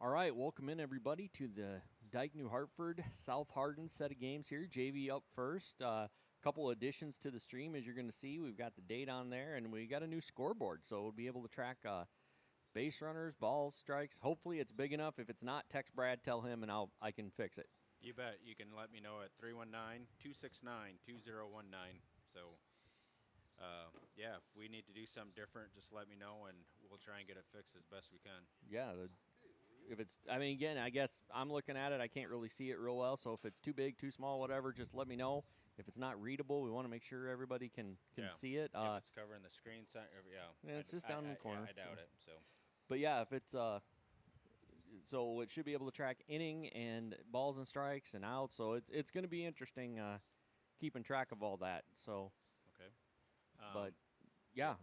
All right, welcome in everybody to the Dike-New Hartford South Hardin set of games here. JV up first. Couple additions to the stream, as you're going to see. We've got the date on there, and we got a new scoreboard, so we'll be able to track base runners, balls, strikes. Hopefully, it's big enough. If it's not, text Brad, tell him, and I can fix it. You bet. You can let me know at 319-269-2019. So, yeah, if we need to do something different, just let me know, and we'll try and get it fixed as best we can. Yeah, if it's, I mean, again, I guess I'm looking at it. I can't really see it real well, so if it's too big, too small, whatever, just let me know. If it's not readable, we want to make sure everybody can see it. If it's covering the screen, yeah. It's just down in the corner. I doubt it. So, but yeah, if it's so it should be able to track inning and balls and strikes and outs. So it's going to be interesting keeping track of all that. So, okay. But yeah,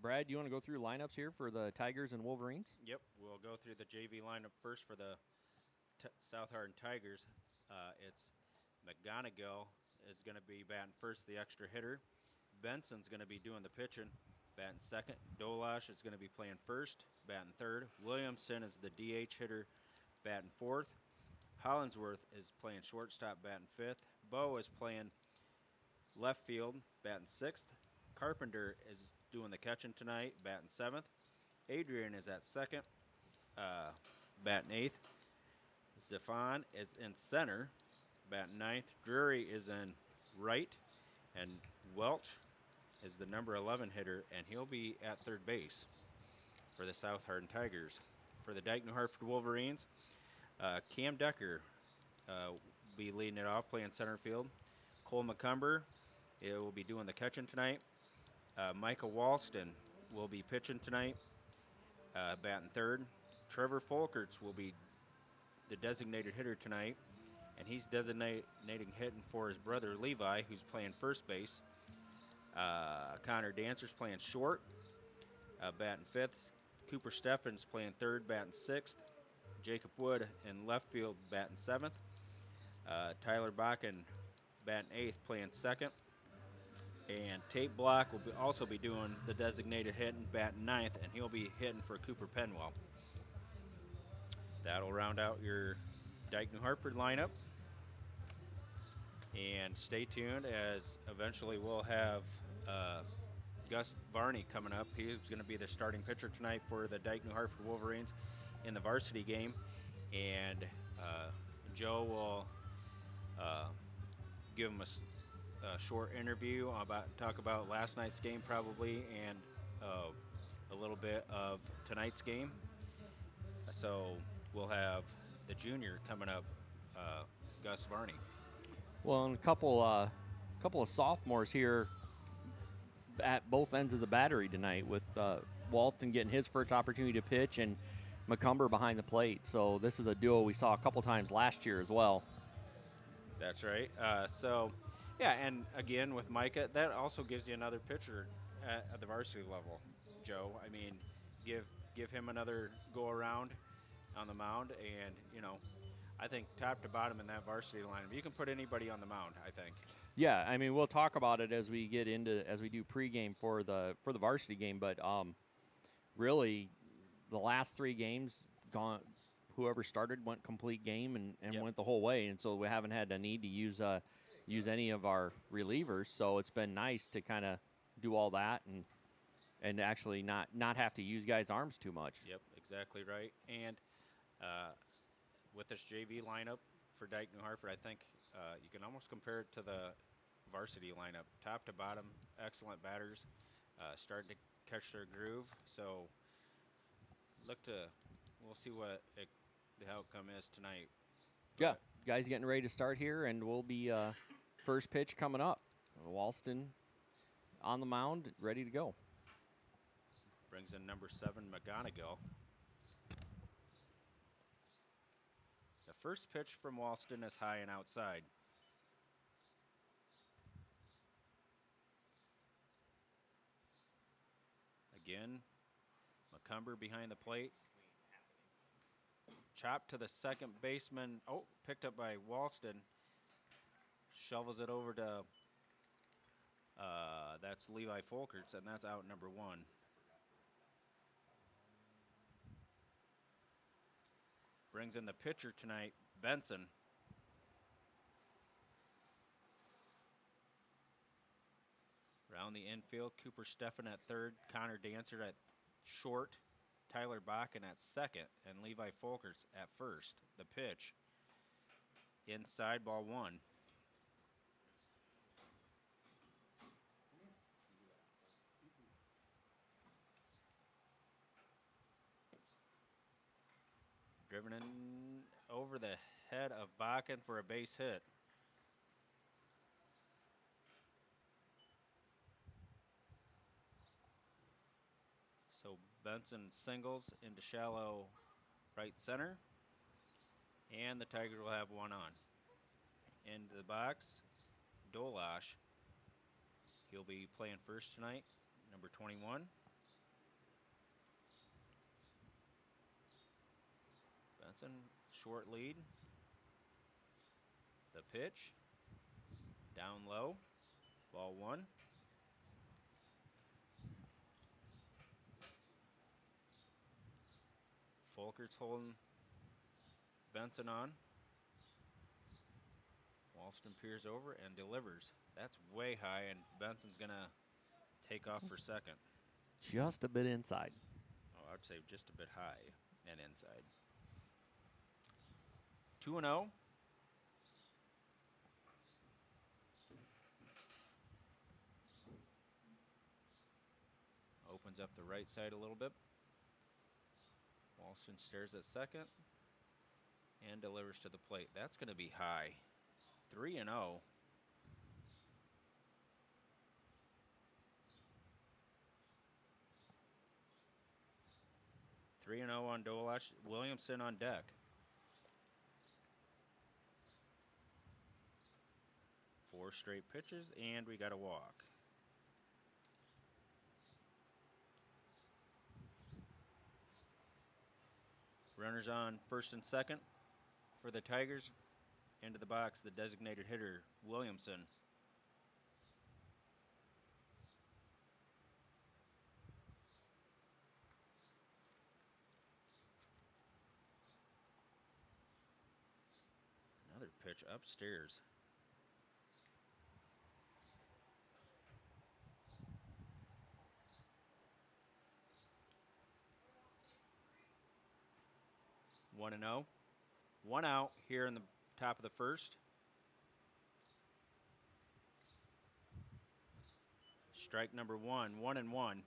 Brad, you want to go through lineups here for the Tigers and Wolverines? Yep, we'll go through the JV lineup first for the South Hardin Tigers. It's McGonigal is going to be batting first, the extra hitter. Benson's going to be doing the pitching, batting second. Dolash is going to be playing first, batting third. Williamson is the DH hitter, batting fourth. Hollingsworth is playing shortstop, batting fifth. Bo is playing left field, batting sixth. Carpenter is doing the catching tonight, batting seventh. Adrian is at second, batting eighth. Zafan is in center, batting ninth. Drury is in right, and Welch is the number 11 hitter, and he'll be at third base for the South Hardin Tigers. For the Dike-New Hartford Wolverines, Cam Decker will be leading it off, playing center field. Cole McCumber will be doing the catching tonight. Micah Walston will be pitching tonight, batting third. Trevor Folkerts will be the designated hitter tonight, and he's designating hitting for his brother Levi, who's playing first base. Connor Dancer's playing short, batting fifth. Cooper Steffens playing third, batting sixth. Jacob Wood in left field, batting seventh. Tyler Bakken batting eighth, playing second. And Tate Block will also be doing the designated hitting, batting ninth, and he'll be hitting for Cooper Penwell. That'll round out your Dike-New Hartford lineup. And stay tuned, as eventually we'll have Gus Varney coming up. He's going to be the starting pitcher tonight for the Dike-New Hartford Wolverines in the varsity game. And Joe will give him a short interview talk about last night's game probably, and a little bit of tonight's game. So we'll have the junior coming up, Gus Varney. Well, and a couple of sophomores here at both ends of the battery tonight, with Walton getting his first opportunity to pitch and McCumber behind the plate. So this is a duo we saw a couple times last year as well. That's right. So, yeah, and again with Micah, that also gives you another pitcher at the varsity level, Joe. I mean, give him another go around on the mound, and I think top to bottom in that varsity lineup, you can put anybody on the mound, I think. Yeah, I mean, we'll talk about it as we do pregame for the varsity game, but really the last three games gone, whoever started went complete game and Yep. went the whole way, and so we haven't had a need to use any of our relievers, so it's been nice to kind of do all that and actually not have to use guys' arms too much. Yep, exactly right. And with this JV lineup for Dike-New Hartford, I think you can almost compare it to the varsity lineup. Top to bottom, excellent batters, starting to catch their groove. So we'll see what the outcome is tonight. Yeah, guys getting ready to start here, and we'll be first pitch coming up. Walston on the mound, ready to go. Brings in number 7, McGonigal. The first pitch from Walston is high and outside. Again, McCumber behind the plate. Chop to the second baseman. Oh, picked up by Walston. Shovels it over to, that's Levi Folkerts, and that's out number 1. Brings in the pitcher tonight, Benson. Around the infield, Cooper Steffen at third, Connor Dancer at short, Tyler Bakken at second, and Levi Folkers at first. The pitch. Inside, ball one. Driven in over the head of Bakken for a base hit. So Benson singles into shallow right center. And the Tigers will have one on. Into the box, Dolash. He'll be playing first tonight, number 21. Benson, short lead. The pitch, down low, ball one. Folkers holding Benson on. Walston peers over and delivers. That's way high, and Benson's going to take off for second. Just a bit inside. Oh, I'd say just a bit high and inside. 2-0. Opens up the right side a little bit. Walston stares at second and delivers to the plate. That's going to be high. 3-0. 3-0 on Dolash. Williamson on deck. Four straight pitches, and we got a walk. Runners on first and second for the Tigers. Into the box, the designated hitter, Williamson. Another pitch upstairs. One and 0. One out here in the top of the first. Strike number one. 1-1.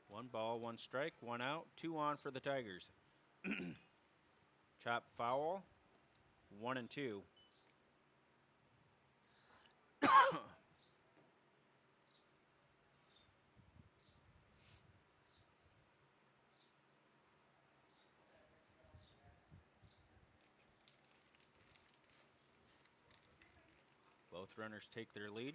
One ball, one strike, one out, 2 on for the Tigers. Chop foul. 1-2. Both runners take their lead.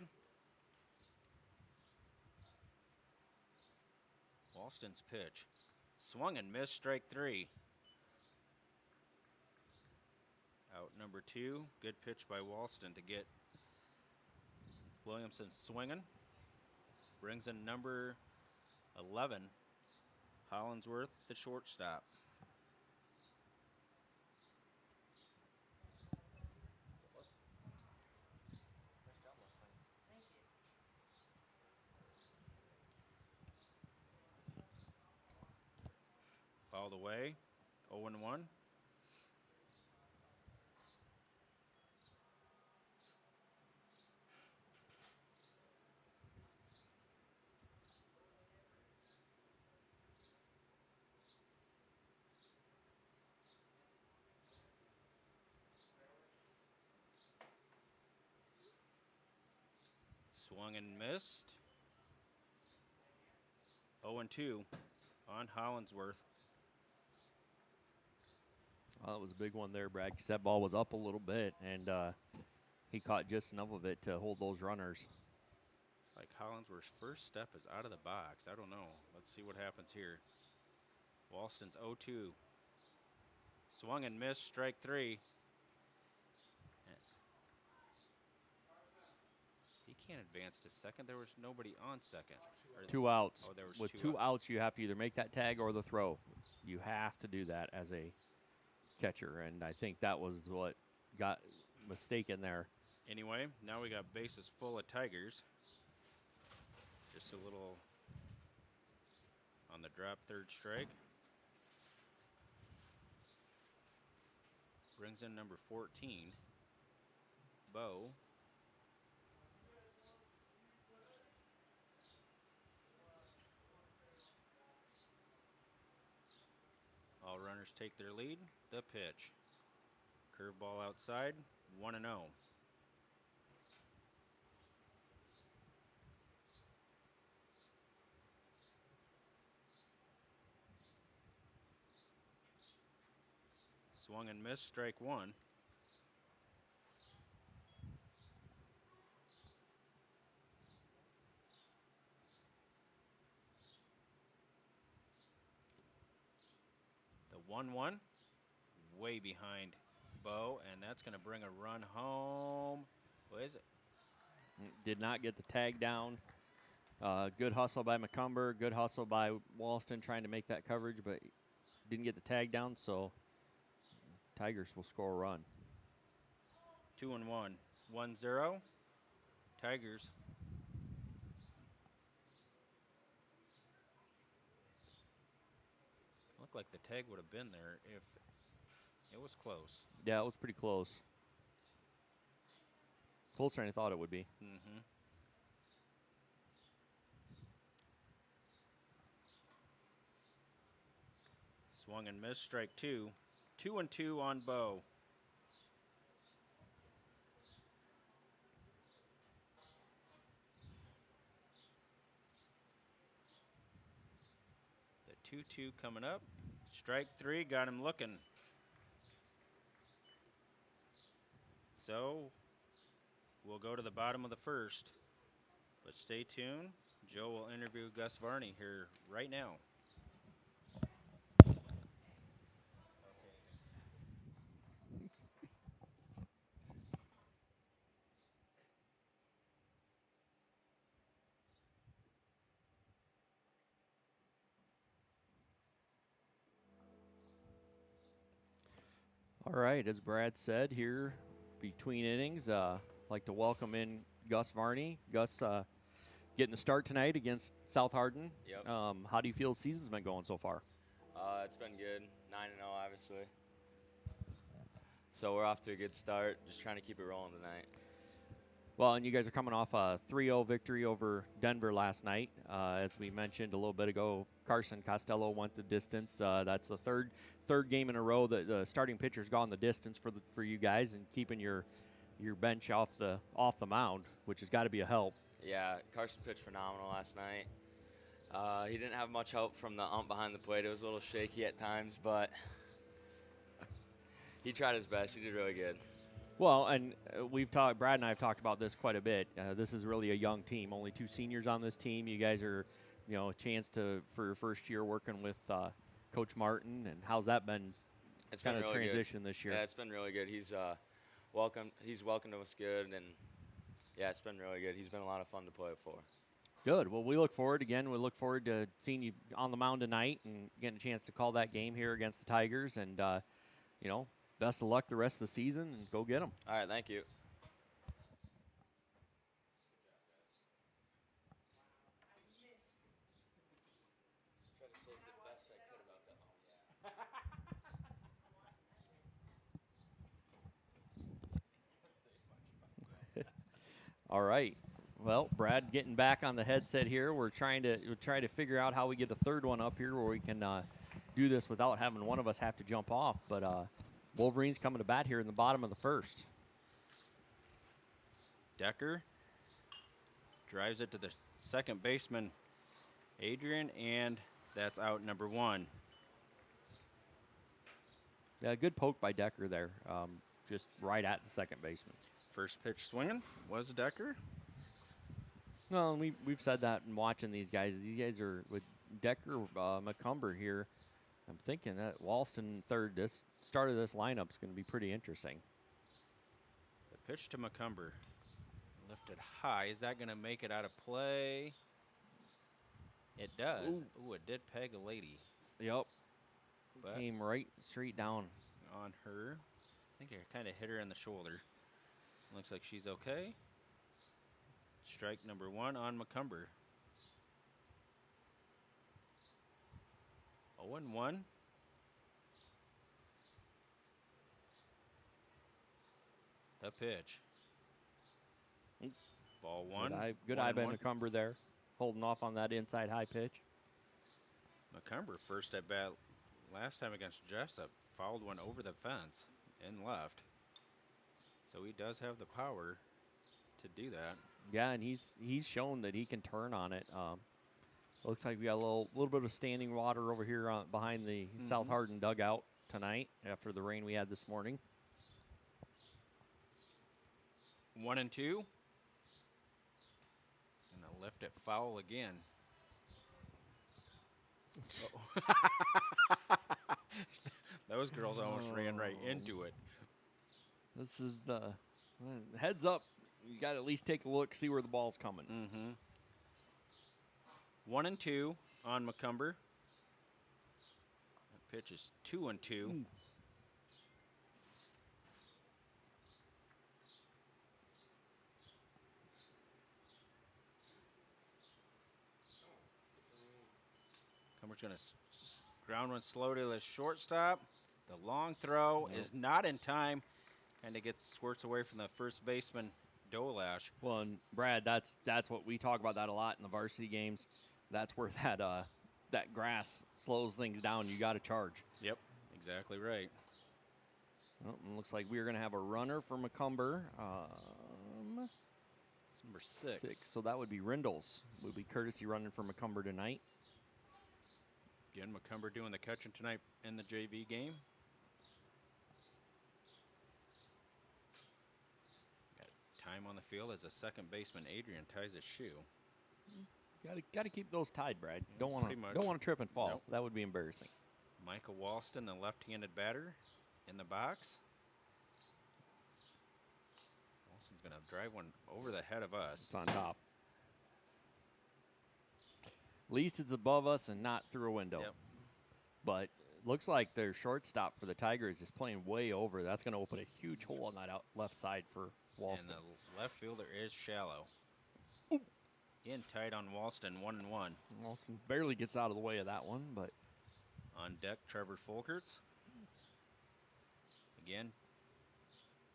Walston's pitch. Swung and missed, strike 3. Out number 2. Good pitch by Walston to get Williamson swinging. Brings in number 11, Hollinsworth, the shortstop. Fouled away, 0-1. Swung and missed. 0-2 on Hollinsworth. Well, that was a big one there, Brad, because that ball was up a little bit, and he caught just enough of it to hold those runners. It's like Hollinsworth's first step is out of the box. I don't know. Let's see what happens here. Walston's 0-2. Swung and missed, strike 3. He can't advance to second. There was nobody on second. Or 2 outs. Oh, there was With two two outs, you have to either make that tag or the throw. You have to do that as a catcher, and I think that was what got mistaken there. Anyway, now we got bases full of Tigers. Just a little on the drop, third strike. Brings in number 14, Bo. All runners take their lead. The pitch. Curveball outside, 1-0. Swung and missed, strike one. The 1-1, way behind Bo, and that's going to bring a run home. What is it? Did not get the tag down. Good hustle by McCumber. Good hustle by Walston trying to make that coverage, but didn't get the tag down, so Tigers will score a run. 2-1, 1-0. Tigers. Looked like the tag would have been there if it was close. Yeah, it was pretty close. Closer than I thought it would be. Mm-hmm. Swung and missed, strike two. 2-2 on Bo. The 2-2 coming up. Strike three, got him looking. So we'll go to the bottom of the first. But stay tuned. Joe will interview Gus Varney here right now. All right, as Brad said, here between innings, like to welcome in Gus Varney. Gus getting the start tonight against South Hardin. Yep. How do you feel the season's been going so far? It's been good. 9-0, obviously. So we're off to a good start. Just trying to keep it rolling tonight. Well, and you guys are coming off a 3-0 victory over Denver last night. As we mentioned a little bit ago, Carson Costello went the distance. That's the third game in a row that the starting pitcher's gone the distance for you guys, and keeping your bench off the mound, which has got to be a help. Yeah, Carson pitched phenomenal last night. He didn't have much help from the ump behind the plate. It was a little shaky at times, but he tried his best. He did really good. Well, and Brad and I have talked about this quite a bit. This is really a young team. Only 2 seniors on this team. You guys are, a chance for your first year working with Coach Martin. And how's that been? It's kind been of really transition good. this year. Yeah, it's been really good. He's welcomed us good, and yeah, it's been really good. He's been a lot of fun to play for. Good. Well, we look forward to seeing you on the mound tonight and getting a chance to call that game here against the Tigers. And best of luck the rest of the season, and go get them. All right, thank you. All right. Well, Brad, getting back on the headset here. We're trying to figure out how we get the third one up here where we can do this without having one of us have to jump off. But Wolverines coming to bat here in the bottom of the first. Decker drives it to the second baseman, Adrian, and that's out number one. Yeah, good poke by Decker there, just right at the second baseman. First pitch swinging was Decker. Well, and we've said that in watching these guys. These guys are with Decker, McCumber here. I'm thinking that Walston third, this start of this lineup is going to be pretty interesting. The pitch to McCumber. Lifted high. Is that going to make it out of play? It does. Ooh, it did peg a lady. Yep. But Came right straight down. on her. I think I kind of hit her in the shoulder. Looks like she's okay. Strike number 1 on McCumber. 0-1. The pitch. Ball 1. Good eye by McCumber there, holding off on that inside high pitch. McCumber first at bat last time against Jessup. Fouled one over the fence and left. So he does have the power to do that. Yeah, and he's shown that he can turn on it. Looks like we got a little bit of standing water over here behind the South Hardin dugout tonight after the rain we had this morning. 1-2. And a lift it foul again. Those girls almost ran right into it. This is the heads up. You got to at least take a look, see where the ball's coming. 1-2 on McCumber. That pitch is 2-2. McCumber's going to ground one slow to the shortstop. The long throw is not in time. Kind of squirts away from the first baseman, Dolash. Well, and Brad, that's what we talk about that a lot in the varsity games. That's where that grass slows things down. You got to charge. Yep, exactly right. Well, it looks like we're going to have a runner for McCumber. It's number 6. So that would be Rindles. Would be courtesy running for McCumber tonight. Again, McCumber doing the catching tonight in the JV game. Got time on the field as a second baseman, Adrian, ties his shoe. Got to keep those tied, Brad. Yeah, Don't want to trip and fall. Nope. That would be embarrassing. Michael Walston, the left-handed batter, in the box. Walston's going to drive one over the head of us. It's on top. At least it's above us and not through a window. Yep. But looks like their shortstop for the Tigers is playing way over. That's going to open a huge hole on that left side for Walston. And the left fielder is shallow. In tight on Walston, 1-1. Walston barely gets out of the way of that one, but on deck, Trevor Folkerts. Again,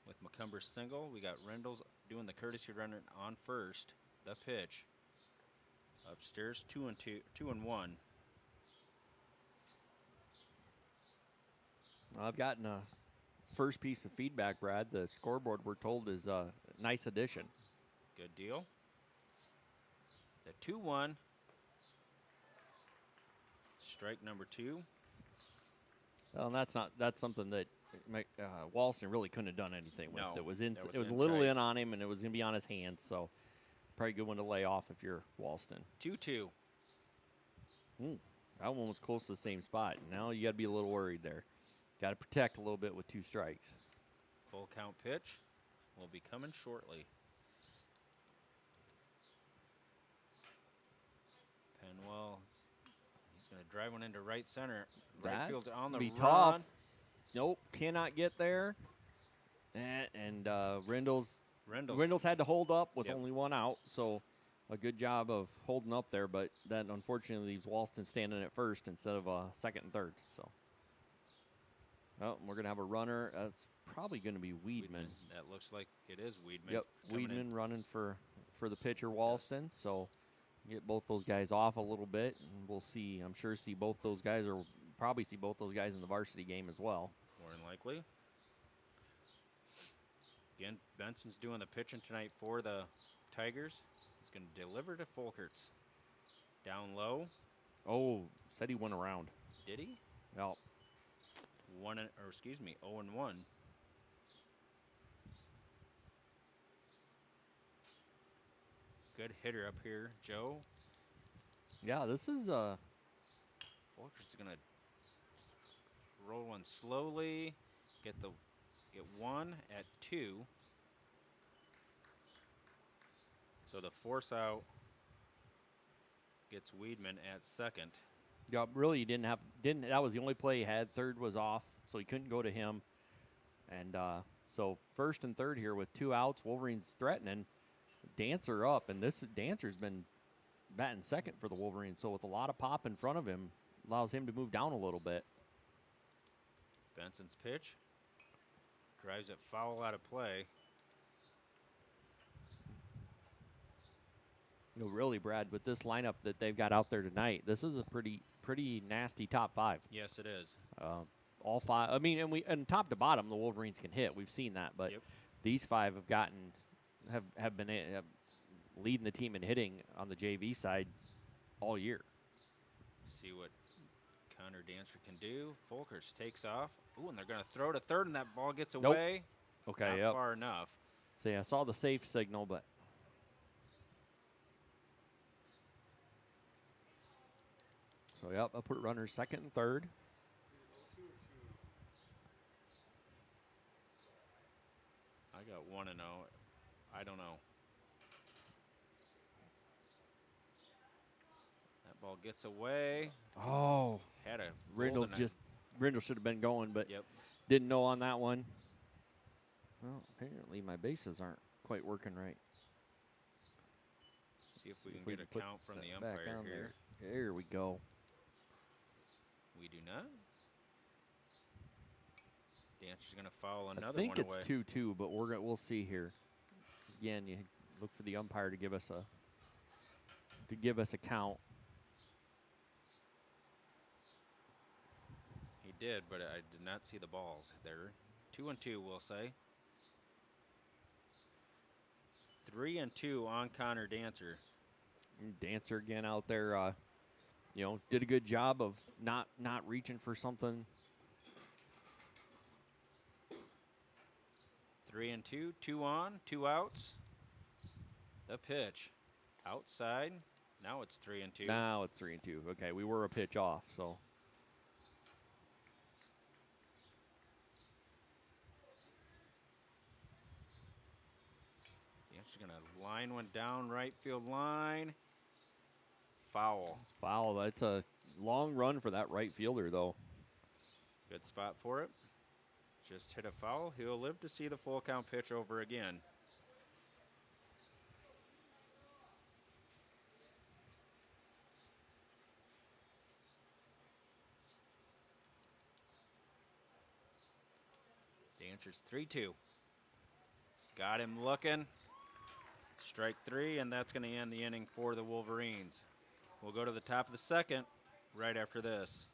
with McCumber's single, we got Rendles doing the courtesy runner on first. The pitch. Upstairs, 2-1. I've gotten a first piece of feedback, Brad. The scoreboard, we're told, is a nice addition. Good deal. The 2-1. Strike number 2. Well, and that's something that Walston really couldn't have done anything with. No, It was that was a in little tight. in on him, and it was going to be on his hands. So probably a good one to lay off if you're Walston. 2-2. That one was close to the same spot. Now you got to be a little worried there. Got to protect a little bit with 2 strikes. Full count pitch will be coming shortly. Penwell, he's going to drive one into right center. Right field's on the be run. tough. Nope, cannot get there. And Rindles had to hold up with only one out, so a good job of holding up there, but that unfortunately leaves Walston standing at first instead of second and third. So, we're going to have a runner. That's probably going to be Weedman. That looks like it is Weedman. Yep, Weedman running for the pitcher, Walston. So get both those guys off a little bit, and we'll see. I'm sure see both those guys, or probably see both those guys in the varsity game as well. More than likely. Again, Benson's doing the pitching tonight for the Tigers. He's going to deliver to Folkerts. Down low. Oh, said he went around. Did he? Yep. 0-1. Good hitter up here, Joe. Yeah, this is Folkerts is going to roll one slowly. Get one at 2. So the force out gets Weedman at second. Yeah, really, he didn't. That was the only play he had. Third was off, so he couldn't go to him. And so first and third here with 2 outs. Wolverines threatening. Dancer up, and Dancer's been batting second for the Wolverines. So with a lot of pop in front of him, allows him to move down a little bit. Benson's pitch drives it foul out of play. You know, really, Brad, with this lineup that they've got out there tonight, this is a pretty nasty top 5. Yes, it is. All 5. I mean, and top to bottom, the Wolverines can hit. We've seen that, but these 5 have been leading the team in hitting on the JV side all year. See what Connor Dancer can do. Folkers takes off. Ooh, and they're going to throw to third, and that ball gets away. Okay, Not far enough. See, I saw the safe signal, but so I'll put runners second and third. I got 1-0. I don't know. That ball gets away. Oh, Had a Rindle should have been going, but didn't know on that one. Well, apparently my bases aren't quite working right. See if we can get a count from the umpire here. There we go. We do not. Dancer's going to foul another one I think away. it's 2-2, but we'll see here. Again, you look for the umpire to give us a count. He did, but I did not see the balls there. 2-2, we'll say. 3-2 on Connor Dancer. Dancer again out there, did a good job of not reaching for something. 3-2, 2 on, 2 outs. The pitch outside. Now it's 3-2. Now it's 3-2. Okay, we were a pitch off, so. Dancer's going to line one down right field line. Foul. It's foul. That's a long run for that right fielder, though. Good spot for it. Just hit a foul. He'll live to see the full count pitch over again. Dancer's 3-2. Got him looking. Strike 3, and that's going to end the inning for the Wolverines. We'll go to the top of the second right after this.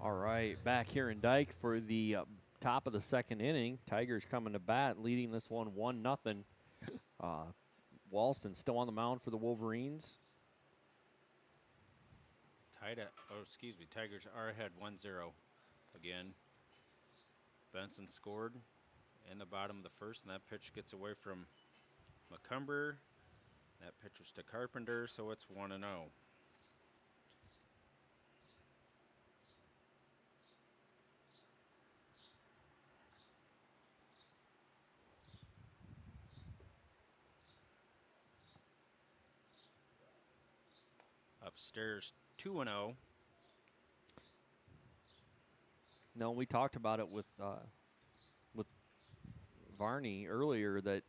All right, back here in Dike for the top of the second inning. Tigers coming to bat, leading this one 1-0. Walston still on the mound for the Wolverines. Tigers are ahead 1-0 again. Benson scored in the bottom of the first, and that pitch gets away from McCumber. That pitch was to Carpenter, so it's 1-0. Upstairs 2-0. No, we talked about it with Varney earlier that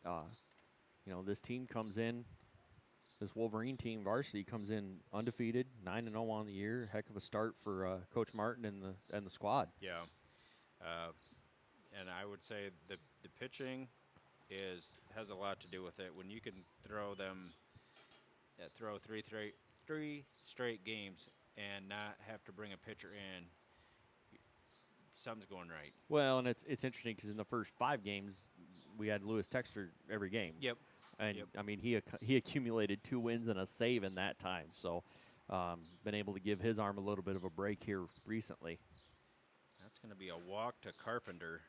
this team comes in, this Wolverine team, Varsity, comes in undefeated, 9-0 on the year. Heck of a start for Coach Martin and the squad. Yeah. And I would say the pitching has a lot to do with it. When you can throw three straight games and not have to bring a pitcher in, something's going right. Well, and it's interesting because in the first 5 games, we had Lewis Texter every game. Yep. And, Yep. I mean, he accumulated 2 wins and a save in that time. So, been able to give his arm a little bit of a break here recently. That's going to be a walk to Carpenter.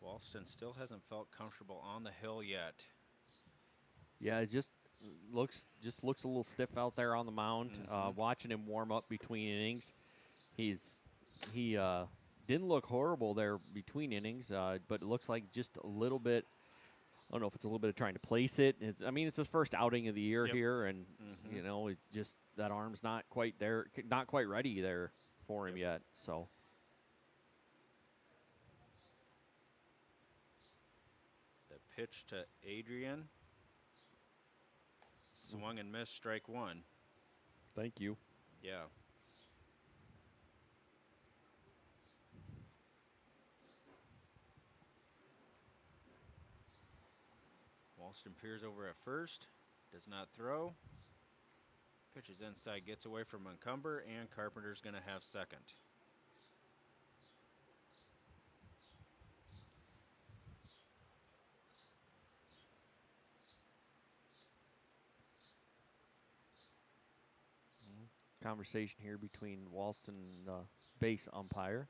Walston still hasn't felt comfortable on the hill yet. Yeah, it just looks a little stiff out there on the mound. Watching him warm up between innings, he didn't look horrible there between innings, but it looks like just a little bit. I don't know if it's a little bit of trying to place it. It's his first outing of the year here, and it just that arm's not quite there, not quite ready there for him yet. So. The pitch to Adrian. Swung and missed, strike 1. Thank you. Yeah. Walston peers over at first, does not throw. Pitches inside, gets away from Montcumber, and Carpenter's going to have second. Conversation here between Walston and the base umpire.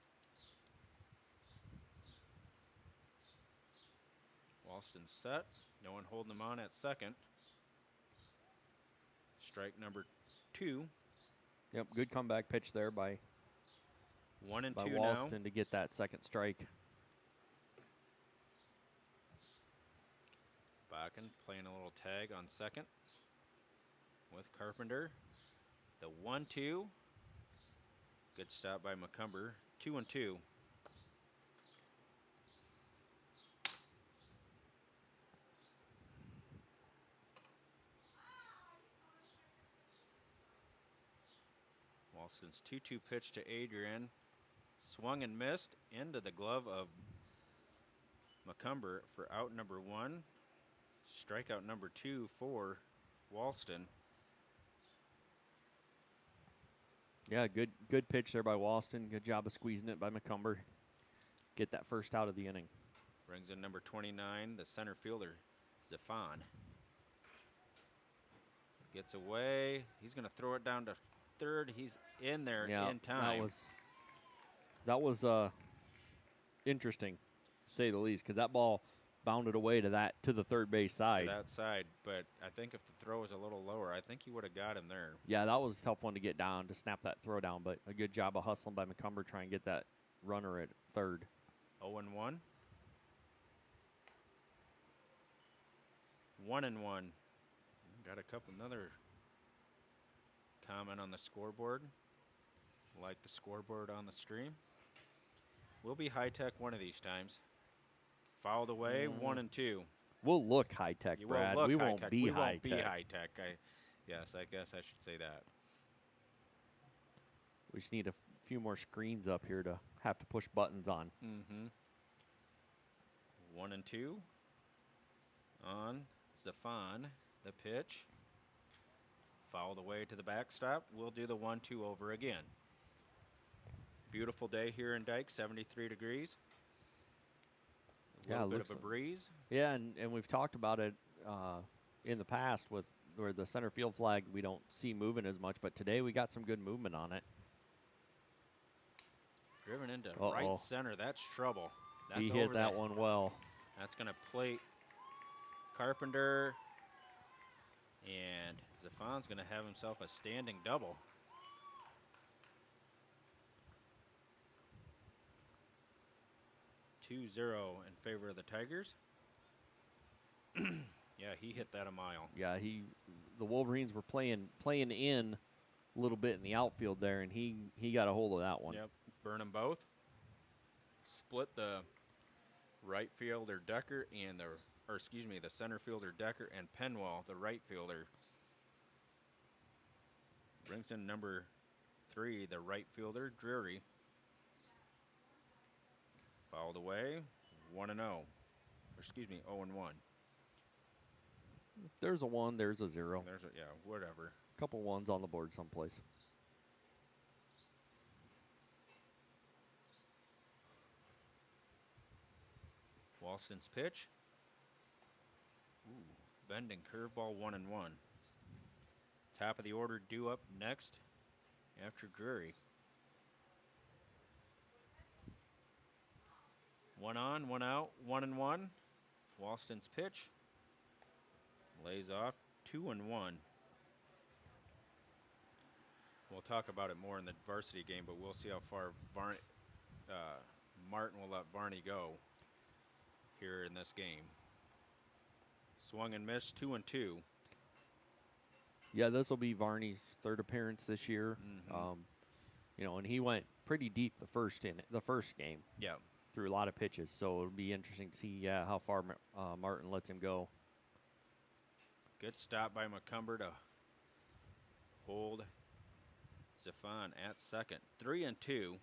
Walston set. No one holding him on at second. Strike number 2. Yep, good comeback pitch there by 1 and by 2 Walston now. to get that second strike. Bakken playing a little tag on second with Carpenter. The 1-2. Good stop by Montcumber. 2-2. Walston's 2-2 pitch to Adrian. Swung and missed into the glove of Montcumber for out number 1. Strikeout number 2 for Walston. Yeah, good pitch there by Walston. Good job of squeezing it by Montcumber. Get that first out of the inning. Brings in number 29, the center fielder, Zafan. Gets away. He's going to throw it down to third. He's in there in time. That was interesting, to say the least, because that ball bounded away to the third base side. To that side, but I think if the throw was a little lower, I think he would have got him there. Yeah, that was a tough one to get down, to snap that throw down, but a good job of hustling by Montcumber trying to get that runner at third. 0-1. 1-1. Got another comment on the scoreboard. Like the scoreboard on the stream. We'll be high-tech one of these times. Fouled away, 1-2. We'll look high-tech, Brad. We won't be high-tech. We won't be high-tech. Yes, I guess I should say that. We just need a few more screens up here to have to push buttons on. 1-2 on Zafan, the pitch. Fouled away to the backstop. We'll do the 1-2 over again. Beautiful day here in Dike, 73 degrees. A little bit of a breeze. Yeah, and we've talked about it in the past with where the center field flag we don't see moving as much, but today we got some good movement on it. Driven into right center. That's trouble. That's he hit that one well. That's going to plate Carpenter. And Zafon's going to have himself a standing double. $2-0 in favor of the Tigers. Yeah, he hit that a mile. Yeah, the Wolverines were playing in a little bit in the outfield there, and he got a hold of that one. Yep, burn them both. Split the right fielder Decker and the center fielder Decker and Penwell, the right fielder. Brings in number 3, the right fielder Drury. Fouled away, 1-0. 0-1. There's a 1, there's a 0. Whatever. Couple ones on the board someplace. Walston's pitch. Bending curveball, 1-1. Top of the order due up next after Drury. 1 on, 1 out, 1-1. Walston's pitch. Lays off, 2-1. We'll talk about it more in the varsity game, but we'll see how far Martin will let Varney go here in this game. Swung and missed, 2-2. Yeah, this will be Varney's 3rd appearance this year. And he went pretty deep the first game. Yeah. Through a lot of pitches, so it'll be interesting to see how far Martin lets him go. Good stop by McCumber to hold Zafon at second. 3-2.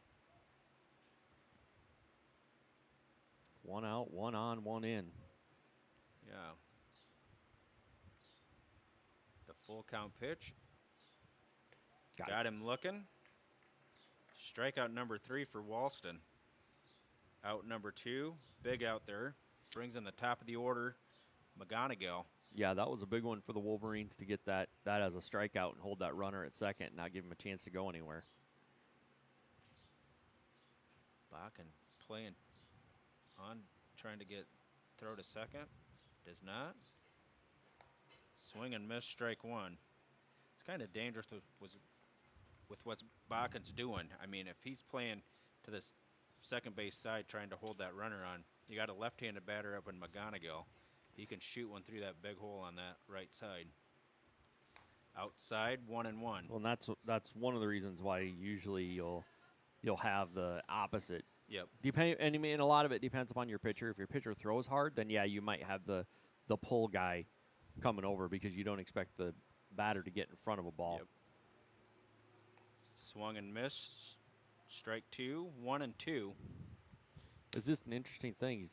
1 out, 1 on, 1 in. Yeah. The full count pitch. Got him looking. Strikeout number 3 for Walston. Out number 2. Big out there. Brings in the top of the order, McGonigal. Yeah, that was a big one for the Wolverines to get that as a strikeout and hold that runner at second and not give him a chance to go anywhere. Bakken playing on, trying to throw to second. Does not. Swing and miss, strike 1. It's kind of dangerous with what Bakken's doing. I mean, if he's playing to this second base side trying to hold that runner on, you got a left-handed batter up in McGonigal. He can shoot one through that big hole on that right side. Outside, 1-1. Well, and that's one of the reasons why usually you'll have the opposite. Yep. And a lot of it depends upon your pitcher. If your pitcher throws hard, then yeah, you might have the pull guy coming over because you don't expect the batter to get in front of a ball. Yep. Swung and missed. Strike 2, 1-2. It's just an interesting thing.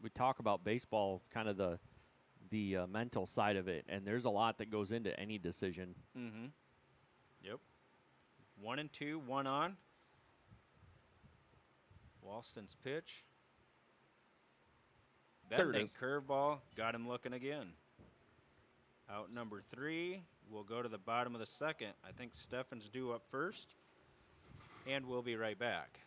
We talk about baseball, kind of the mental side of it, and there's a lot that goes into any decision. Mm-hmm. Yep. 1-2, 1 on. Walston's pitch. Bending curveball. Got him looking again. Out number 3. We'll go to the bottom of the second. I think Steffen's due up first. And we'll be right back.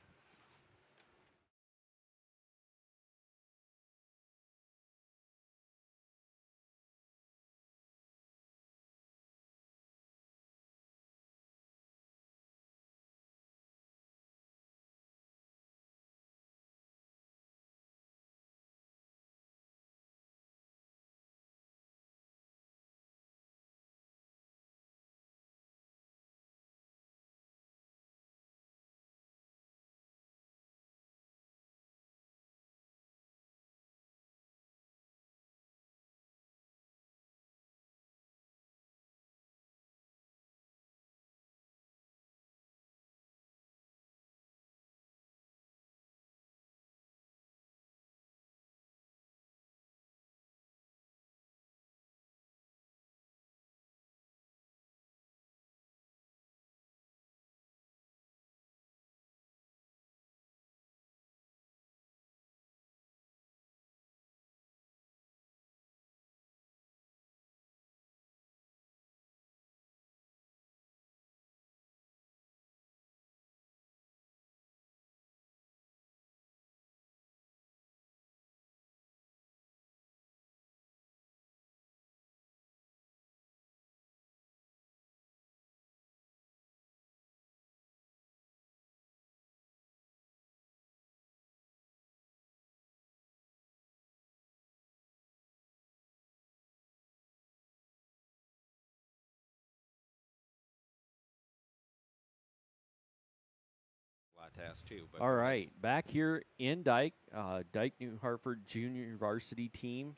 task too. But All right, back here in Dike-New Hartford Junior Varsity team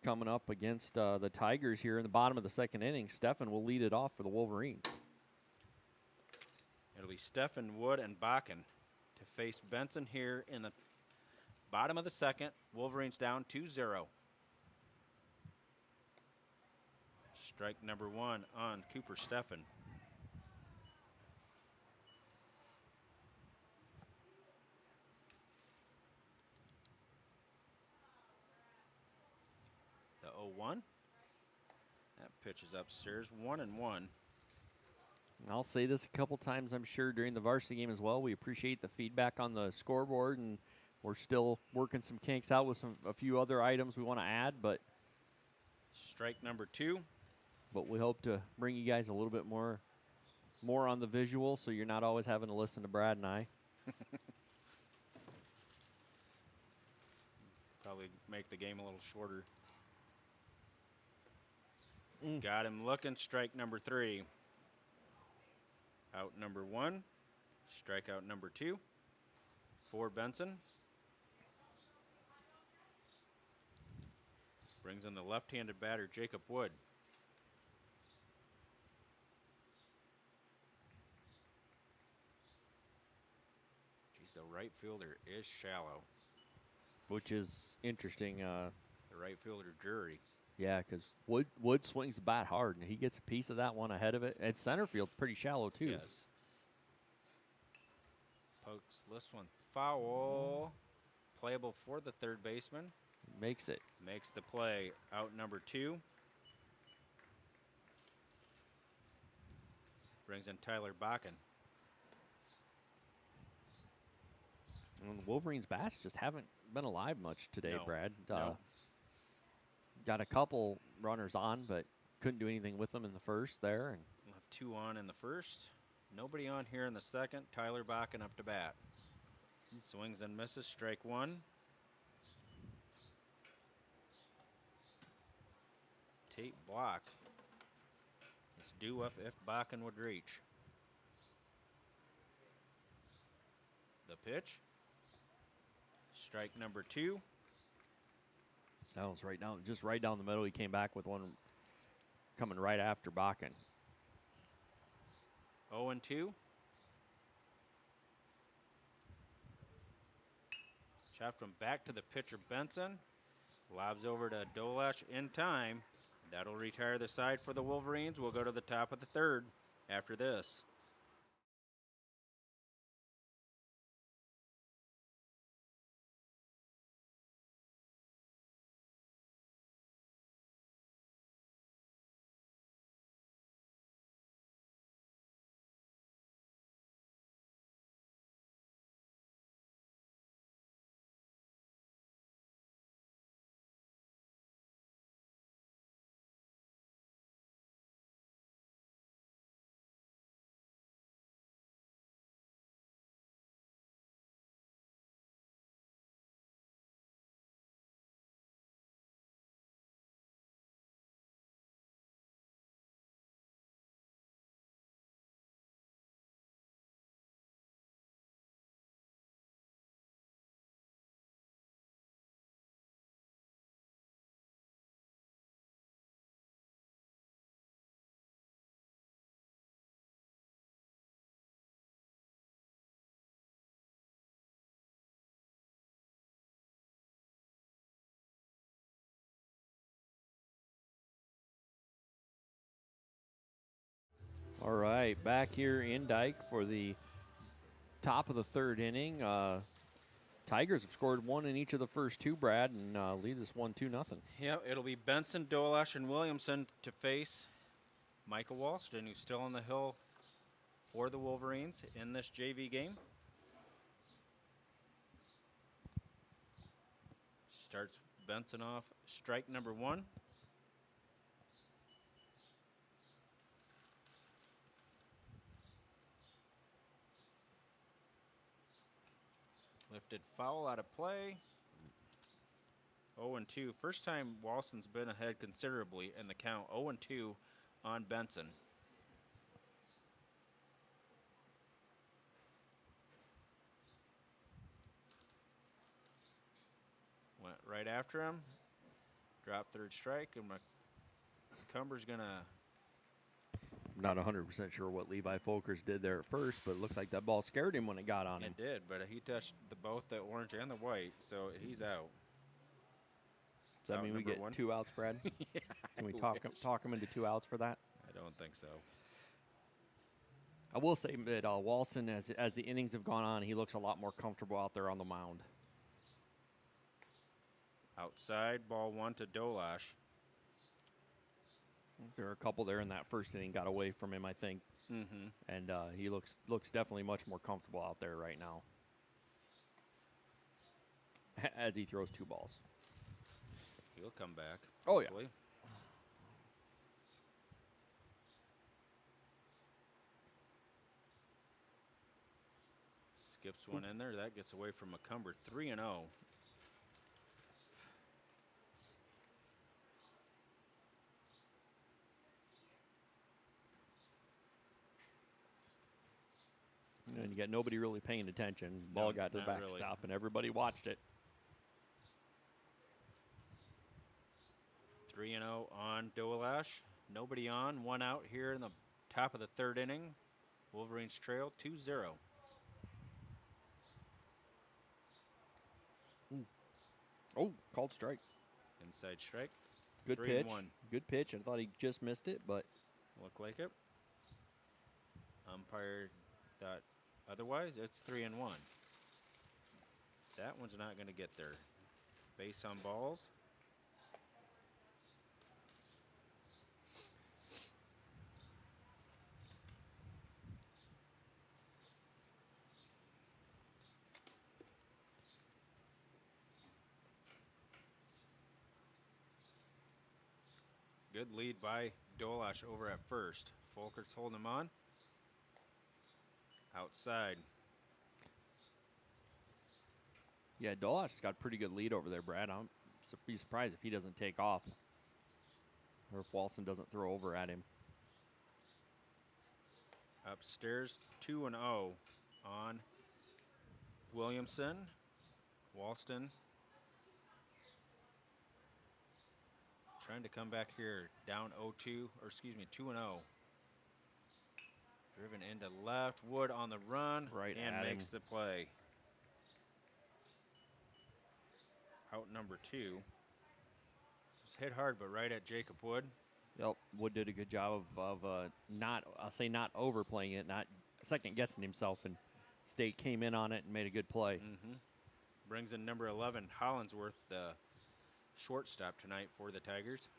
coming up against the Tigers here in the bottom of the second inning. Stefan will lead it off for the Wolverines. It'll be Stefan, Wood, and Bakken to face Benson here in the bottom of the second. Wolverines down 2-0. Strike number 1 on Cooper Stefan. The 0-1. That pitch is upstairs, 1-1. And I'll say this a couple times, I'm sure, during the varsity game as well. We appreciate the feedback on the scoreboard, and we're still working some kinks out with a few other items we want to add, but Strike number 2. we hope to bring you guys a little bit more on the visual, so you're not always having to listen to Brad and I. Probably make the game a little shorter. Got him looking. Strike number 3. Out number 1. Strikeout number 2 for Benson. Brings in the left-handed batter, Jacob Wood. Geez, the right fielder is shallow. Which is interesting. The right fielder, Jury. Yeah, because Wood swings the bat hard, and he gets a piece of that one ahead of it. And center field's pretty shallow, too. Yes. Pokes this one foul. Playable for the third baseman. Makes it. Makes the play. Out number 2. Brings in Tyler Bakken. And the Wolverines' bats just haven't been alive much today, No. Brad. No. Got a couple runners on, but couldn't do anything with them in the first there. And Left 2 on in the first. Nobody on here in the second. Tyler Bakken up to bat. Swings and misses. Strike 1. Tape block. It's due up if Bakken would reach. The pitch. Strike number 2. that was just right down the middle. He came back with one coming right after Bakken. 0-2. Chopped him back to the pitcher, Benson. Lobs over to Dolash in time. That'll retire the side for the Wolverines. We'll go to the top of the third after this. All right, back here in Dike for the top of the third inning. Tigers have scored one in each of the first two, Brad, and lead this 1-2-0. Yep, it'll be Benson, Dolash, and Williamson to face Michael Walston, who's still on the hill for the Wolverines in this JV game. Starts Benson off. Strike number 1. Lifted foul out of play. 0-2. First time Walston's been ahead considerably in the count. 0-2 on Benson. right after him. Drop third strike, and McCumber's going to. I'm not 100% sure what Levi Folkers did there at first, but it looks like that ball scared him when it got on him. It did, but he touched both the orange and the white, so he's out. Does that mean we get 2 outs, Brad? Yeah, Can we talk him into 2 outs for that? I don't think so. I will say that Walson, as the innings have gone on, he looks a lot more comfortable out there on the mound. Outside, ball 1 to Dolash. There are a couple there in that first inning got away from him, I think. Mm-hmm. And he looks definitely much more comfortable out there right now as he throws 2 balls. He'll come back. Oh, hopefully. Skips one in there. That gets away from McCumber. 3-0. And you got nobody really paying attention. Ball got to the backstop, and everybody watched it. 3-0 on Dolash. Nobody on. 1 out here in the top of the 3rd inning. Wolverines trail 2-0. Oh, called strike. Inside strike. Good 3-1. pitch. Good pitch. I thought he just missed it, but Look like it. Umpire thought otherwise. It's 3-1. That one's not going to get there. Base on balls. Good lead by Dolash over at first. Folkers holding him on. Outside. yeah, Dolash's got a pretty good lead over there, Brad. I'm be surprised if he doesn't take off or if Walson doesn't throw over at him. Upstairs 2-0 on Williamson. Walston trying to come back here, down 0-2, or excuse me, 2-0. Driven into left, Wood on the run, Right and at makes him. the play. Out number 2. Just hit hard, but right at Jacob Wood. Yep, Wood did a good job of not overplaying it, not second guessing himself, and State came in on it and made a good play. Mm-hmm. Brings in number 11, Hollinsworth, the shortstop tonight for the Tigers.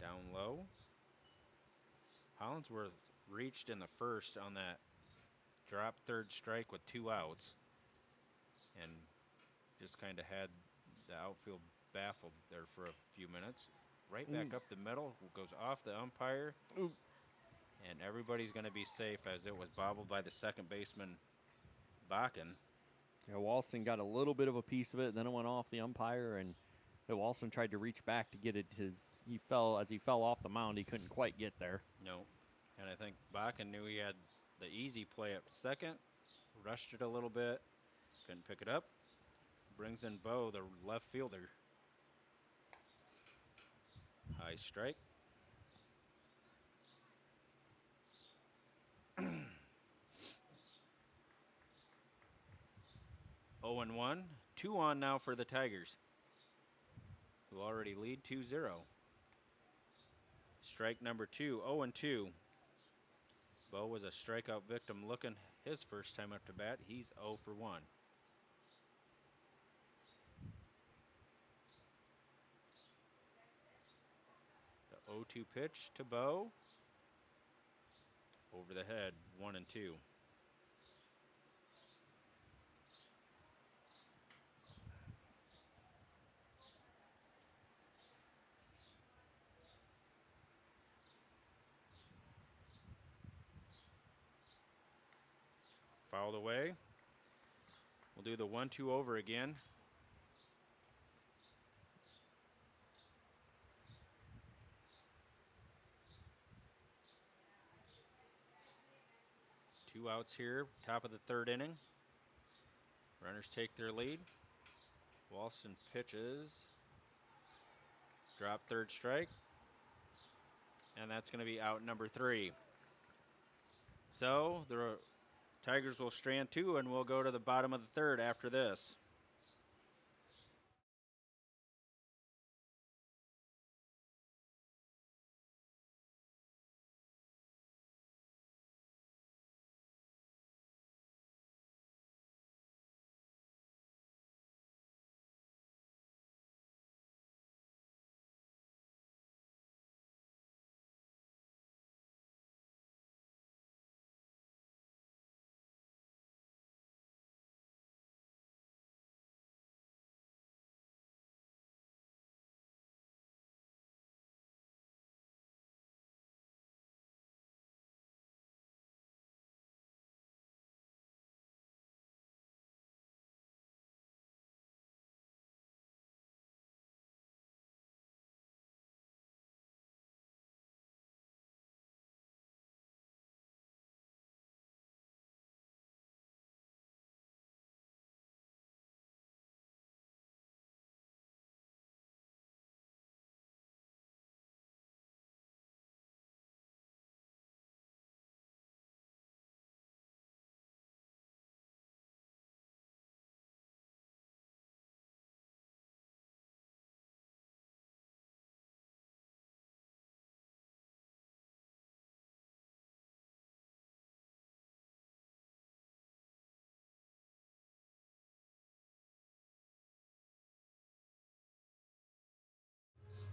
Down low. Hollinsworth reached in the first on that drop third strike with 2 outs and just kind of had the outfield baffled there for a few minutes. Right back up the middle, goes off the umpire. Ooh. And everybody's going to be safe as it was bobbled by the second baseman, Bakken. Yeah, Walston got a little bit of a piece of it, then it went off the umpire, and Walston tried to reach back to get it. He fell off the mound. He couldn't quite get there. No. And I think Bakken knew he had the easy play at second, rushed it a little bit, couldn't pick it up. Brings in Bo, the left fielder. High strike. Oh and 1. 2 on now for the Tigers, who already lead 2-0. Strike number 2, 0 and 2. Bo was a strikeout victim looking his first time up to bat. He's 0 for 1. The 0-2 pitch to Bo. Over the head, 1 and 2. Fouled away. We'll do the 1-2 over again. 2 outs here, top of the 3rd inning. Runners take their lead. Walston pitches. Drop 3rd strike. And that's going to be out number 3. So the Tigers will strand 2, and we'll go to the bottom of the 3rd after this.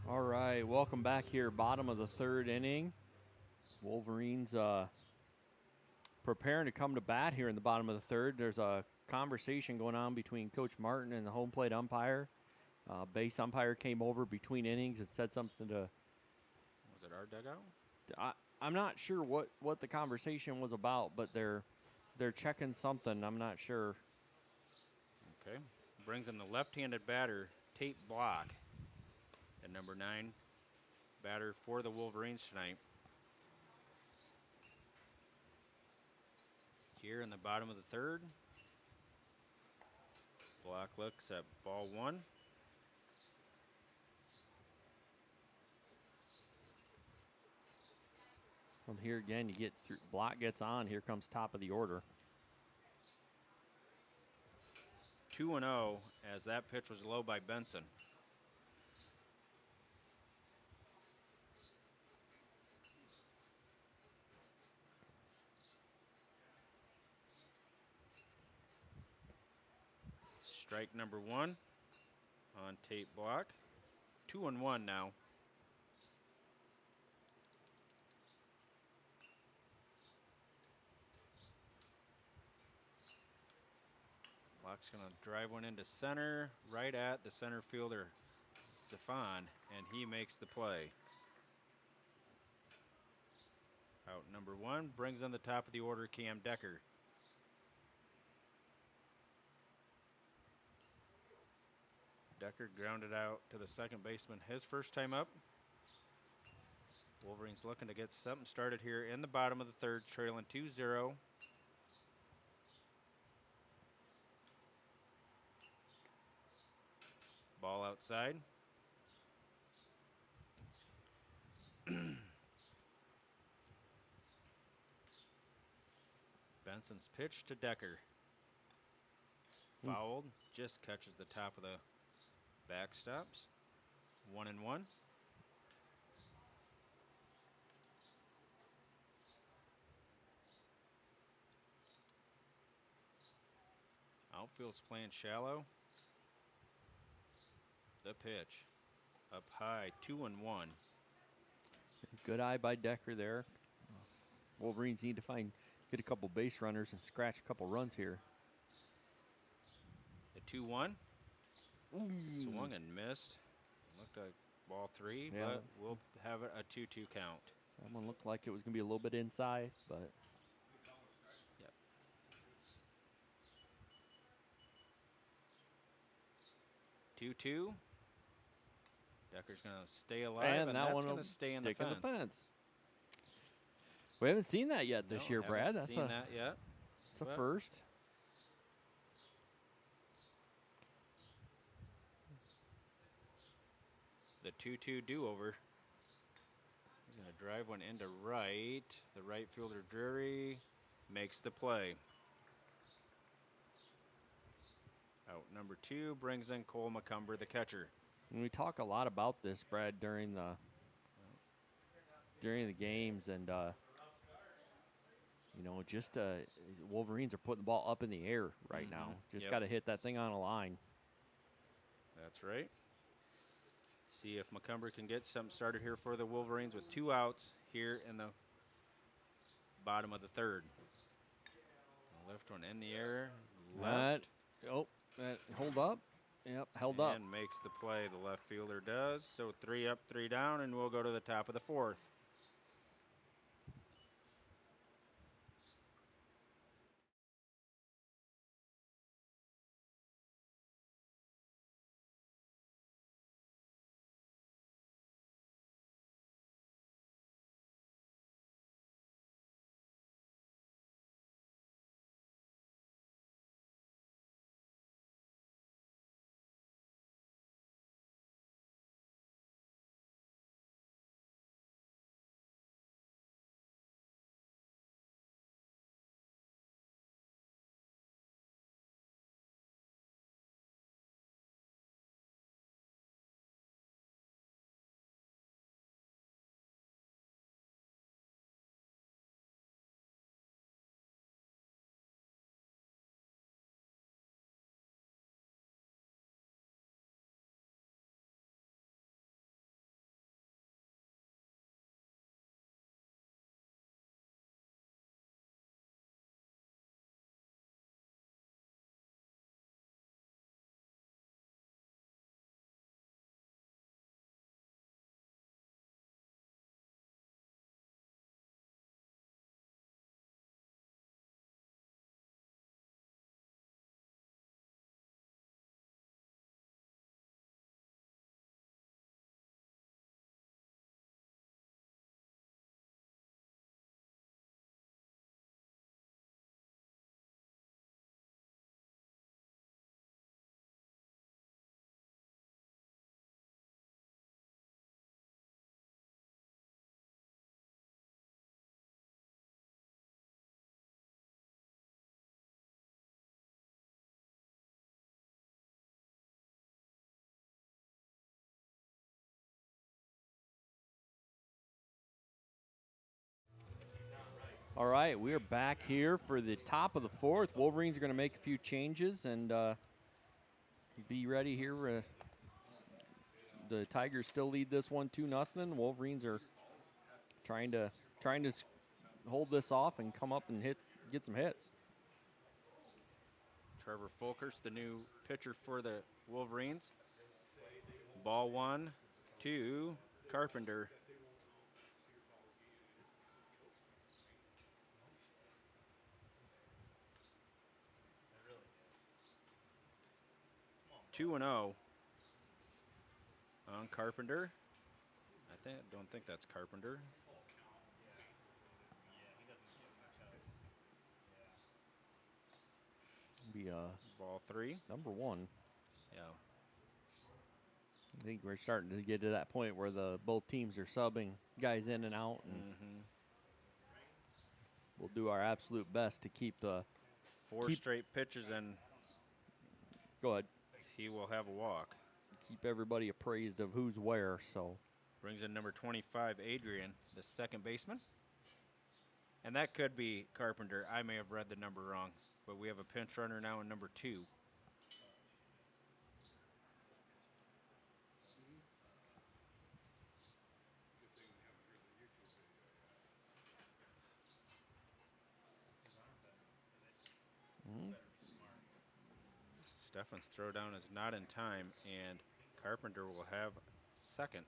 All right, welcome back here, bottom of the 3rd inning. Wolverines preparing to come to bat here in the bottom of the 3rd. There's a conversation going on between Coach Martin and the home plate umpire. Base umpire came over between innings and said something to... Was it our dugout? I'm not sure what the conversation was about, but they're checking something. I'm not sure. Okay. Brings in the left-handed batter, Tate Block, at number 9, batter for the Wolverines tonight. Here in the bottom of the 3rd, Block looks at ball 1. From here again, you get through. Block gets on. Here comes top of the order. 2-0 as that pitch was low by Benson. Strike number 1 on Tate Block. 2-1 now. Block's going to drive one into center, right at the center fielder, Stefan, and he makes the play. Out number 1, brings in the top of the order, Cam Decker. Decker grounded out to the second baseman his first time up. Wolverines looking to get something started here in the bottom of the 3rd, trailing 2-0. Ball outside. Benson's pitch to Decker. Fouled, just catches the top of the backstops. 1-1. Outfield's playing shallow. The pitch up high, 2-1. Good eye by Decker there. Wolverines need to get a couple base runners and scratch a couple runs here. The 2-1. Swung and missed. Looked like ball 3, Yeah. but we'll have it a 2-2 count. That one looked like it was going to be a little bit inside, but... Yep. 2-2. Decker's going to stay alive, and that that's one going will to stay in stick the in fence. the fence. We haven't seen that yet this year, Brad. Haven't seen that yet. That's a But first. The 2-2 do-over. He's going to drive one into right. The right fielder, Drury, makes the play. Out number 2 brings in Cole McCumber, the catcher. And we talk a lot about this, Brad, during the games, and you know, just Wolverines are putting the ball up in the air right now. Just got to hit that thing on a line. That's right. See if McCumber can get something started here for the Wolverines with 2 outs here in the bottom of the 3rd. Left one in the air. Left. Hold up. Yep, held up. And makes the play. The left fielder does. So 3 up, 3 down, and we'll go to the top of the 4th. All right, we are back here for the top of the 4th. Wolverines are going to make a few changes and be ready here. The Tigers still lead this one 2-0. Wolverines are trying to hold this off and come up and get some hits. Trevor Folkers, the new pitcher for the Wolverines. Ball 1 to Carpenter. Two and 0 on Carpenter. Don't think that's Carpenter. Be ball 3. Number 1. Yeah. I think we're starting to get to that point where both teams are subbing guys in and out, and we'll do our absolute best to keep the 4 straight pitches, and go ahead. He will have a walk. Keep everybody appraised of who's where. So brings in number 25, Adrian, the second baseman. And that could be Carpenter. I may have read the number wrong, but we have a pinch runner now in number 2. Steffen's throwdown is not in time, and Carpenter will have second.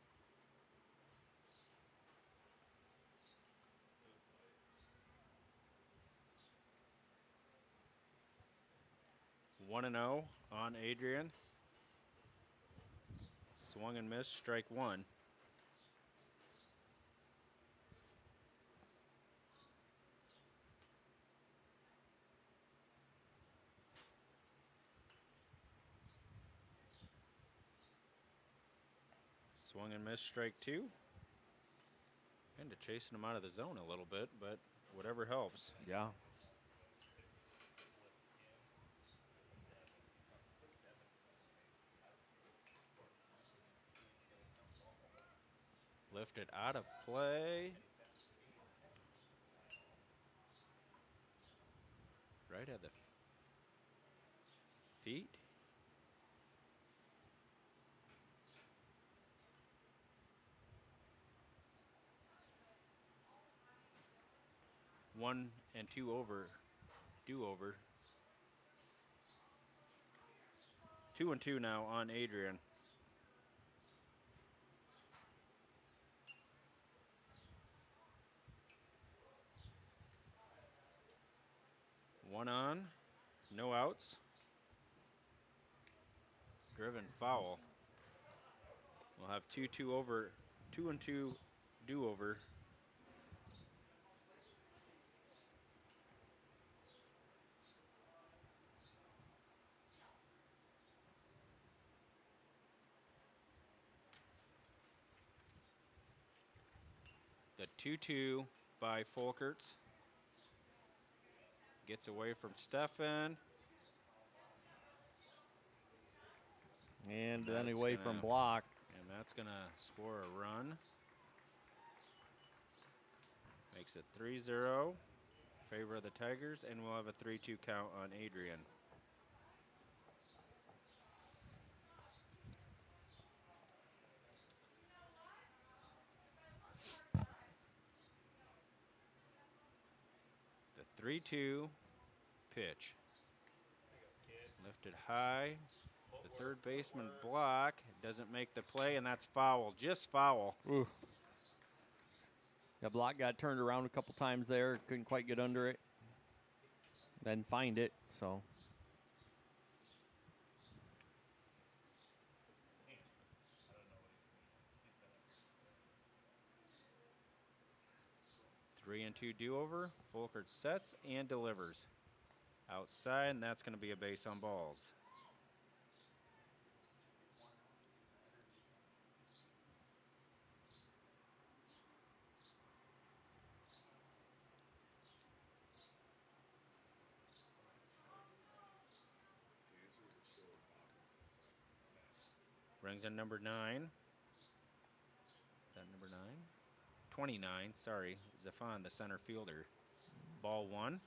One and 0 on Adrian. Swung and missed, strike 1. Swung and missed, strike 2. Kind of chasing him out of the zone a little bit, but whatever helps. Yeah. Lifted out of play. Right at the feet. One and two over. Do-over. 2-2 now on Adrian. One on, no outs. Driven foul. We'll have 2-2 over, 2-2 do-over. The 2-2 by Folkerts. Gets away from Stefan. And then away from block. And that's going to score a run. Makes it 3-0. Favor of the Tigers, and we'll have a 3-2 count on Adrian. The 3-2 pitch. Lifted high. The third baseman block doesn't make the play, and that's foul. Just foul. Ooh. The block got turned around a couple times there. Couldn't quite get under it. Then find it, so. Three and two do-over. Folkert sets and delivers. Outside, and that's going to be a base on balls. Brings in number 9. Is that number 9? 29, sorry. Zafan, the center fielder. Ball 1.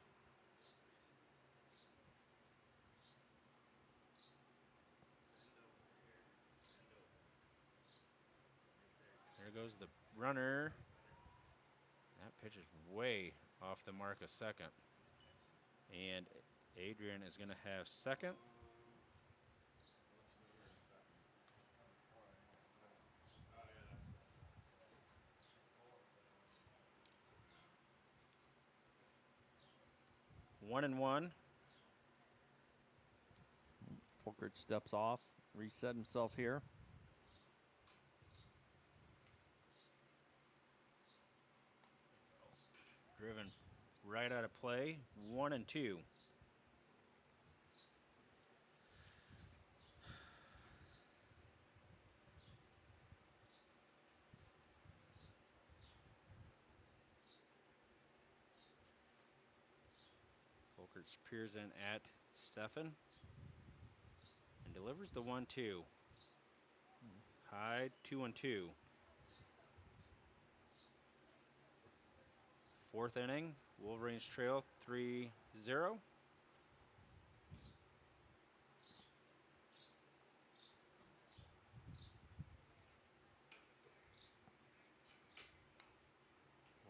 There goes the runner. That pitch is way off the mark a second. And Adrian is going to have second. One and one. Folkert steps off, reset himself here. Driven right out of play. 1 and 2. Folkerts peers in at Stefan and delivers the 1-2. High 2 and 2. Fourth inning, Wolverines trail 3-0.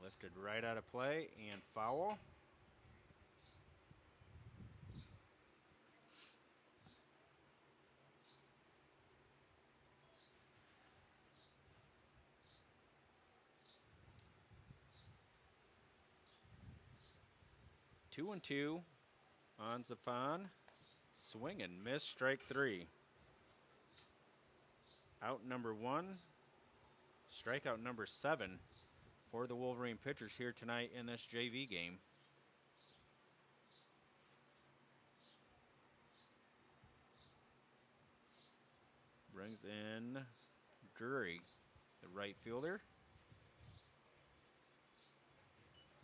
Lifted right out of play and foul. Two and 2 on Zafan. Swing and miss, strike 3. Out number 1. Strikeout number 7 for the Wolverine pitchers here tonight in this JV game. Brings in Drury. the right fielder.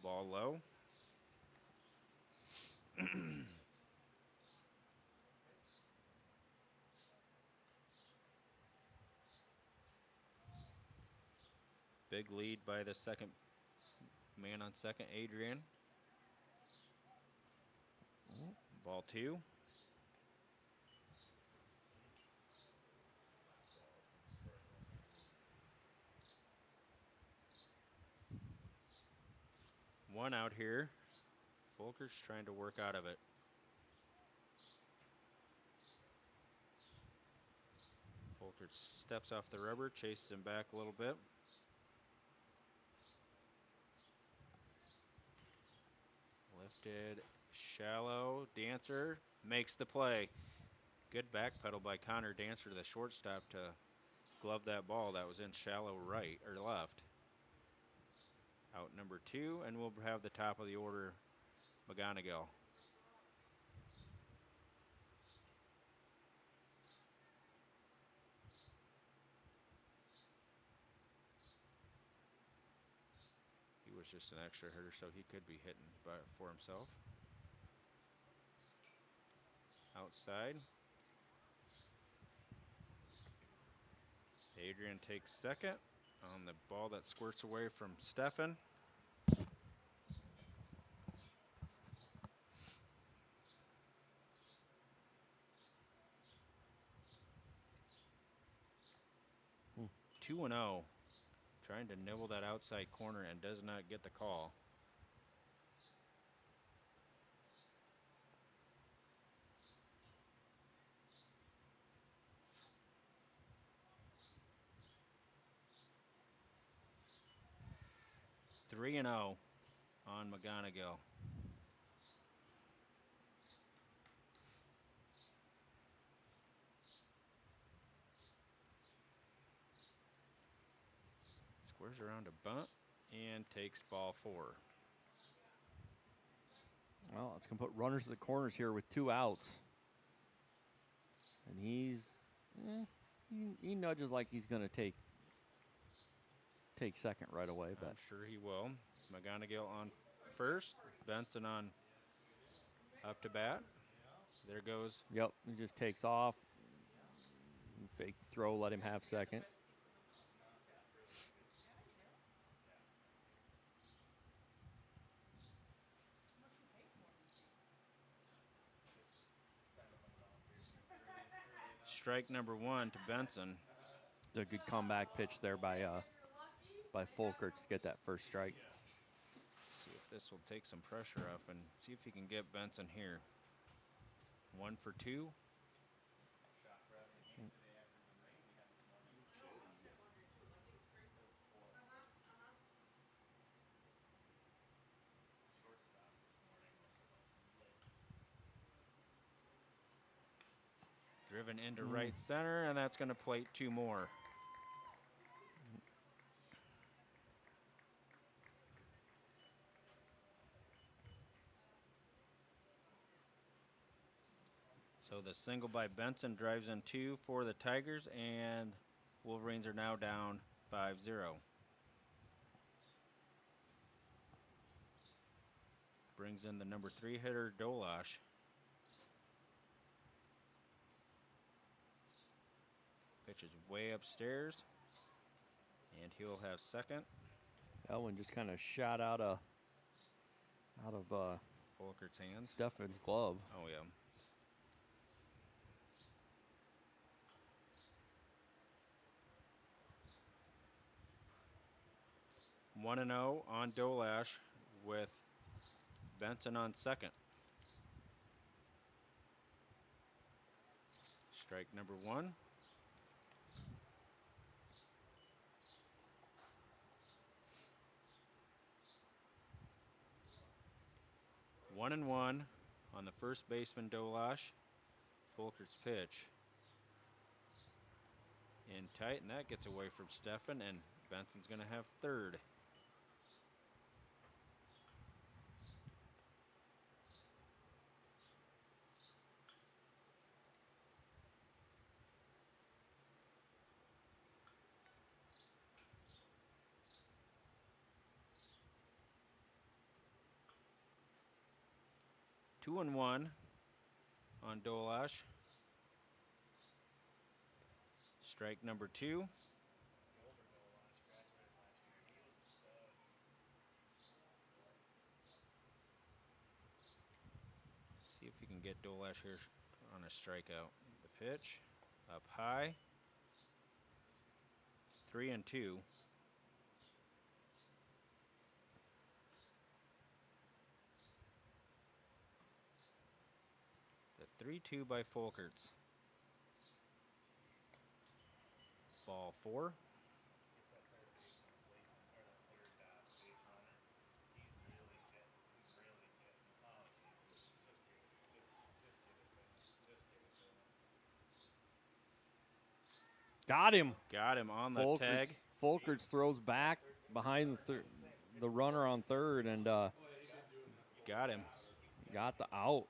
Ball low. Big lead by the second man on second, Adrian. Ball 2. One out here. Folkert's trying to work out of it. Folkert steps off the rubber, chases him back a little bit. Lifted, shallow. Dancer makes the play. Good back pedal by Connor Dancer to the shortstop to glove that ball that was in shallow right or left. Out number 2, and we'll have the top of the order, McGonigal. He was just an extra hitter, so he could be hitting for himself. Outside. Adrian takes second on the ball that squirts away from Stefan. Hmm. 2-0. Trying to nibble that outside corner and does not get the call. Three and 0 on McGonigal. Squares around a bunt and takes ball 4. Well, it's going to put runners to the corners here with 2 outs. And he's, he nudges like he's going to take second right away. But I'm sure he will. McGonigal on first. Benson on up to bat. There goes. Yep, he just takes off. Fake throw, let him have second. Strike number 1 to Benson. A good comeback pitch there by Folkert to get that first strike. See if this will take some pressure off and see if he can get Benson here. 1 for 2. Driven into right center, and that's going to plate 2 more. So the single by Benson drives in 2 for the Tigers, and Wolverines are now down 5-0. Brings in the number 3 hitter, Dolash. Pitch is way upstairs, and he'll have second. That one just kind of shot out of Folkert's hands. Stefan's glove. Oh, yeah. One and 0 on Dolash with Benson on second. Strike number 1. One and 1 on the first baseman, Dolash. Folkert's pitch. In tight, and that gets away from Stefan, and Benson's going to have third. 2-1 on Dolash. Strike number 2. See if we can get Dolash here on a strikeout. The pitch up high. 3-2. The 3-2 by Folkerts. Ball 4. Got him. Got him on the tag. Folkerts throws back behind the runner on third and Got him. got the out.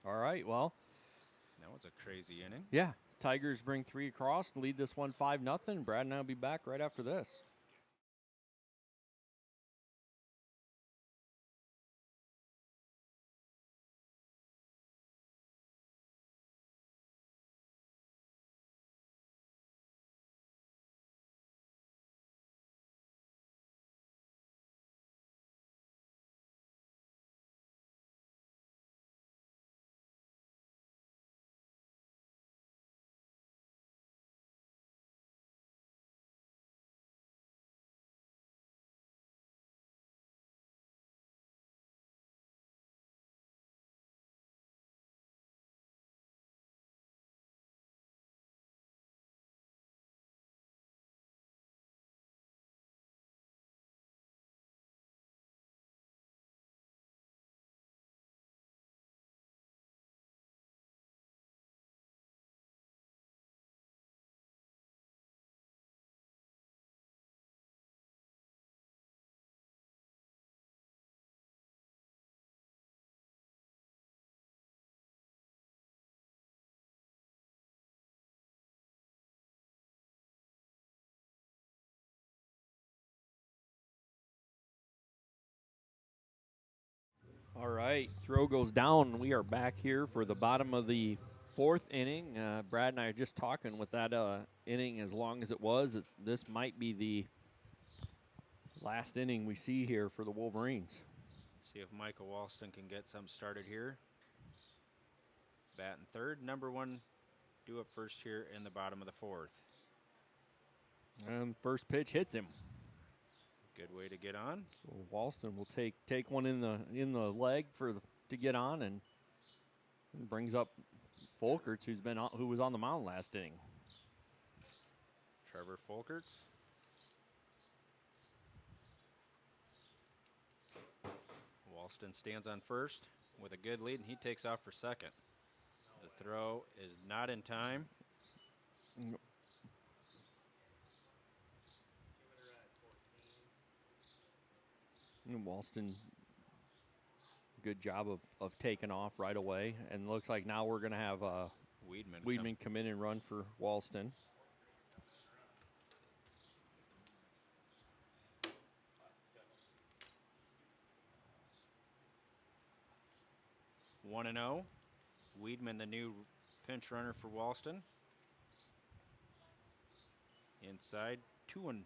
All right, well. That was a crazy inning. Yeah, Tigers bring 3 across and lead this one 5-0. Brad and I will be back right after this. All right, throw goes down. We are back here for the bottom of the 4th inning. Brad and I are just talking with that inning as long as it was. This might be the last inning we see here for the Wolverines. See if Michael Walston can get some started here. Batting third. Number 1 due up first here in the bottom of the 4th. And first pitch hits him. Good way to get on. So Walston will take one in the leg to get on and brings up Folkerts, who was on the mound last inning. Trevor Folkerts. Walston stands on first with a good lead, and he takes off for second. The throw is not in time. And Walston, good job of taking off right away. And looks like now we're going to have Weedman come in and run for Walston. One and 0. Weedman, the new pinch runner for Walston. Inside, 2-0. What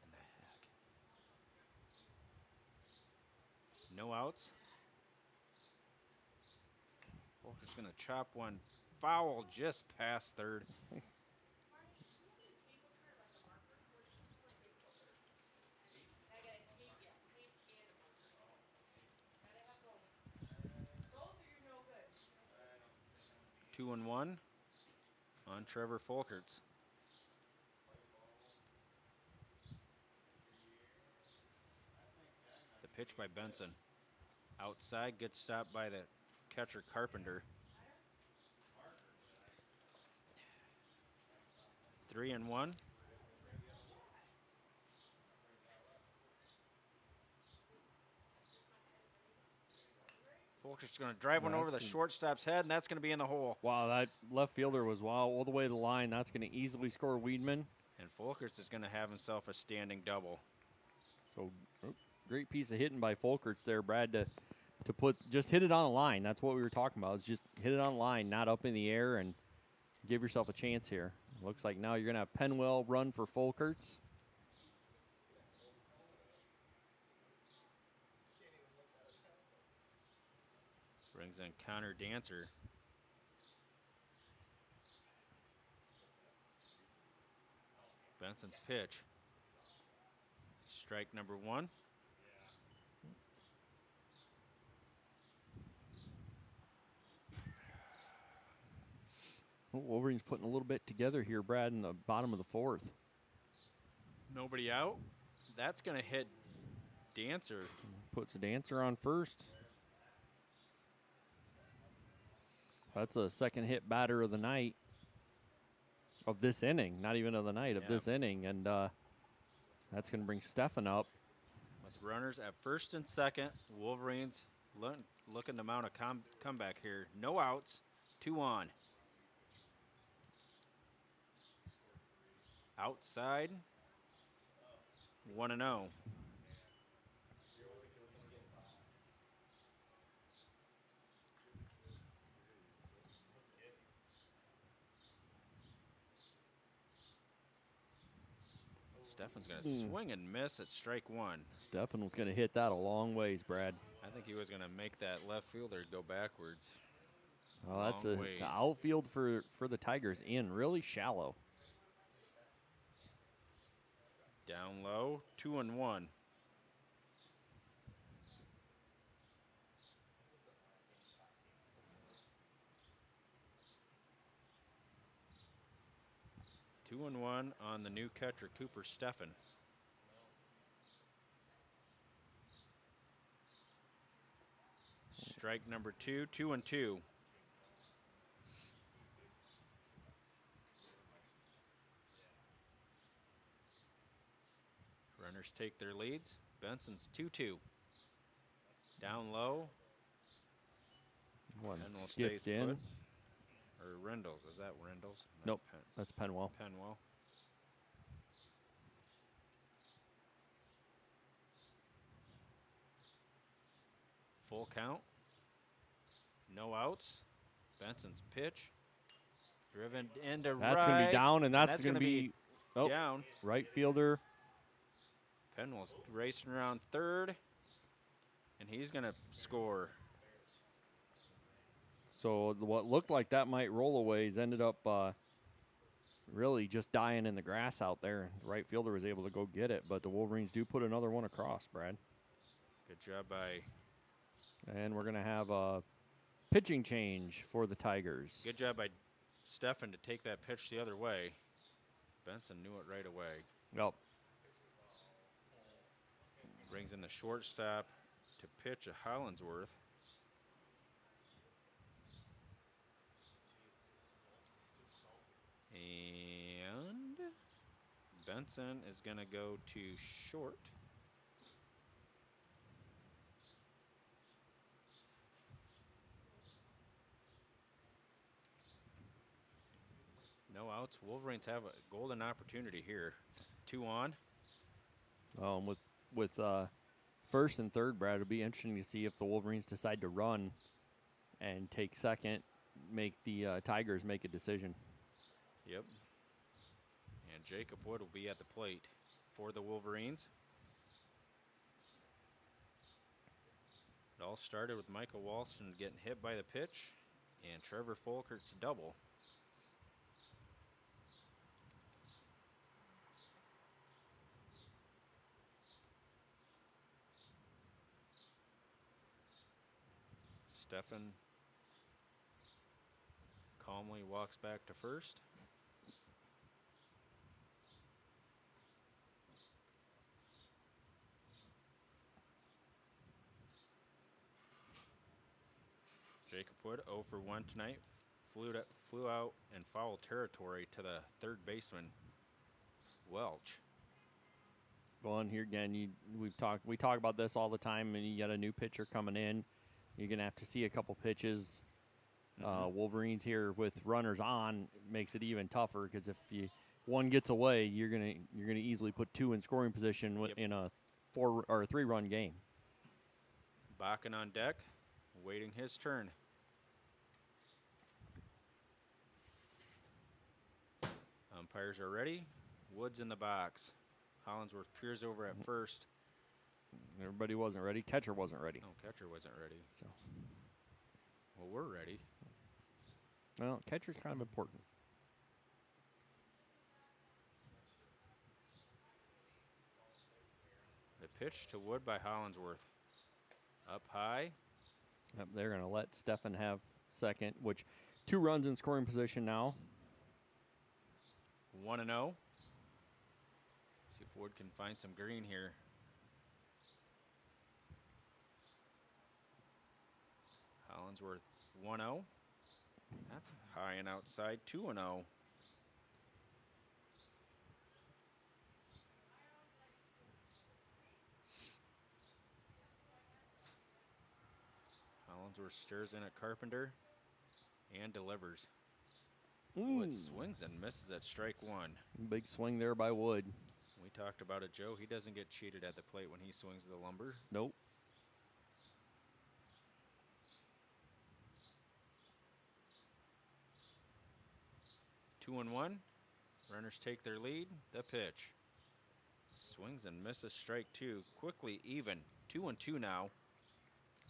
in the heck? No outs. Walker's going to chop one foul just past third. Two and 1 on Trevor Folkerts. The pitch by Benson. Outside, good stop by the catcher Carpenter. 3-1. Folkerts going to drive one over the shortstop's head, and that's going to be in the hole. Wow, that left fielder was all the way to the line. That's going to easily score Weedman. And Folkerts is going to have himself a standing double. So great piece of hitting by Folkerts there, Brad, to just hit it on the line. That's what we were talking about. Is just hit it on the line, not up in the air, and give yourself a chance here. Looks like now you're going to have Penwell run for Folkerts. Brings in Connor Dancer. Benson's pitch. Strike number 1. Well, Wolverines putting a little bit together here, Brad, in the bottom of the 4th. Nobody out. That's going to hit Dancer. Puts a Dancer on first. That's a second hit batter of the night. Of this inning, not even of the night, of this inning. And that's going to bring Stefan up. With runners at first and second, Wolverines looking to mount a comeback here. No outs, 2 on. Outside, 1-0. Stefan's going to swing and miss at strike 1. Stefan was going to hit that a long ways, Brad. I think he was going to make that left fielder go backwards. Oh, that's the outfield for the Tigers in really shallow. Down low, 2-1. Two and one on the new catcher, Cooper Stefan. Strike number 2, 2-2. Runners take their leads. Benson's 2-2. Down low. One Penwell skipped stays in. put. Or Rendles. Is that Rendles? Nope, that's Penwell. Penwell. Full count. No outs. Benson's pitch. Driven into right. That's going to be down, and that's going to be down. Right fielder. Penwell's racing around third, and he's going to score. So what looked like that might roll aways ended up really just dying in the grass out there. The right fielder was able to go get it, but the Wolverines do put another one across, Brad. Good job by... And we're going to have a pitching change for the Tigers. Good job by Stefan to take that pitch the other way. Benson knew it right away. Yep. Brings in the shortstop to pitch a Hollinsworth. And Benson is going to go to short. No outs. Wolverines have a golden opportunity here. 2 on. With first and third, Brad, it'll be interesting to see if the Wolverines decide to run and take second, make the Tigers make a decision. Yep. And Jacob Wood will be at the plate for the Wolverines. It all started with Michael Walston getting hit by the pitch and Trevor Folkert's double. Stefan calmly walks back to first. Jacob Wood 0 for 1 tonight. Flew out in foul territory to the third baseman, Welch. Going here again, we talk about this all the time, and you got a new pitcher coming in. You're gonna have to see a couple pitches. Wolverines here with runners on makes it even tougher because if one gets away, you're gonna easily put 2 in scoring position in a 3-run game. Bakken on deck, waiting his turn. Umpires are ready. Woods in the box. Hollinsworth peers over at first. Everybody wasn't ready. Catcher wasn't ready. No, catcher wasn't ready. So, Well, we're ready. well, catcher's kind of important. The pitch to Wood by Hollinsworth. Up high. Yep, they're going to let Stefan have second, which 2 runs in scoring position now. 1-0. See if Wood can find some green here. Hollinsworth 1-0. That's high and outside. 2-0. Hollinsworth stirs in at Carpenter and delivers. Wood swings and misses at strike 1. Big swing there by Wood. We talked about it, Joe. He doesn't get cheated at the plate when he swings the lumber. Nope. Two and one. Runners take their lead. The pitch. Swings and misses strike 2. Quickly even. 2-2 now.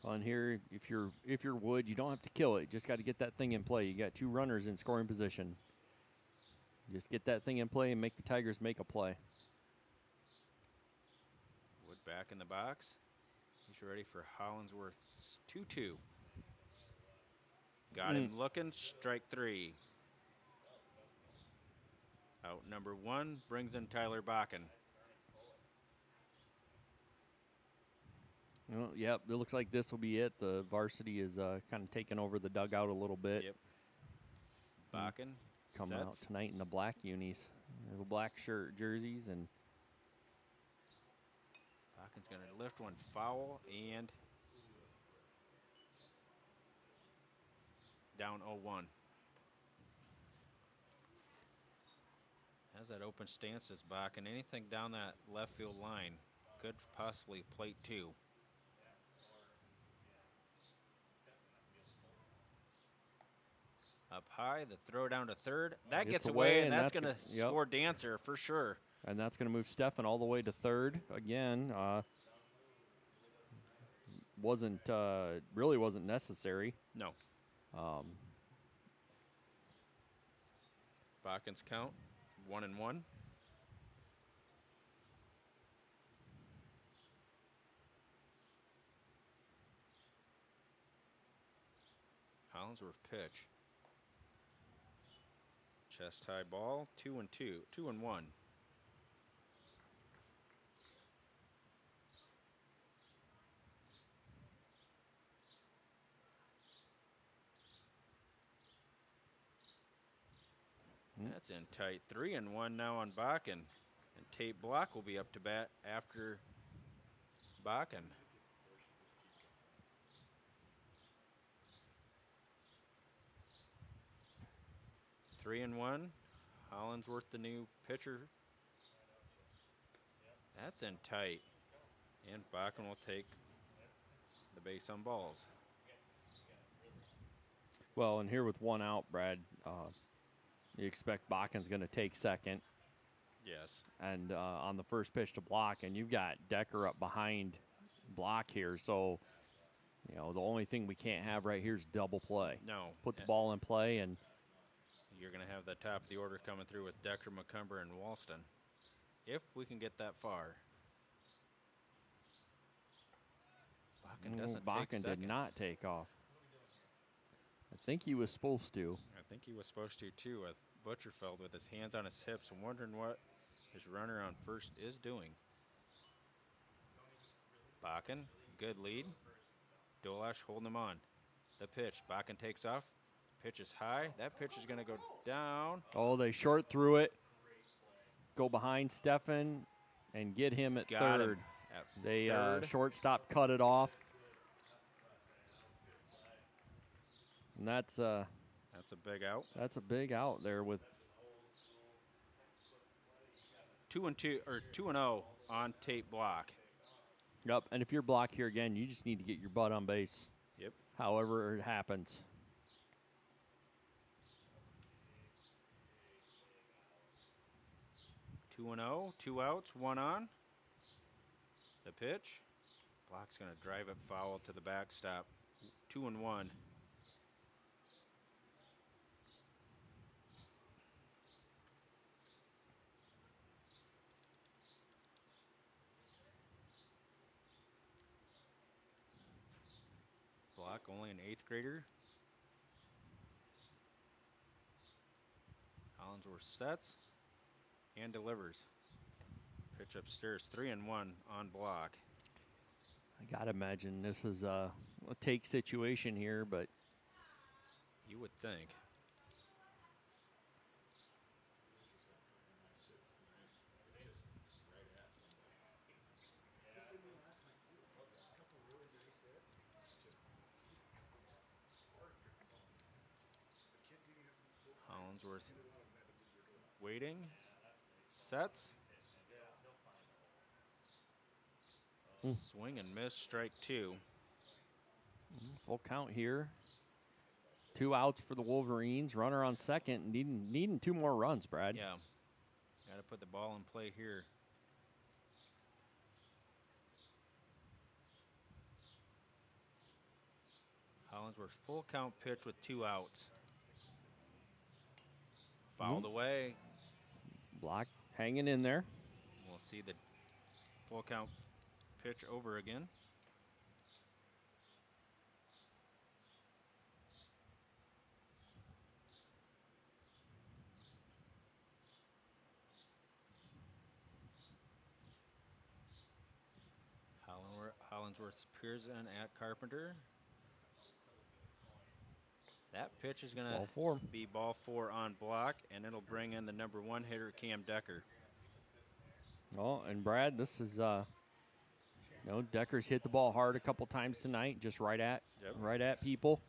On here, if you're Wood, you don't have to kill it. You just got to get that thing in play. You got 2 runners in scoring position. Just get that thing in play and make the Tigers make a play. Wood back in the box. He's ready for Hollinsworth's 2-2. Got him looking. Strike 3. Out number 1 brings in Tyler Bakken. Well, yep, it looks like this will be it. The Varsity is kind of taking over the dugout a little bit. Yep. Bakken Coming out tonight in the black unis, the black shirt jerseys, and Bakken's going to lift one foul and down 0-1. Has that open stance as Bakken. Anything down that left field line could possibly plate 2. Up high, the throw down to third. That gets away, and that's going to score Dancer for sure. And that's going to move Stefan all the way to third. Again, really wasn't necessary. No. Bakken's count, 1-1. Hollinsworth pitch. Chest high ball, 2-2, 2-1. That's in tight. 3-1 now on Bakken. And Tate Block will be up to bat after Bakken. Three and one. Hollinsworth, the new pitcher. That's in tight. And Bakken will take the base on balls. Well, and here with 1 out, Brad, you expect Bakken's going to take second. Yes. And on the first pitch to Block, and you've got Decker up behind Block here. So, you know, the only thing we can't have right here is double play. No. Put the ball in play, and you're going to have the top of the order coming through with Decker, McCumber, and Walston. If we can get that far. Bakken doesn't take Bakken second. did not take off. I think he was supposed to. I think he was supposed to, too, with Butcherfeld with his hands on his hips, wondering what his runner on first is doing. Bakken, good lead. Dolash holding him on. The pitch. Bakken takes off. Pitch is high. That pitch is going to go down. Oh, they short through it. Go behind Stefan and get him at Got third. him at They third. shortstop cut it off. And that's a big out. That's a big out there with 2-2 or 2-0 on Tate Block. Yep, and if you're blocked here again, you just need to get your butt on base. Yep. However it happens. Two and 0, 2 outs, 1 on. The pitch. Block's going to drive it foul to the backstop. 2 and 1. Block only an 8th grader. Hollinsworth sets and delivers. Pitch upstairs, 3 and 1 on block. I got to imagine this is a take situation here, but You would think. Hollinsworth waiting, sets. Swing and miss, strike 2. full count here. 2 outs for the Wolverines. Runner on second, needing 2 more runs, Brad. Yeah, got to put the ball in play here. Hollinsworth full count pitch with 2 outs. Fouled away. Block hanging in there. We'll see the full count pitch over again. Hollinsworth peers in at Carpenter. That pitch is going Ball 4. to be ball 4 on block, and it'll bring in the number 1 hitter, Cam Decker. Oh, and Brad, this is Decker's hit the ball hard a couple times tonight, just right at people.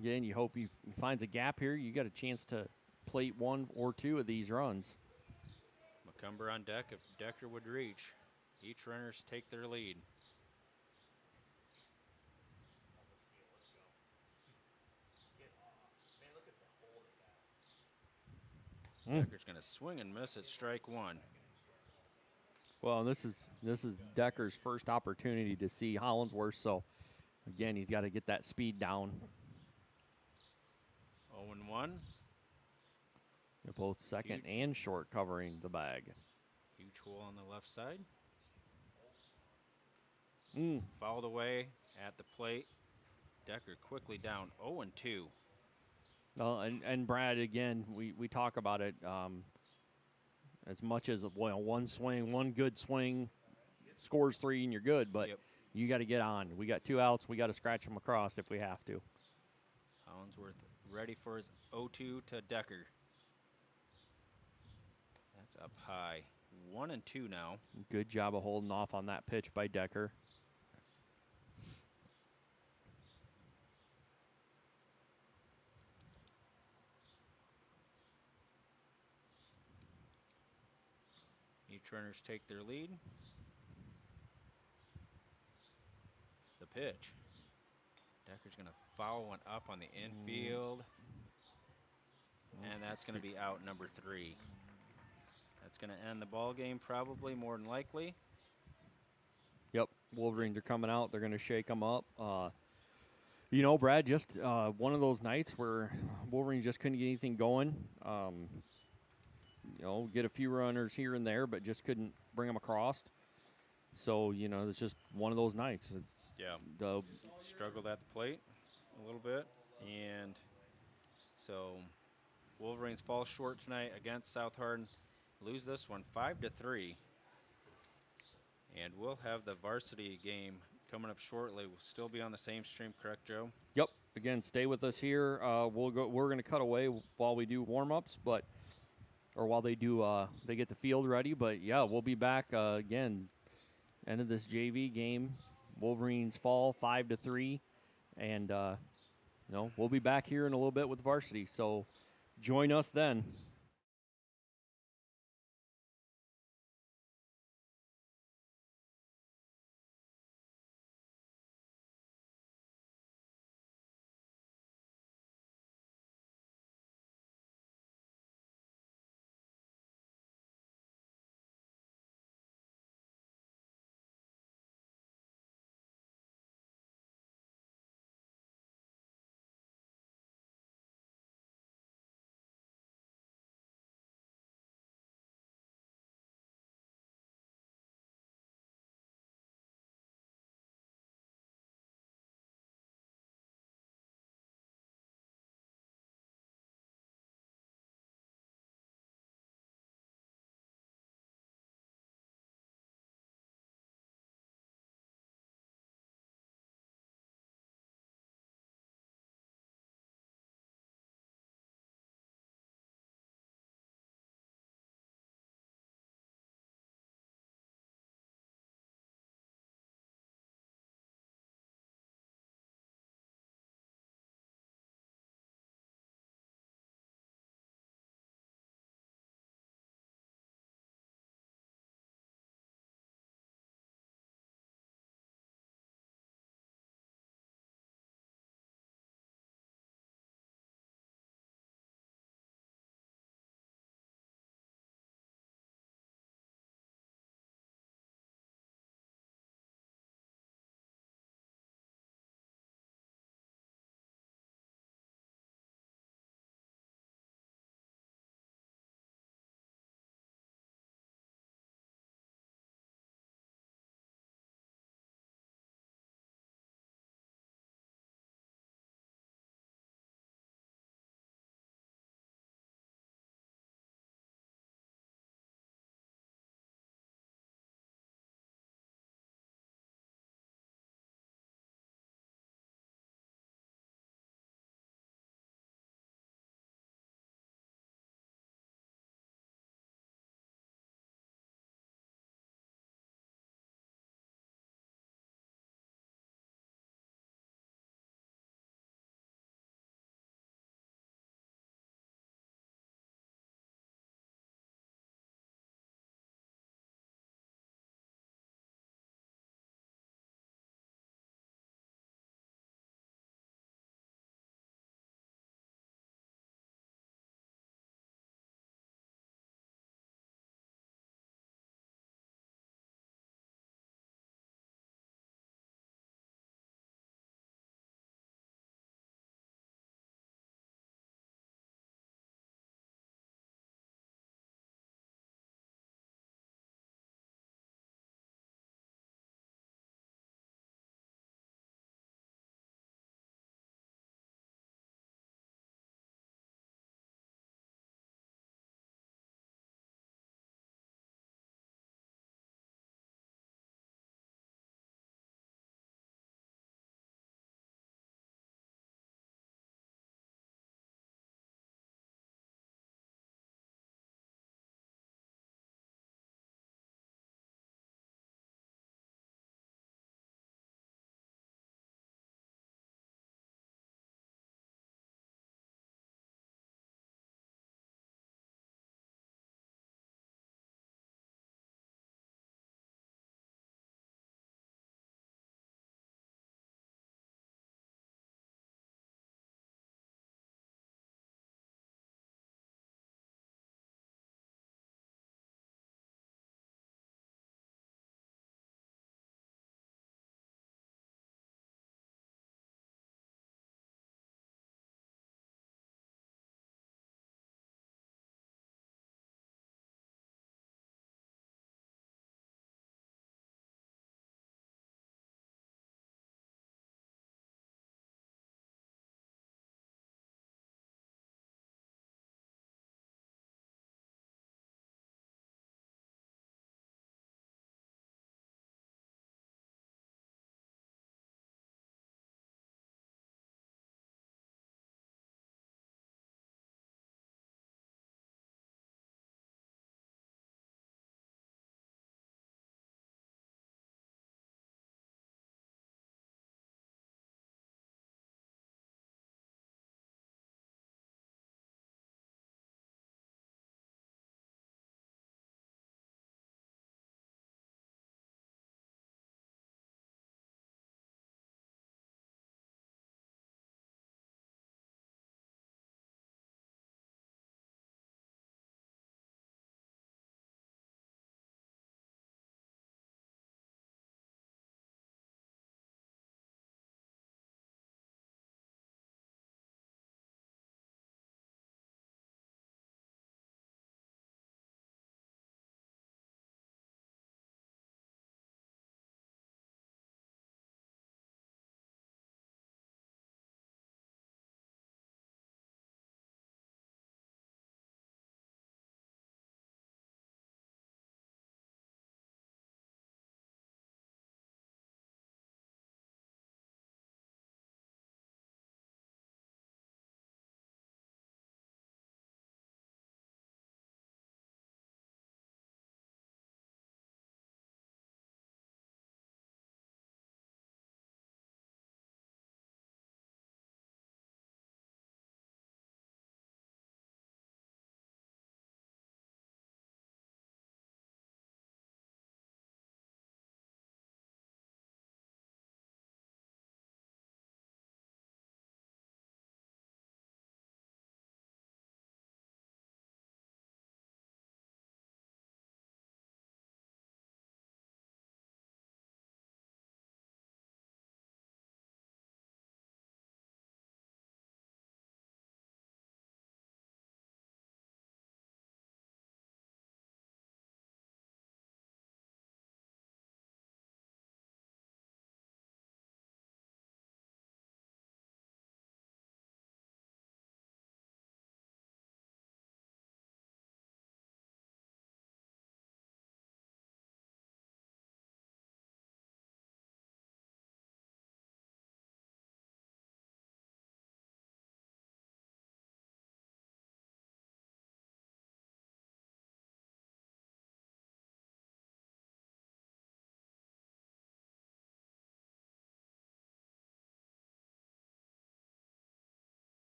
Again, you hope he finds a gap here. You got a chance to plate 1 or 2 of these runs. McCumber on deck if Decker would reach. Each runners take their lead. Decker's going to swing and miss at strike 1. Well, this is Decker's first opportunity to see Hollinsworth, so again, he's got to get that speed down. 0-1. They're both second and short covering the bag. Huge hole on the left side. Mm. Fouled away at the plate. Decker quickly down 0-2. Well, and Brad, again, we talk about it as much as one swing, one good swing, scores 3 and you're good, but you got to get on. We got 2 outs. We got to scratch them across if we have to. Hollinsworth ready for his 0-2 to Decker. That's up high. 1-2 now. Good job of holding off on that pitch by Decker. Each runners take their lead. The pitch. Decker's going to foul one up on the infield. And that's going to be out number 3. That's going to end the ball game probably, more than likely. Yep, Wolverines are coming out. They're going to shake them up. Brad, just one of those nights where Wolverines just couldn't get anything going. Get a few runners here and there, but just couldn't bring them across. So, it's just one of those nights. It's struggled at the plate a little bit. And so Wolverines fall short tonight against South Hardin. Lose this one 5-3. And we'll have the varsity game coming up shortly. We'll still be on the same stream, correct, Joe? Yep. Again, stay with us here. We're going to cut away while we do warm-ups, or while they do they get the field ready. But yeah, we'll be back again. End of this JV game. Wolverines fall 5-3, and we'll be back here in a little bit with varsity. So join us then.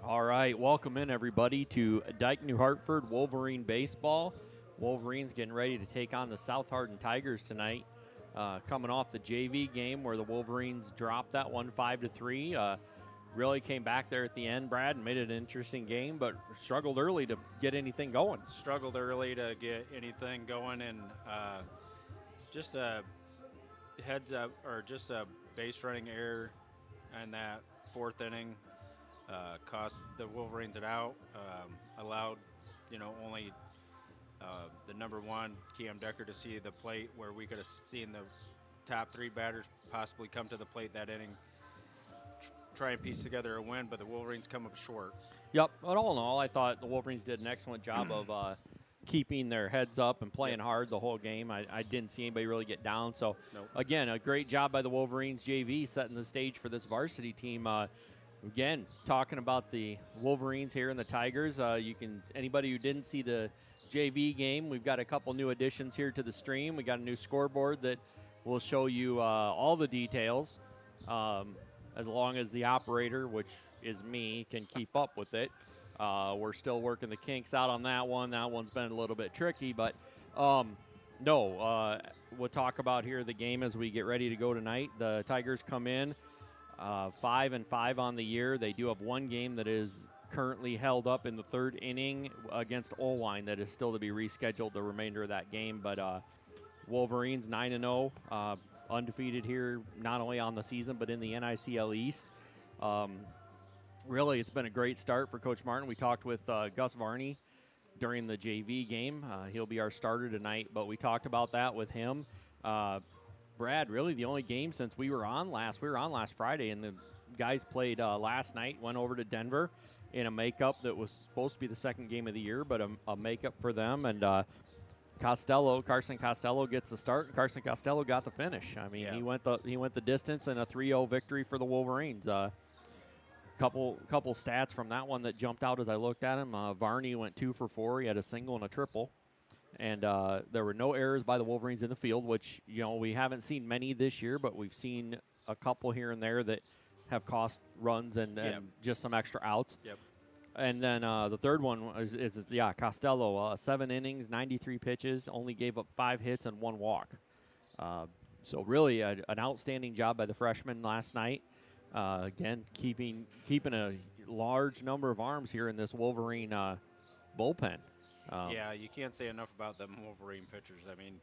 All right, welcome in everybody to Dike-New Hartford Wolverine baseball. Wolverines getting ready to take on the South Hardin Tigers tonight. Coming off the JV game where the Wolverines dropped that one 5-3. Really came back there at the end, Brad, and made it an interesting game, but struggled early to get anything going. Struggled early to get anything going, and just a heads up or just a base running error in that fourth inning cost the Wolverines it out. Allowed, only the number one, Cam Decker, to see the plate where we could have seen the top three batters possibly come to the plate that inning, try and piece together a win, but the Wolverines come up short. Yep, but all in all, I thought the Wolverines did an excellent job of keeping their heads up and playing hard the whole game. I didn't see anybody really get down. So, Again, a great job by the Wolverines JV setting the stage for this varsity team. Again, talking about the Wolverines here and the Tigers, anybody who didn't see the JV game, we've got a couple new additions here to the stream. We got a new scoreboard that will show you all the details, as long as the operator, which is me, can keep up with it. We're still working the kinks out on that one. That one's been a little bit tricky, but we'll talk about here the game as we get ready to go tonight. The Tigers come in 5-5 on the year. They do have one game that is currently held up in the third inning against Olwine that is still to be rescheduled the remainder of that game. But Wolverines 9-0, undefeated here, not only on the season but in the NICL East. Really, it's been a great start for Coach Martin. We talked with Gus Varney during the JV game. He'll be our starter tonight, but we talked about that with him. Brad, really the only game since we were on last Friday, and the guys played last night, went over to Denver in a makeup that was supposed to be the second game of the year, but a makeup for them. And Carson Costello gets the start, and Carson Costello got the finish. I mean, he went the distance in a 3-0 victory for the Wolverines. Couple stats from that one that jumped out as I looked at him. Varney went 2 for 4. He had a single and a triple. And there were no errors by the Wolverines in the field, which, we haven't seen many this year, but we've seen a couple here and there that have cost runs and just some extra outs. Yep. And then the third one is Costello, 7 innings, 93 pitches, only gave up 5 hits and 1 walk. So really an outstanding job by the freshman last night. Again, keeping a large number of arms here in this Wolverine bullpen. You can't say enough about the Wolverine pitchers. I mean,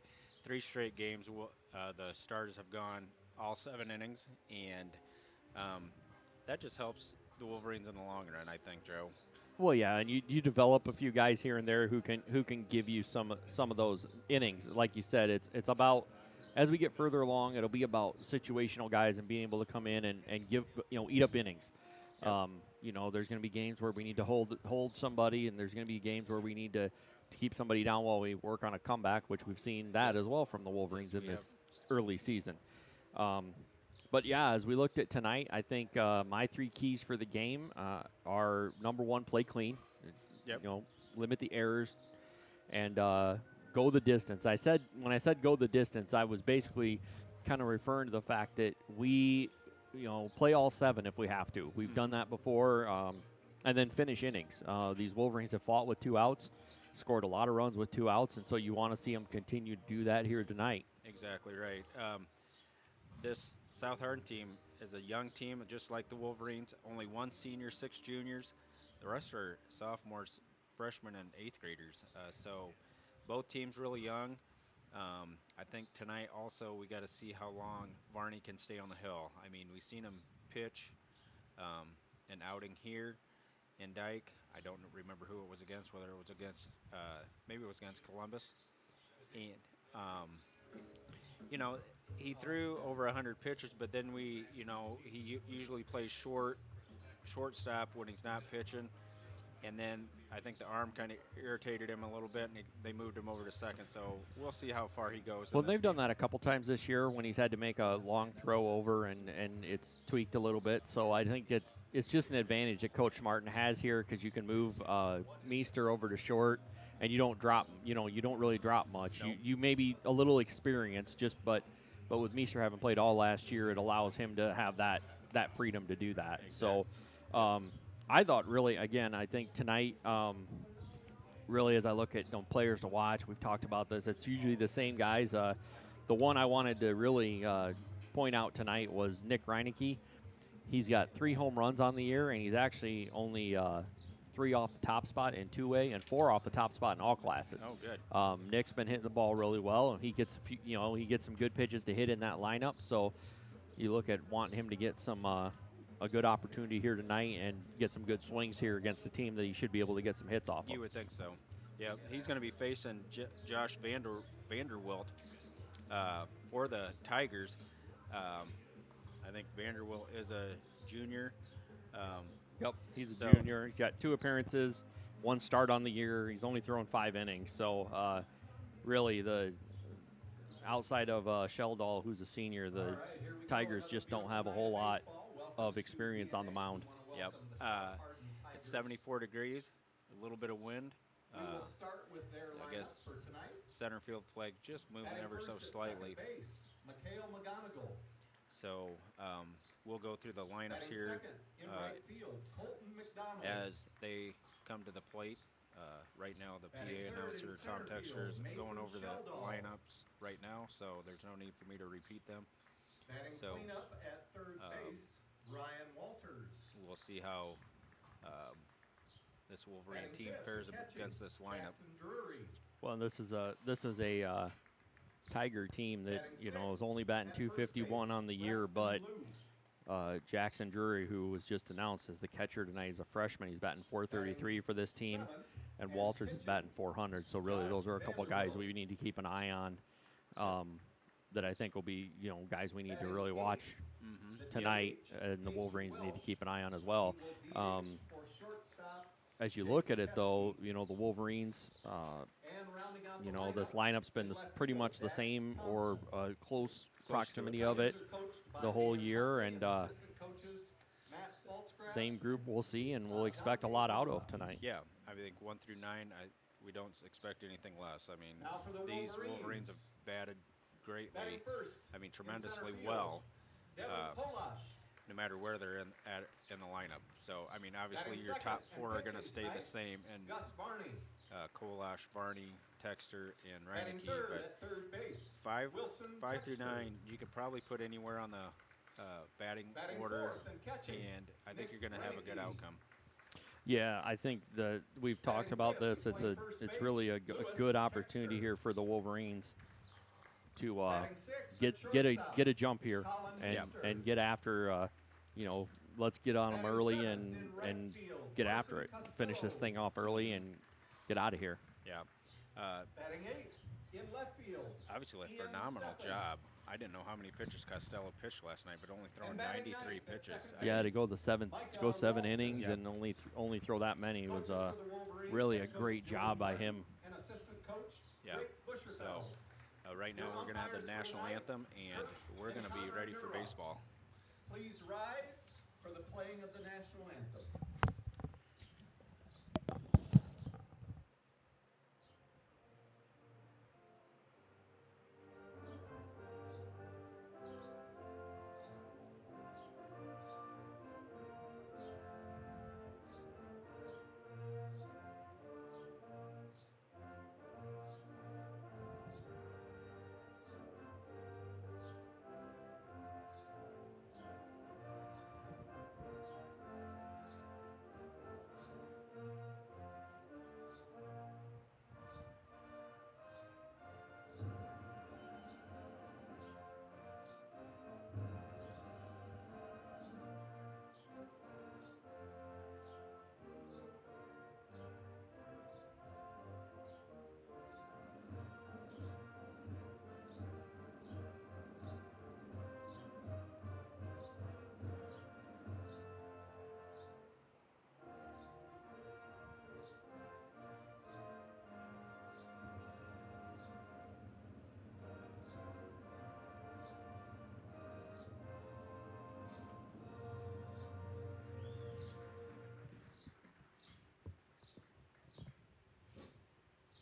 3 straight games, the starters have gone all 7 innings, and that just helps the Wolverines in the long run, I think, Joe. Well, yeah, and you develop a few guys here and there who can give you some of those innings. Like you said, it's about, as we get further along, it'll be about situational guys and being able to come in and give, eat up innings. Yep. There's going to be games where we need to hold somebody, and there's going to be games where we need to keep somebody down while we work on a comeback, which we've seen that as well from the Wolverines in this early season. But, as we looked at tonight, I think my 3 keys for the game are, number 1, play clean. Yep. Limit the errors and go the distance. When I said go the distance, I was basically kind of referring to the fact that we – play all 7 if we have to. We've done that before, and then finish innings. These Wolverines have fought with 2 outs, scored a lot of runs with 2 outs, and so you want to see them continue to do that here tonight. Exactly right. This South Hardin team is a young team, just like the Wolverines. Only 1 senior, 6 juniors. The rest are sophomores, freshmen, and 8th graders. So both teams really young. I think tonight also we got to see how long Varney can stay on the hill. I mean, we've seen him pitch an outing here in Dike. I don't remember who it was against, whether it was against maybe it was against Columbus. And, he threw over 100 pitches, but then he usually plays shortstop when he's not pitching. And then I think the arm kind of irritated him a little bit, and they moved him over to second. So we'll see how far he goes. Well, they've done that a couple times this year when he's had to make a long throw over, and it's tweaked a little bit. So I think it's just an advantage that Coach Martin has here, because you can move Meester over to short, and you don't drop. You don't really drop much. Nope. You may be a little experienced, but with Meester having played all last year, it allows him to have that freedom to do that. Exactly. So. I thought really, again, I think tonight, really, as I look at players to watch, we've talked about this. It's usually the same guys. The one I wanted to really point out tonight was Nick Reinecke. He's got 3 home runs on the year, and he's actually only 3 off the top spot in two-way and 4 off the top spot in all classes. Oh, good. Nick's been hitting the ball really well, and he gets he gets some good pitches to hit in that lineup. So you look at wanting him to get some a good opportunity here tonight and get some good swings here against a team that he should be able to get some hits off of. You would think so. Yeah, he's going to be facing Josh Vanderwilt for the Tigers. I think Vanderwilt is a junior. Yep, he's a junior. He's got 2 appearances, 1 start on the year. He's only thrown 5 innings. So really, the outside of Sheldall, who's a senior, the Tigers just don't have a whole lot of experience on the mound. Yep. It's 74 degrees, a little bit of wind. I guess center field flag just moving ever so slightly. So we'll go through the lineups here as they come to the plate. Right now, the PA announcer, Tom Texter, is going over the lineups right now, so there's no need for me to repeat them. So Ryan Walters. We'll see how this Wolverine team fares against this lineup. Well, this is a Tiger team that is only batting .251 on the year, but Jackson Drury, who was just announced as the catcher tonight, is a freshman. He's batting .433 for this team, and Walters is batting .400. So really, those are a couple of guys we need to keep an eye on. That I think will be guys we need to really watch tonight, and the Wolverines need to keep an eye on as well. As you look at it, though, the Wolverines, this lineup's been pretty much the same or close proximity of it the whole year, and same group we'll see, and we'll expect a lot out of tonight. Yeah, I think 1 through 9, we don't expect anything less. I mean, these Wolverines have batted greatly, tremendously well, no matter where they're in the lineup. So, I mean, obviously your top 4 are going to stay the same, and Kolash, Varney, Texter, and Reinecke. But 5 through 9, you could probably put anywhere on the batting order, and I think you're going to have a good outcome. Yeah, I think we've talked about this. It's really a good opportunity here for the Wolverines to get a jump here and get after. Let's get on them early and get after it. Finish this thing off early and get out of here. Yeah. Obviously, a phenomenal job. I didn't know how many pitches Costello pitched last night, but only throwing 93 pitches. Yeah, to go 7 innings and only throw that many was really a great job by him. Yeah. So right now we're going to have the national anthem, and we're going to be ready for baseball. Please rise for the playing of the national anthem.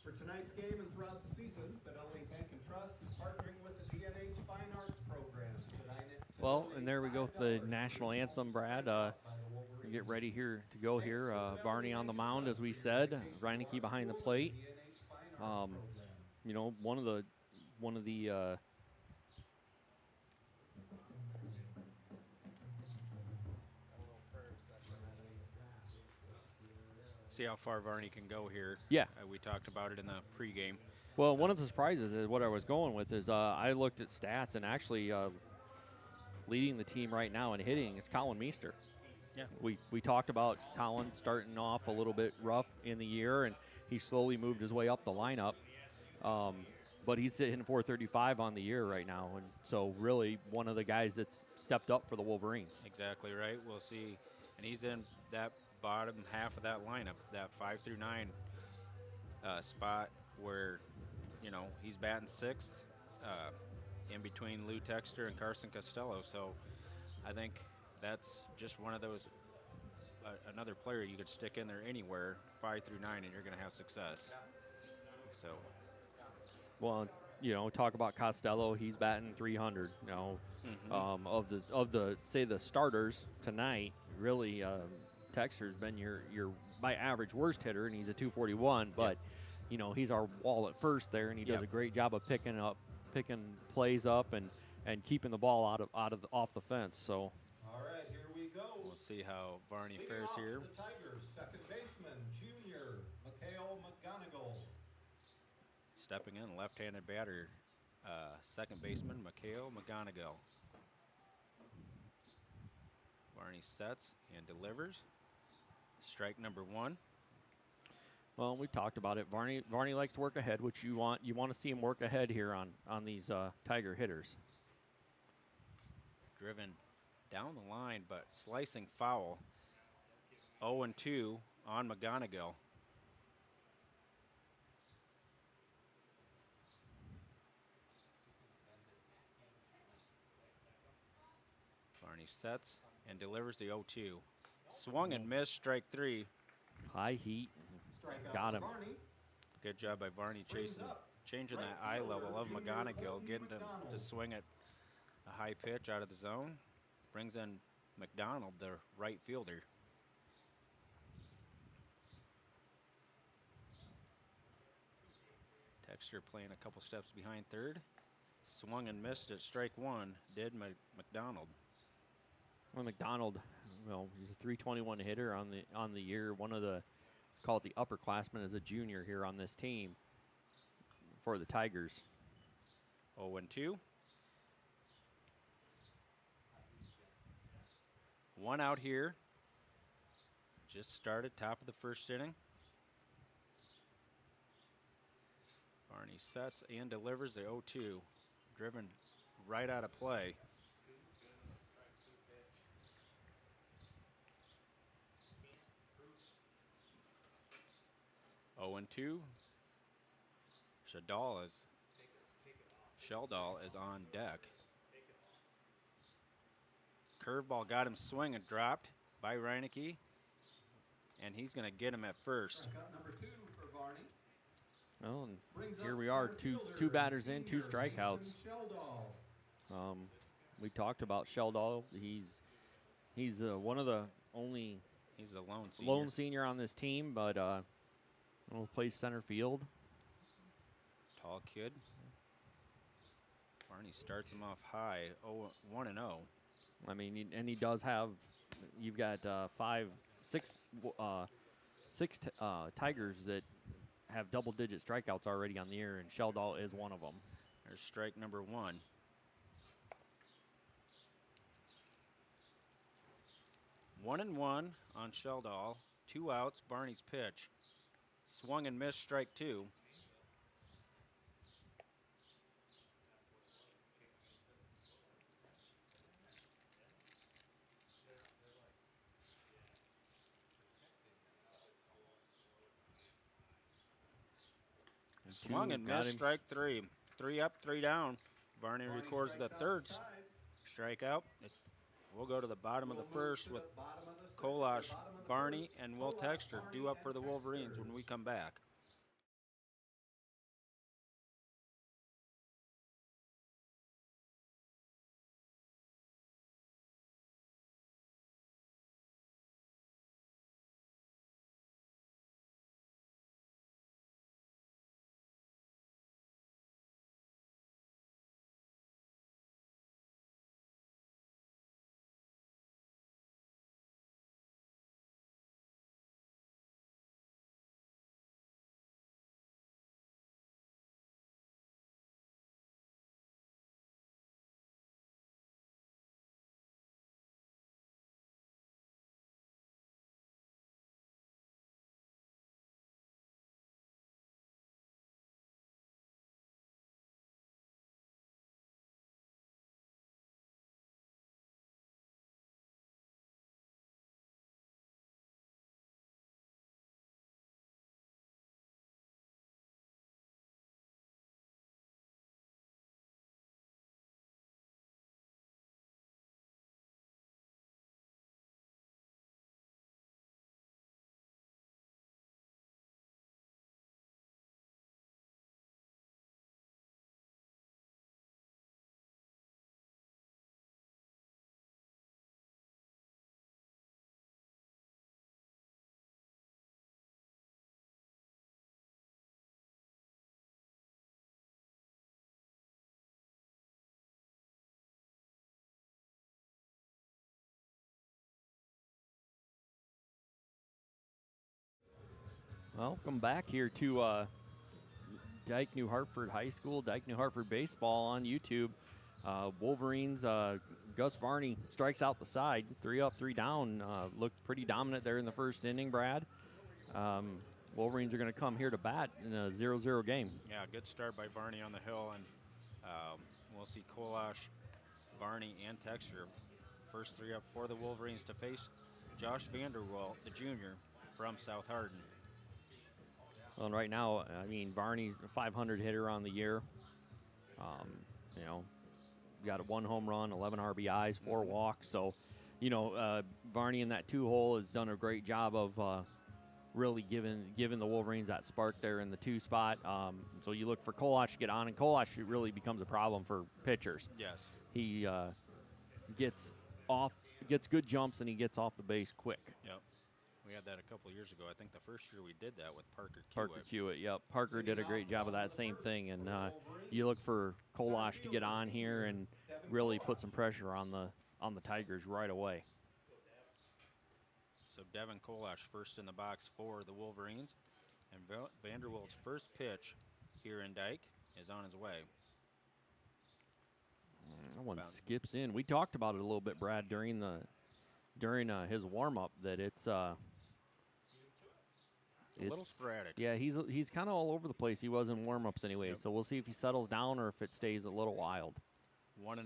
For tonight's game and throughout the season, Fidelity Bank and Trust is partnering with the DNH Fine Arts programs. Well, and there we go with the national anthem, Brad. get ready here to go here. Varney on the mound, as we said. Reineke behind the plate. You know, one of the See how far Varney can go here. Yeah. We talked about it in the pregame. Well, one of the surprises is what I was going with is I looked at stats, and actually leading the team right now in hitting is Colin Meester. Yeah. We talked about Colin starting off a little bit rough in the year, and he slowly moved his way up the lineup. But he's hitting 435 on the year right now, and so really one of the guys that's stepped up for the Wolverines. Exactly right. We'll see. And he's in that bottom half of that lineup, that 5 through 9 spot where, you know, he's batting sixth in between Lou Texter and Carson Costello. So I think that's just one of those, another player you could stick in there anywhere, 5 through 9, and you're going to have success. So. Well, you know, talk about Costello. He's batting 300. You know, of the say the starters tonight, really, Texter's been your by average worst hitter, and he's a 241. But you know, he's our wall at first there, and he does a great job of picking plays up and keeping the ball off the fence. So. All right, here we go. We'll see how Varney Leading fares off here. for the Tigers, second baseman, junior Mikhail McGonigal. Stepping in, left-handed batter, second baseman Mikhail McGonigal. Varney sets and delivers. Strike number 1. Well, we talked about it. Varney likes to work ahead, which you want to see him work ahead here on these Tiger hitters. Driven down the line, but slicing foul. 0-2 on McGonigal. Varney sets and delivers the 0-2. Swung and missed, strike 3. High heat. Strikeout Got for him. Varney. Good job by Varney changing that eye level of McGonigal, getting him to swing at a high pitch out of the zone. Brings in McDonald, the right fielder. Texter playing a couple steps behind third. Swung and missed at strike 1, did McDonald. Well, McDonald, well, he's a 321 hitter on the year. One of the, call it the upperclassmen, as a junior here on this team for the Tigers. 0-2. 1 out here. Just started, top of the first inning. Varney sets and delivers the 0-2. Driven right out of play. And 2. Sheldall is on deck. Curveball got him swinging, dropped by Reineke, and he's going to get him at first. Strikeout number 2 for Varney. Well, and Brings here up we are, center two fielder, batters in, 2 senior strikeouts. Mason Sheldall. We talked about Sheldall. He's one of the only He's the lone senior on this team, but plays center field. Tall kid. Varney starts him off high, 1-0. I mean, and he does have. You've got six Tigers that have double-digit strikeouts already on the year, and Sheldall is one of them. There's strike number 1. 1-1 on Sheldall. 2 outs. Varney's pitch. Swung and missed, strike 2. Swung and missed, strike 3. 3 up, 3 down. Varney records the third strikeout. We'll go to the bottom of the first with Kolash, Varney, and Will Texter due up for the Wolverines when we come back. Welcome back here to Dike-New Hartford High School, Dike-New Hartford baseball on YouTube. Wolverines, Gus Varney strikes out the side, 3 up, 3 down. Looked pretty dominant there in the first inning, Brad. Wolverines are going to come here to bat in a 0-0 game. Yeah, good start by Varney on the hill, and we'll see Kolash, Varney, and Texture. First 3 up for the Wolverines to face Josh Vanderwalt, the junior from South Hardin. Well, and right now, I mean, Varney's a 500 hitter on the year. You know, got a 1 home run, 11 RBIs, 4 walks. So, you know, Varney in that 2-hole has done a great job of really giving the Wolverines that spark there in the 2 spot. So you look for Kolash to get on, and Kolash really becomes a problem for pitchers. Yes. He gets good jumps, and he gets off the base quick. Yep. We had that a couple years ago. I think the first year we did that with Parker Kiewit. Parker Kiewit, yep. Parker did a great job of that same thing, and you look for Kolash to get on here and really put some pressure on the Tigers right away. So Devin Kolash first in the box for the Wolverines, and Vanderwalt's first pitch here in Dike is on his way. That one skips in. We talked about it a little bit, Brad, during his warm-up, that it's a little sporadic. Yeah, he's kind of all over the place. He was in warm-ups anyway, so we'll see if he settles down or if it stays a little wild. 1-0.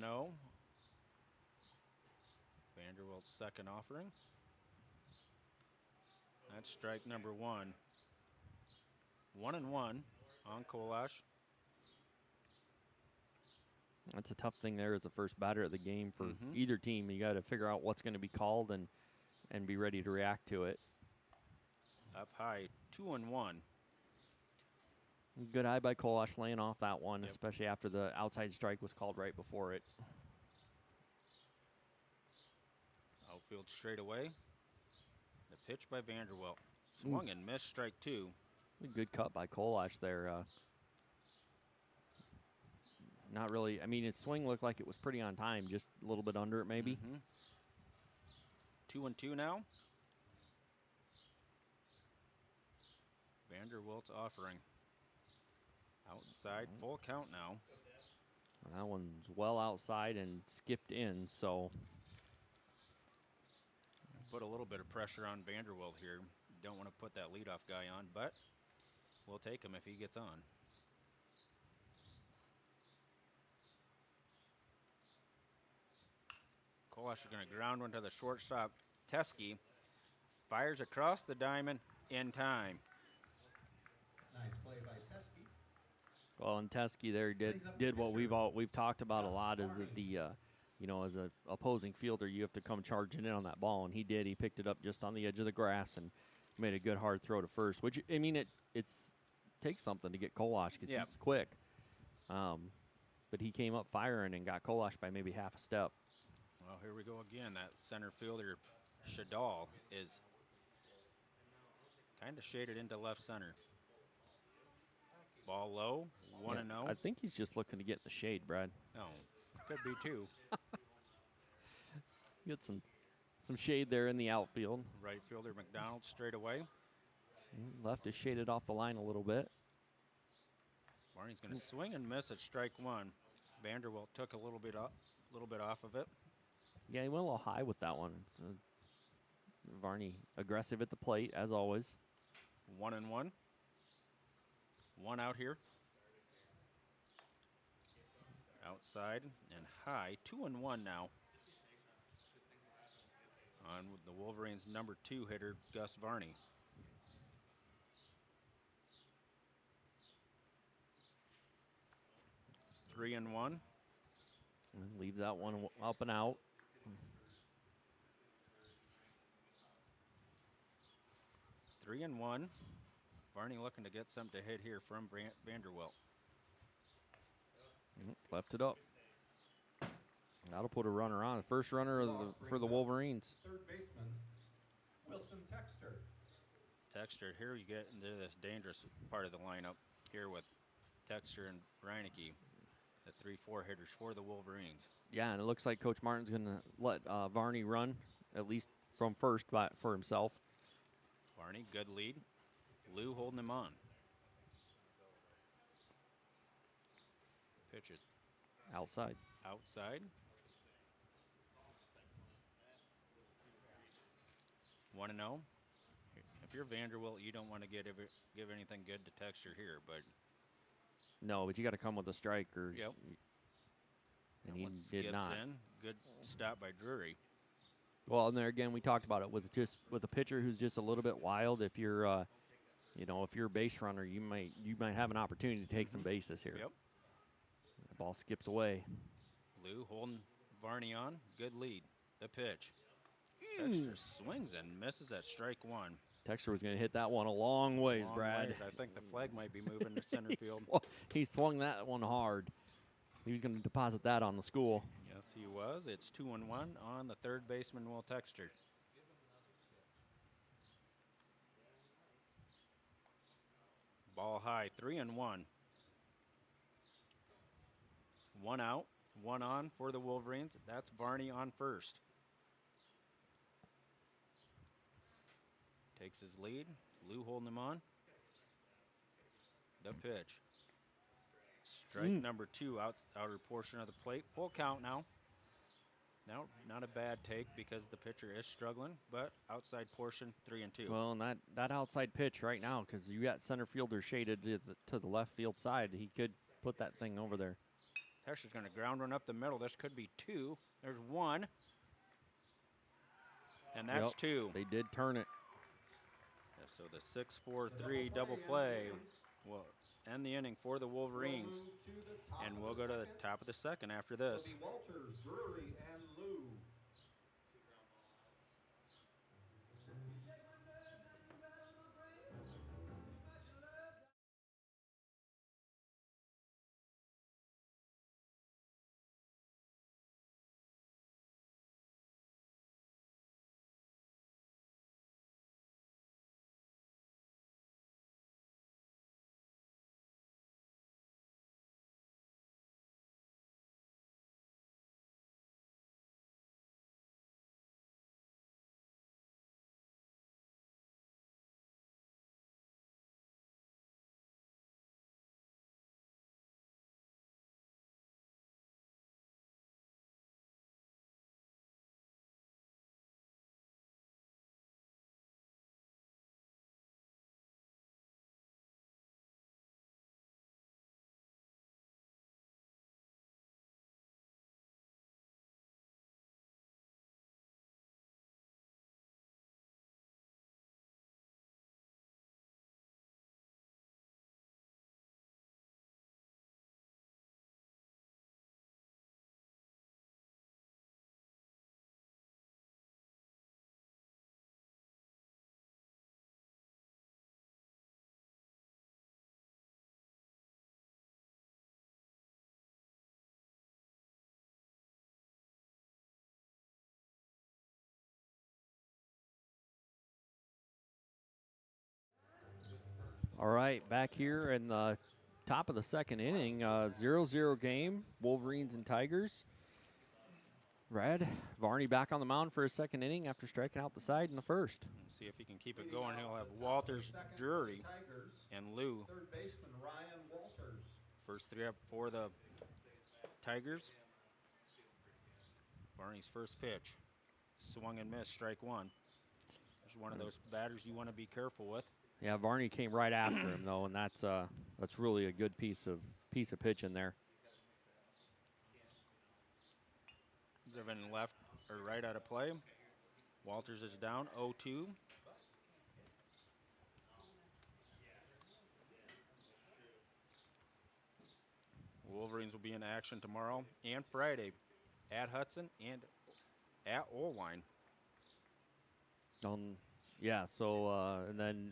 Vanderwalt's second offering. That's strike number 1. 1-1 on Kolash. That's a tough thing there as the first batter of the game for either team. You got to figure out what's going to be called and be ready to react to it. Up high, 2-1. Good eye by Kolash laying off that one, especially after the outside strike was called right before it. Outfield straight away. The pitch by Vanderwalt. Swung and missed, strike 2. A good cut by Kolash there. Not really. I mean, his swing looked like it was pretty on time, just a little bit under it maybe. 2-2 now. Vanderwalt's offering. Outside, full count now. That one's well outside and skipped in, so. Put a little bit of pressure on Vanderwalt here. Don't want to put that leadoff guy on, but we'll take him if he gets on. Kolash is going to ground one to the shortstop. Teskey fires across the diamond in time. Nice play by Teskey. Well, and Teskey there did what we've talked about a lot, is that the you know, as a opposing fielder, you have to come charging in on that ball, and he did. He picked it up just on the edge of the grass and made a good hard throw to first. Which, I mean, it takes something to get Kolash because he's quick. But he came up firing and got Kolash by maybe half a step. Well, here we go again. That center fielder, Shadal, is kind of shaded into left center. Ball low, 1-0. I think he's just looking to get in the shade, Brad. Oh, could be too. Get some shade there in the outfield. Right fielder McDonald straight away. Left is shaded off the line a little bit. Barney's going to swing and miss at strike 1. Vanderwalt took a little bit off of it. Yeah, he went a little high with that one. So Varney aggressive at the plate as always. 1-1. 1 out here. Outside and high. 2-1 now. On the Wolverines' number 2 hitter, Gus Varney. Three and one. Leave that one up and out. Three and one. Varney looking to get something to hit here from Vanderwalt. Left it up. That'll put a runner on. First runner for the Wolverines. Third baseman, Wilson Texter. Texter, here you get into this dangerous part of the lineup here with Texter and Reinecke, the 3-4 hitters for the Wolverines. Yeah, and it looks like Coach Martin's going to let Varney run, at least from first for himself. Varney, good lead. Lou holding him on. Pitch is Outside. outside. 1-0. If you're Vanderbilt, you don't want to give anything good to Texture here, but No, but you got to come with a strike, or yep. and he One did skips not. in. Good stop by Drury. Well, and there again, we talked about it with a pitcher who's just a little bit wild. If you're, if you're a base runner, you might have an opportunity to take some bases here. Yep. The ball skips away. Lou holding Varney on. Good lead. The pitch. Texture swings and misses at strike one. Texter was going to hit that one a long ways, Long Brad. ways. I think the flag might be moving to center field. He swung that one hard. He was going to deposit that on the school. Yes, he was. It's 2-1 on the third baseman, Will Texture. Ball high, 3-1. 1 out, 1 on for the Wolverines. That's Varney on first. Takes his lead. Lou holding him on. The pitch. Strike number 2, outer portion of the plate. Full count now. Now, not a bad take because the pitcher is struggling, but outside portion, 3-2. Well, and that outside pitch right now, because you got center fielder shaded to the left field side, he could put that thing over there. Texter's going to ground one up the middle. This could be 2. There's 1. And that's 2. They did turn it. So the 6-4-3 double play will end the inning for the Wolverines. And we'll go to the top of the second after this. Walters, Drury, and Lou. All right, back here in the top of the second inning, 0-0 game, Wolverines and Tigers. Brad, Varney back on the mound for his second inning after striking out the side in the first. Let's see if he can keep it going. He'll have Walters, Drury, and Lou. Third baseman Ryan Walters. First 3 up for the Tigers. Varney's first pitch. Swung and missed, strike 1. There's one of those batters you want to be careful with. Yeah, Varney came right after him though, and that's really a good piece of pitch in there. Driven left or right out of play. Walters is down 0-2. Wolverines will be in action tomorrow and Friday at Hudson and at Olwine. Yeah, so and then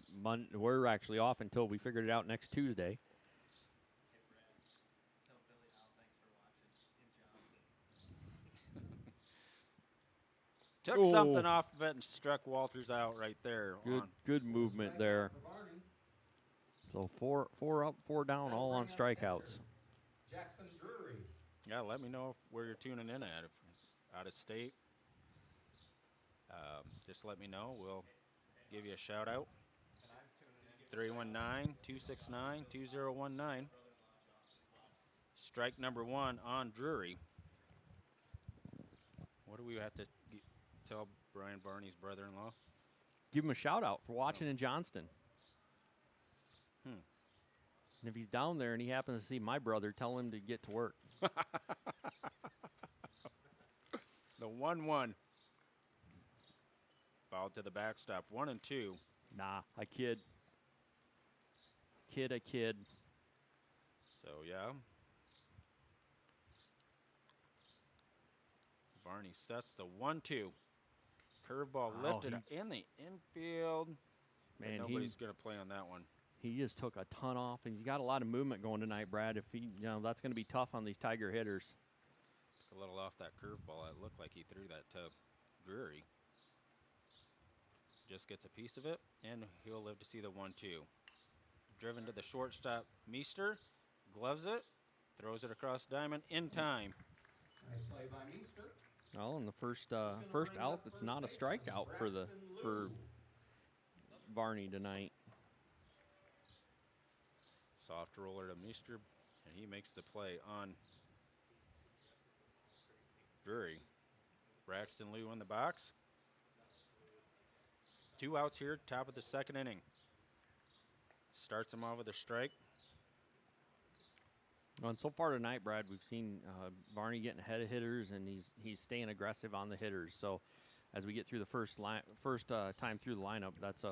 we're actually off until we figured it out next Tuesday. Took something off of it and struck Walters out right there. Good movement there. So four up, 4 down, all on strikeouts. Jackson Drury. Yeah, let me know where you're tuning in at. If it's out of state, just let me know. We'll give you a shout out. 319-269-2019. Strike number 1 on Drury. What do we have to tell Brian Varney's brother-in-law? Give him a shout out for watching in Johnston. And if he's down there and he happens to see my brother, tell him to get to work. The 1-1. Fouled to the backstop. 1-2. Nah, I kid. I kid. So, yeah. Varney sets the 1-2. Curveball lifted in the infield. Man, nobody's going to play on that one. He just took a ton off, and he's got a lot of movement going tonight, Brad. If he, that's going to be tough on these Tiger hitters. Took a little off that curveball. It looked like he threw that to Drury. Just gets a piece of it, and he'll live to see the 1-2. Driven to the shortstop, Meester gloves it, throws it across diamond in time. Nice play by Meester. Well, in the first out, it's not a strikeout for Varney tonight. Soft roller to Meester, and he makes the play on Drury. Braxton Liu in the box. 2 outs here, top of the 2nd inning. Starts him off with a strike. Well, and so far tonight, Brad, we've seen Varney getting ahead of hitters, and he's staying aggressive on the hitters. So as we get through the first time through the lineup, that's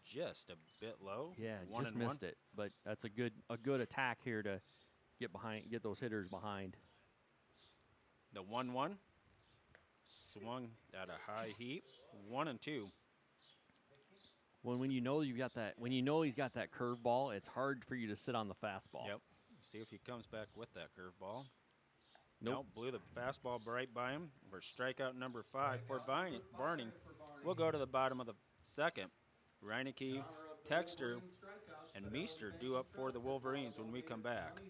just a bit low. Yeah, just missed it. But that's a good attack here to get those hitters behind. The 1-1 swung at a high heat. 1-2. When you know he's got that curveball, it's hard for you to sit on the fastball. Yep. See if he comes back with that curveball. Nope. Blew the fastball right by him for strikeout number 5 for Varney. We'll go to the bottom of the 2nd. Reineke, Texter, and Meester due up for the Wolverines when we come back.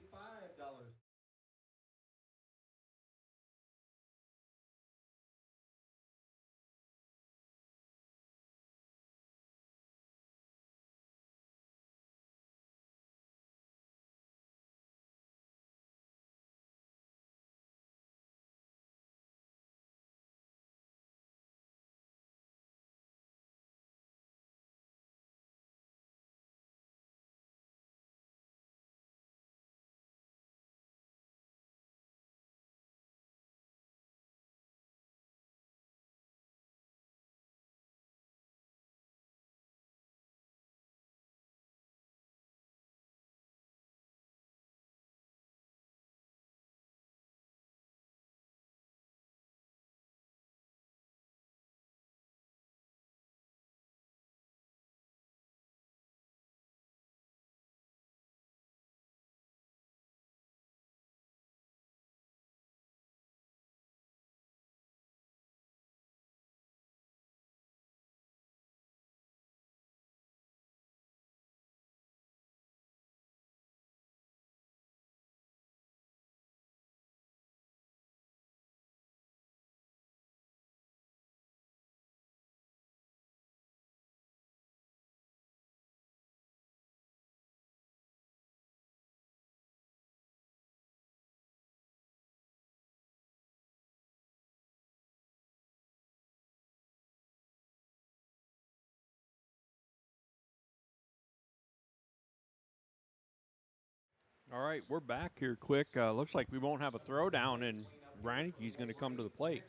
All right, we're back here quick. Looks like we won't have a throwdown, and Reineke's going to come to the plate.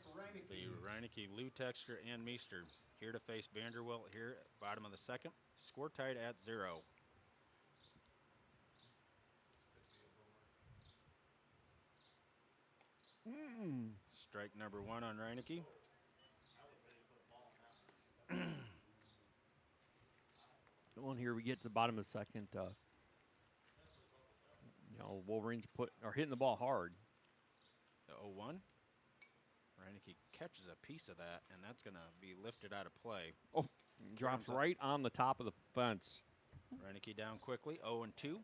The Reineke, Lou Texter, and Meester here to face Vanderwilt here at bottom of the 2nd. Score tied at 0. Strike number 1 on Reineke. Well, here we get to the bottom of the 2nd. Wolverines are hitting the ball hard. The 0-1. Reineke catches a piece of that, and that's going to be lifted out of play. Oh, drops right on the top of the fence. Reineke down quickly, 0-2.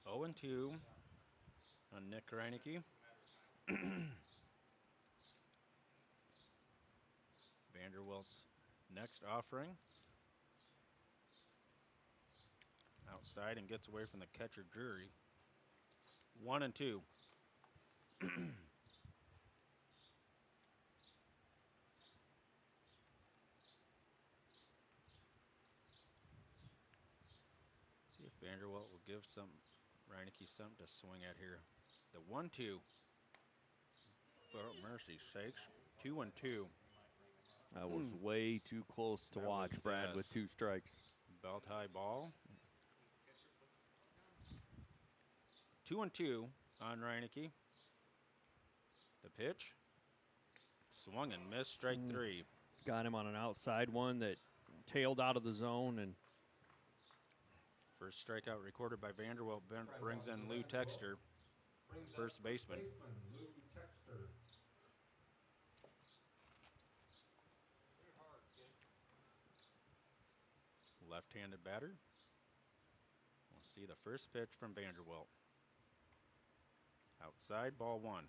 Oh and 2 on Nick Reineke. Vanderwilt's next offering. Outside and gets away from the catcher, Drury. 1-2. See if Vanderwilt will give Reineke something to swing at here. The 1-2. Oh, mercy sakes. 2-2. That was way too close to That watch, was- Brad, yes. with 2 strikes. Belt high ball. 2-2 on Reineke. The pitch. Swung and missed, strike 3. Got him on an outside one that tailed out of the zone, and First strikeout recorded by Vanderwilt brings in Lou Texter, Brings up first baseman. Lou Texter. Left-handed batter. We'll see the first pitch from Vanderwilt. Outside, ball 1.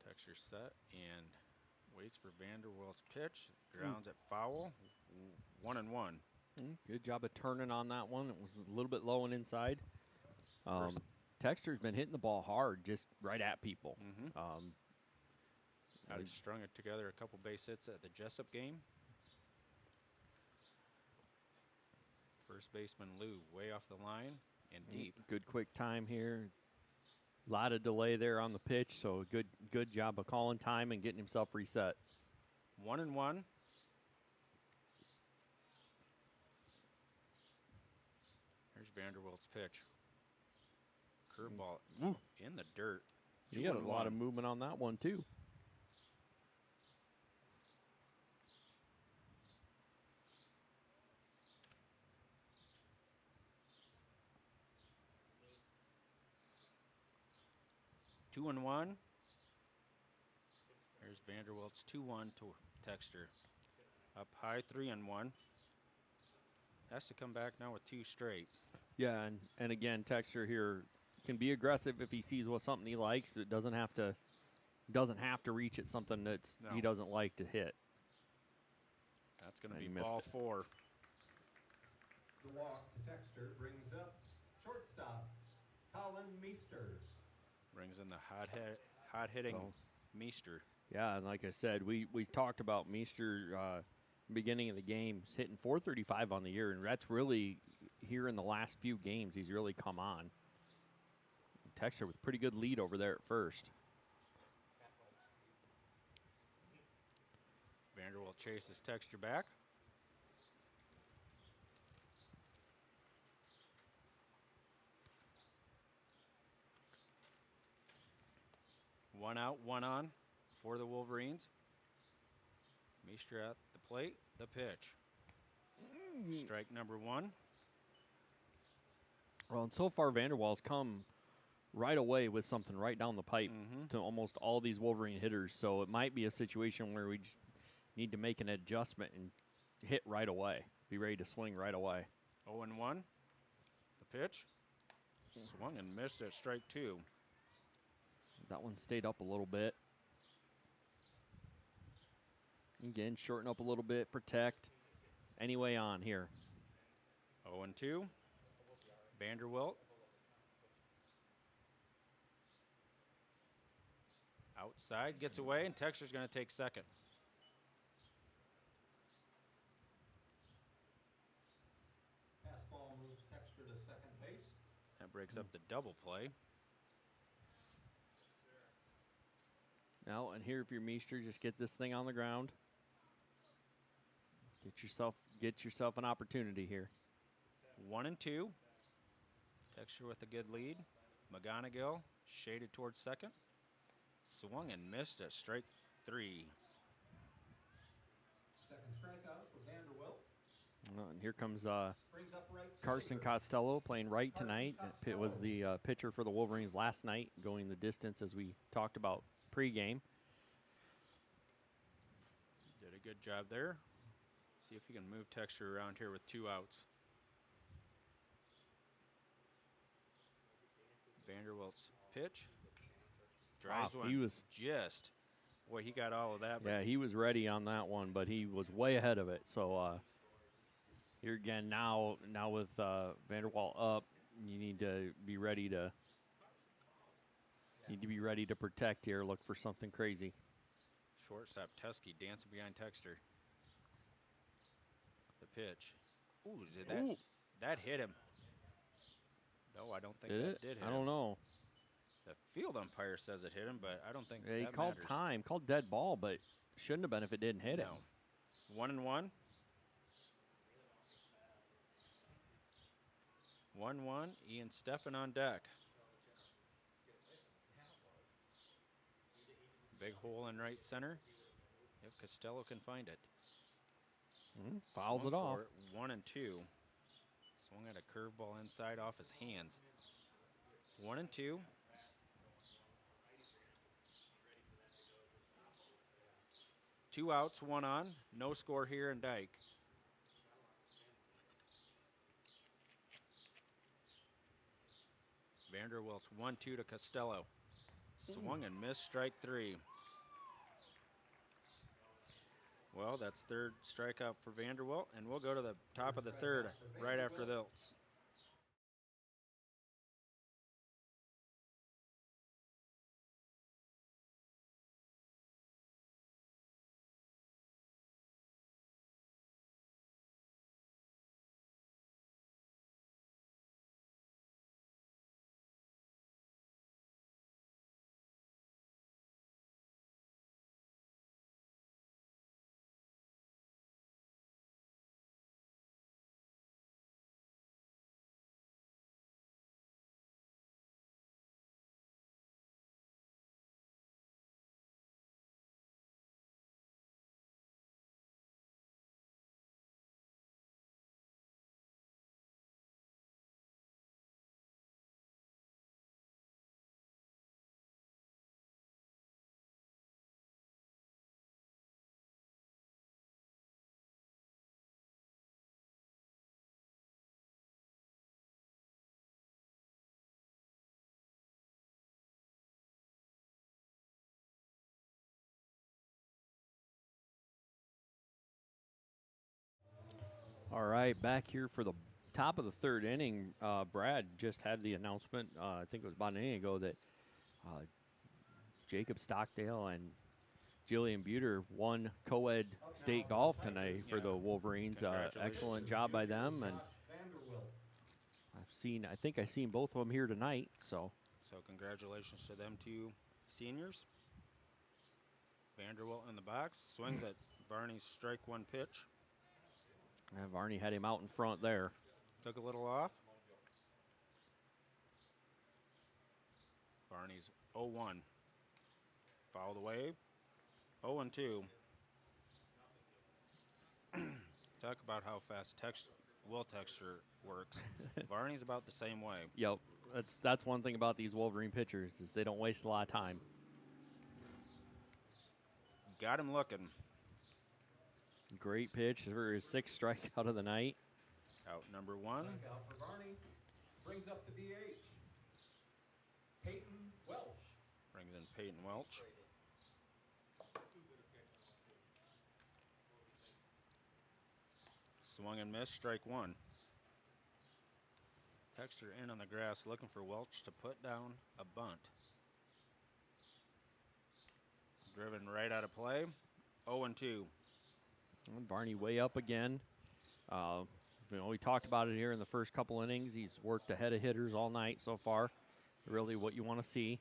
Texture set and waits for Vanderwilt's pitch. Grounds at foul. 1-1. good job of turning on that one. It was a little bit low and inside. First- Texter's been hitting the ball hard, just right at people. He strung it together a couple base hits at the Jessup game. First baseman Lou way off the line and deep. Good quick time here. A lot of delay there on the pitch, so good job of calling time and getting himself reset. 1-1. Here's Vanderwilt's pitch. Curveball in the dirt. You got a lot 2-1. of movement on that one, too. 2-1. Here's Vanderwilt's 2-1 to Texter. Up high, 3-1. Has to come back now with 2 straight. Yeah, and again, Texter here can be aggressive if he sees something he likes. It doesn't have to reach at something that's No. he doesn't like to hit. That's going to And be he missed ball it. 4. The walk to Texter brings up shortstop Colin Meester. Brings in the hot-hitting Oh. Meester. Yeah, and like I said, we talked about Meester beginning of the game. He's hitting 435 on the year, and that's really here in the last few games. He's really come on. Texter with pretty good lead over there at first. Vanderwilt chases Texter back. One out, one on for the Wolverines. Meester at the plate, the pitch. Strike number 1. Well, and so far, Vanderwall's come right away with something right down the pipe to almost all these Wolverine hitters. So it might be a situation where we just need to make an adjustment and hit right away. Be ready to swing right away. 0-1. The pitch. Swung and missed at strike 2. That one stayed up a little bit. Again, shorten up a little bit, protect. Anyway on here. 0-2. Vanderwilt. Outside, gets away, and Texter's going to take second. Pass ball moves Texter to second base. That breaks up the double play. Now, and here if you're Meester, just get this thing on the ground. Get yourself an opportunity here. 1-2. Texter with a good lead. McGonigal shaded towards second. Swung and missed at strike 3. Second strikeout for Vanderwilt. And here comes Brings up right Carson fielder. Costello playing right Carson tonight. It was the pitcher for the Wolverines last night, going the distance as we talked about pregame. Did a good job there. See if he can move Texture around here with 2 outs. Vanderwilt's pitch. Drives Wow, one. he was Just. Boy, he got all of that. But Yeah, he was ready on that one, but he was way ahead of it. So here again, now with Vanderwalt up, you need to be ready to protect here. Look for something crazy. Shortstop Teskey dancing behind Texter. The pitch. Ooh, that hit him? No, I don't think that did hit him. I don't know. The field umpire says it hit him, but I don't think He that called matters. time, called dead ball, but shouldn't have been if it didn't hit him. 1-1. 1-1. Ian Steffen on deck. Big hole in right center. If Costello can find it. Fouls Swung it off. for it, 1-2. Swung at a curveball inside off his hands. 1-2. Two outs, 1 on. No score here in Dike. Vanderwilt's 1-2 to Costello. Swung and missed, strike 3. Well, that's third strikeout for Vanderwilt, and we'll go to the top of the third right after this. All right, back here for the top of the third inning. Brad just had the announcement, I think it was about an inning ago, that Jacob Stockdale and Jillian Buter won co-ed state golf tonight for the Wolverines. Excellent job by them, and I think I've seen both of them here tonight. So Congratulations to them two seniors. Vanderwilt in the box, swings at Varney's strike 1 pitch. Varney had him out in front there. Took a little off. Varney's 0-1. Fouled away. 0-2. Talk about how fast Will Texture works. Varney's about the same way. Yep, that's one thing about these Wolverine pitchers is they don't waste a lot of time. Got him looking. Great pitch for his 6th strikeout of the night. Out number 1. Strikeout for Varney. Brings up the DH. Peyton Welsh. Brings in Peyton Welch. Swung and missed, strike 1. Texture in on the grass looking for Welch to put down a bunt. Driven right out of play. 0-2. Varney way up again. We talked about it here in the first couple innings. He's worked ahead of hitters all night so far. Really what you want to see.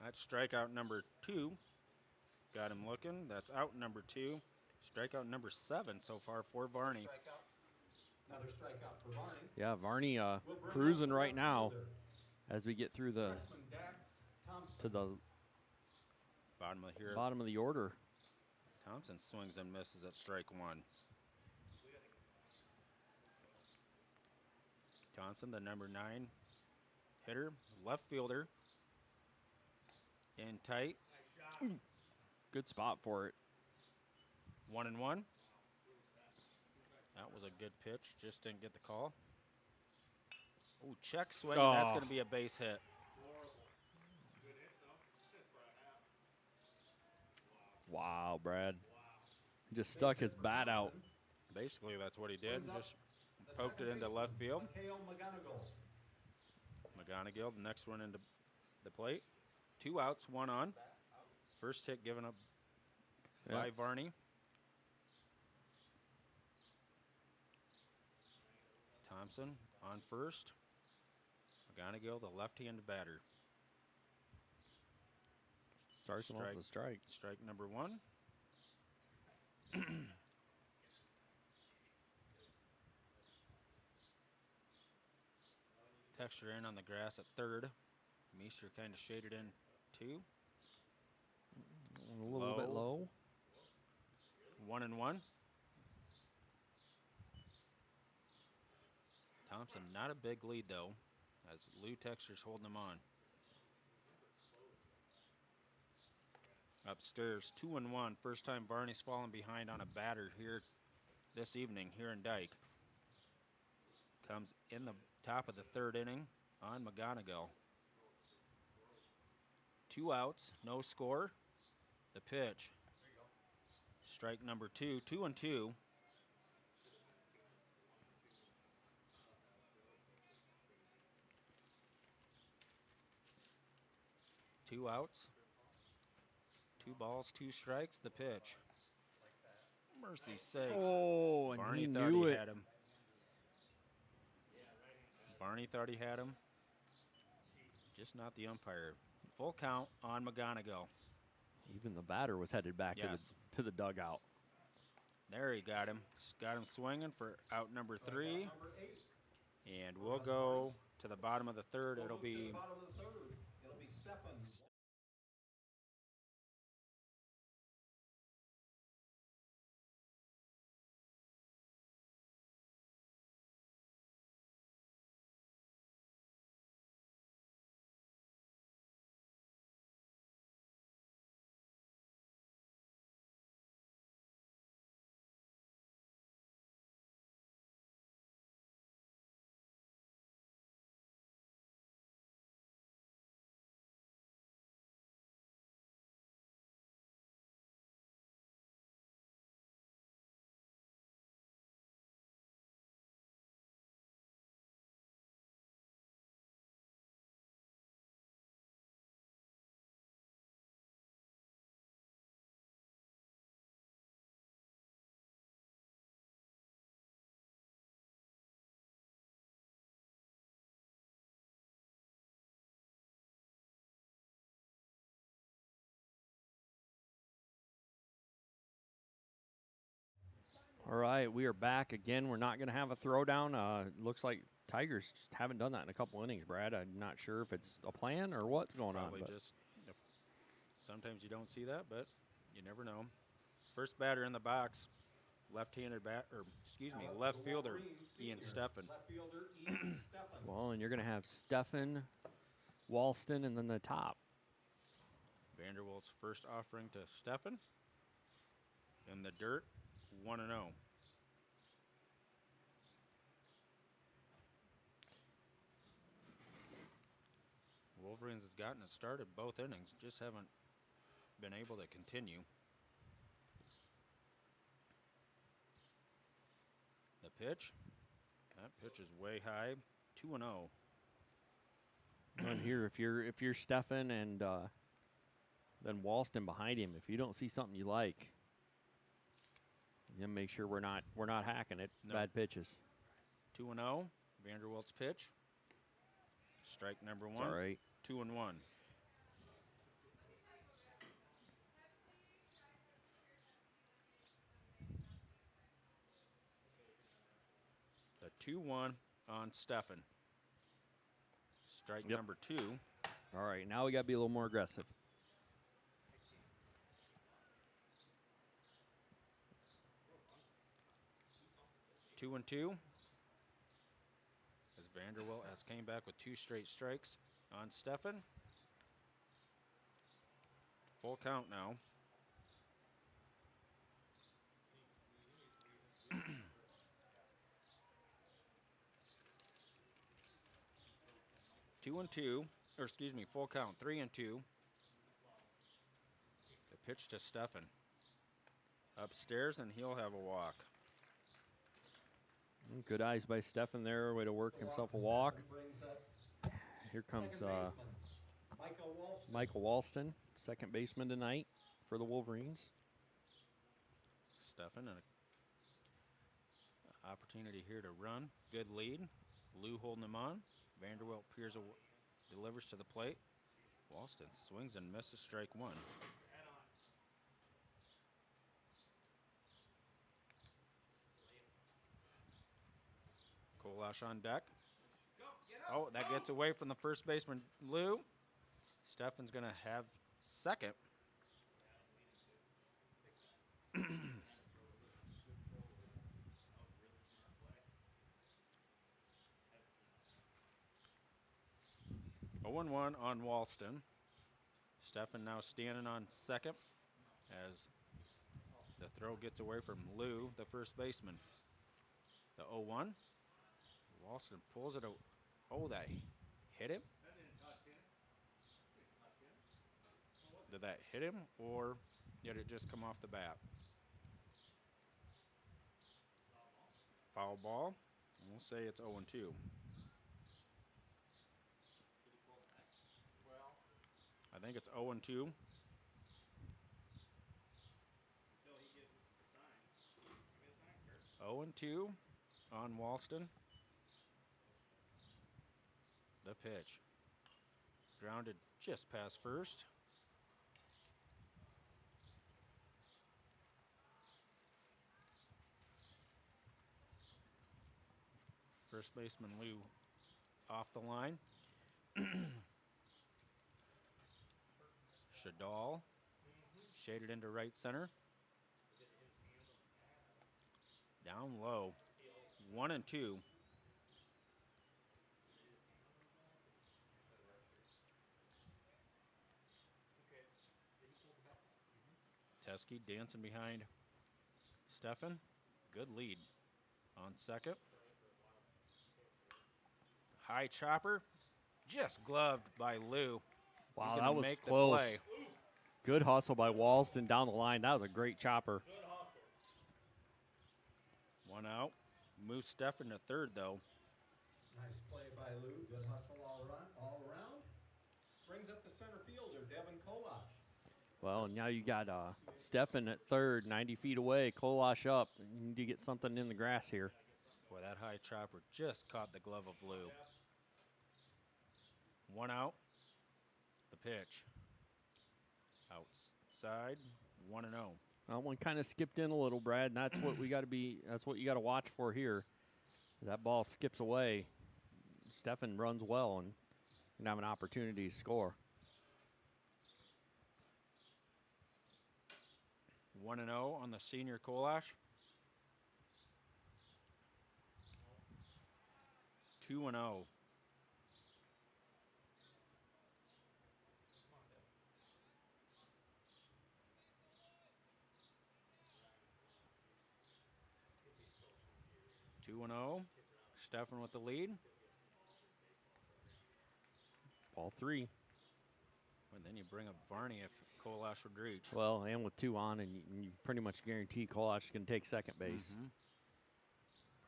That's strikeout number 2. Got him looking. That's out number 2. Strikeout number 7 so far for Varney. Another strikeout for Varney. Yeah, Varney cruising right now as we get through the to the bottom of the order. Thompson swings and misses at strike 1. Thompson, the number 9 hitter, left fielder. In tight. Good spot for it. 1-1. That was a good pitch. Just didn't get the call. Ooh, check swing. And that's Oh. going to be a base hit. Wow, Brad. Just stuck his bat out. Basically, that's what he did. Brings up Just the poked it second into left field. Mikhail McGonigal. McGonigal, the next one into the plate. 2 outs, 1 on. First hit given up by Varney. Thompson on first. McGonigal, the left-handed batter. Starts him off with a strike. Strike number 1. Texture in on the grass at third. Meester kind of shaded in 2. A little bit low. 1-1. Thompson, not a big lead though, as Lou Texture's holding them on. Upstairs, 2-1. First time Varney's fallen behind on a batter here this evening here in Dike. Comes in the top of the third inning on McGonigal. 2 outs, no score. The pitch. Strike number 2, 2-2. Two outs. 2 balls, 2 strikes. The pitch. Mercy sakes. Oh, and Varney he thought knew he it. had him. Varney thought he had him. Just not the umpire. Full count on McGonigal. Even the batter was headed back Yes. to the dugout. There he got him. Got him swinging for out number 3. Number 8. And we'll go to the bottom of the third. It'll Move to the be bottom of the third. It'll be Stephens. All right, we are back again. We're not going to have a throwdown. Looks like Tigers just haven't done that in a couple innings, Brad. I'm not sure if it's a plan or what's going probably on. But just, sometimes you don't see that, but you never know. First batter in the box, left-handed left fielder Ian Steffen. Left fielder Ian Steffen. well, and you're going to have Steffen, Walston, and then the top. Vanderwalt's first offering to Steffen. In the dirt, 1-0. Wolverines has gotten it started both innings, just haven't been able to continue. The pitch. That pitch is way high. 2-0. And here, if you're Steffen and then Walston behind him, if you don't see something you like, then make sure we're not hacking it. No. Bad pitches. 2-0. Vanderwalt's pitch. Strike number 1. It's all right. 2-1. The 2-1 on Steffen. Strike number 2. All right, now we got to be a little more aggressive. Two and 2. As Vanderwelt has came back with 2 straight strikes on Steffen. Full count now. 2-2, or excuse me, full count, 3-2. The pitch to Stefan. Upstairs, and he'll have a walk. Good eyes by Stefan there. Way to work himself a walk. Here comes Michael Walston, second baseman tonight for the Wolverines. Stefan, an opportunity here to run. Good lead. Lou holding him on. Vanderwilt peers delivers to the plate. Walston swings and misses, strike one. Kolash on deck. Oh, that gets away from the first baseman, Lou. Stefan's going to have second. Oh, 0-1 on Walston. Stefan now standing on second as the throw gets away from Lou, the first baseman. The 0-1. Walston pulls it out. Oh, that hit him? Did that hit him, or did it just come off the bat? Foul ball. And we'll say it's 0-2. I think it's 0-2. 0-2 on Walston. The pitch. Grounded just past first. First baseman Lou off the line. Shadal shaded into right center. Down low. 1-2. Teskey dancing behind Stefan. Good lead on second. High chopper. Just gloved by Lou. Wow, that was close. Good hustle by Walston down the line. That was a great chopper. One out. Moves Stefan to third, though. Nice play by Lou. Good hustle all around. Brings up the center fielder, Devin Kolash. Well, now you got Stefan at third, 90 feet away. Kolash up. You need to get something in the grass here. Boy, that high chopper just caught the glove of Lou. One out. The pitch. Outside. 1-0. That one kind of skipped in a little, Brad, and that's what we got to be. That's what you got to watch for here. That ball skips away. Stefan runs well and can have an opportunity to score. 1-0 on the senior Kolash. 2-0. Stefan with the lead. Ball three. And then you bring up Varney if Kolash would reach. Well, and with two on, and you pretty much guarantee Kolash is going to take second base. Mm-hmm.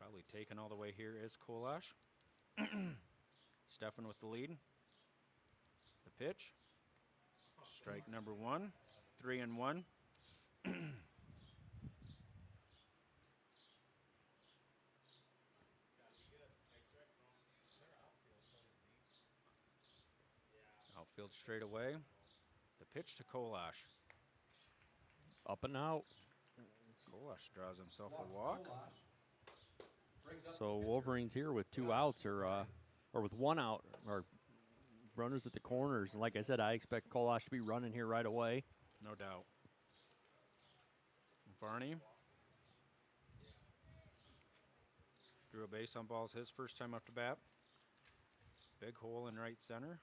Probably taken all the way here is Kolash. Stefan with the lead. The pitch. Strike number one. 3-1. Outfield straight away. The pitch to Kolash. Up and out. Kolash draws himself a walk. So Wolverines here with two outs, or with one out, or runners at the corners. And like I said, I expect Kolash to be running here right away. No doubt. Varney drew a base on balls his first time up to bat. Big hole in right center.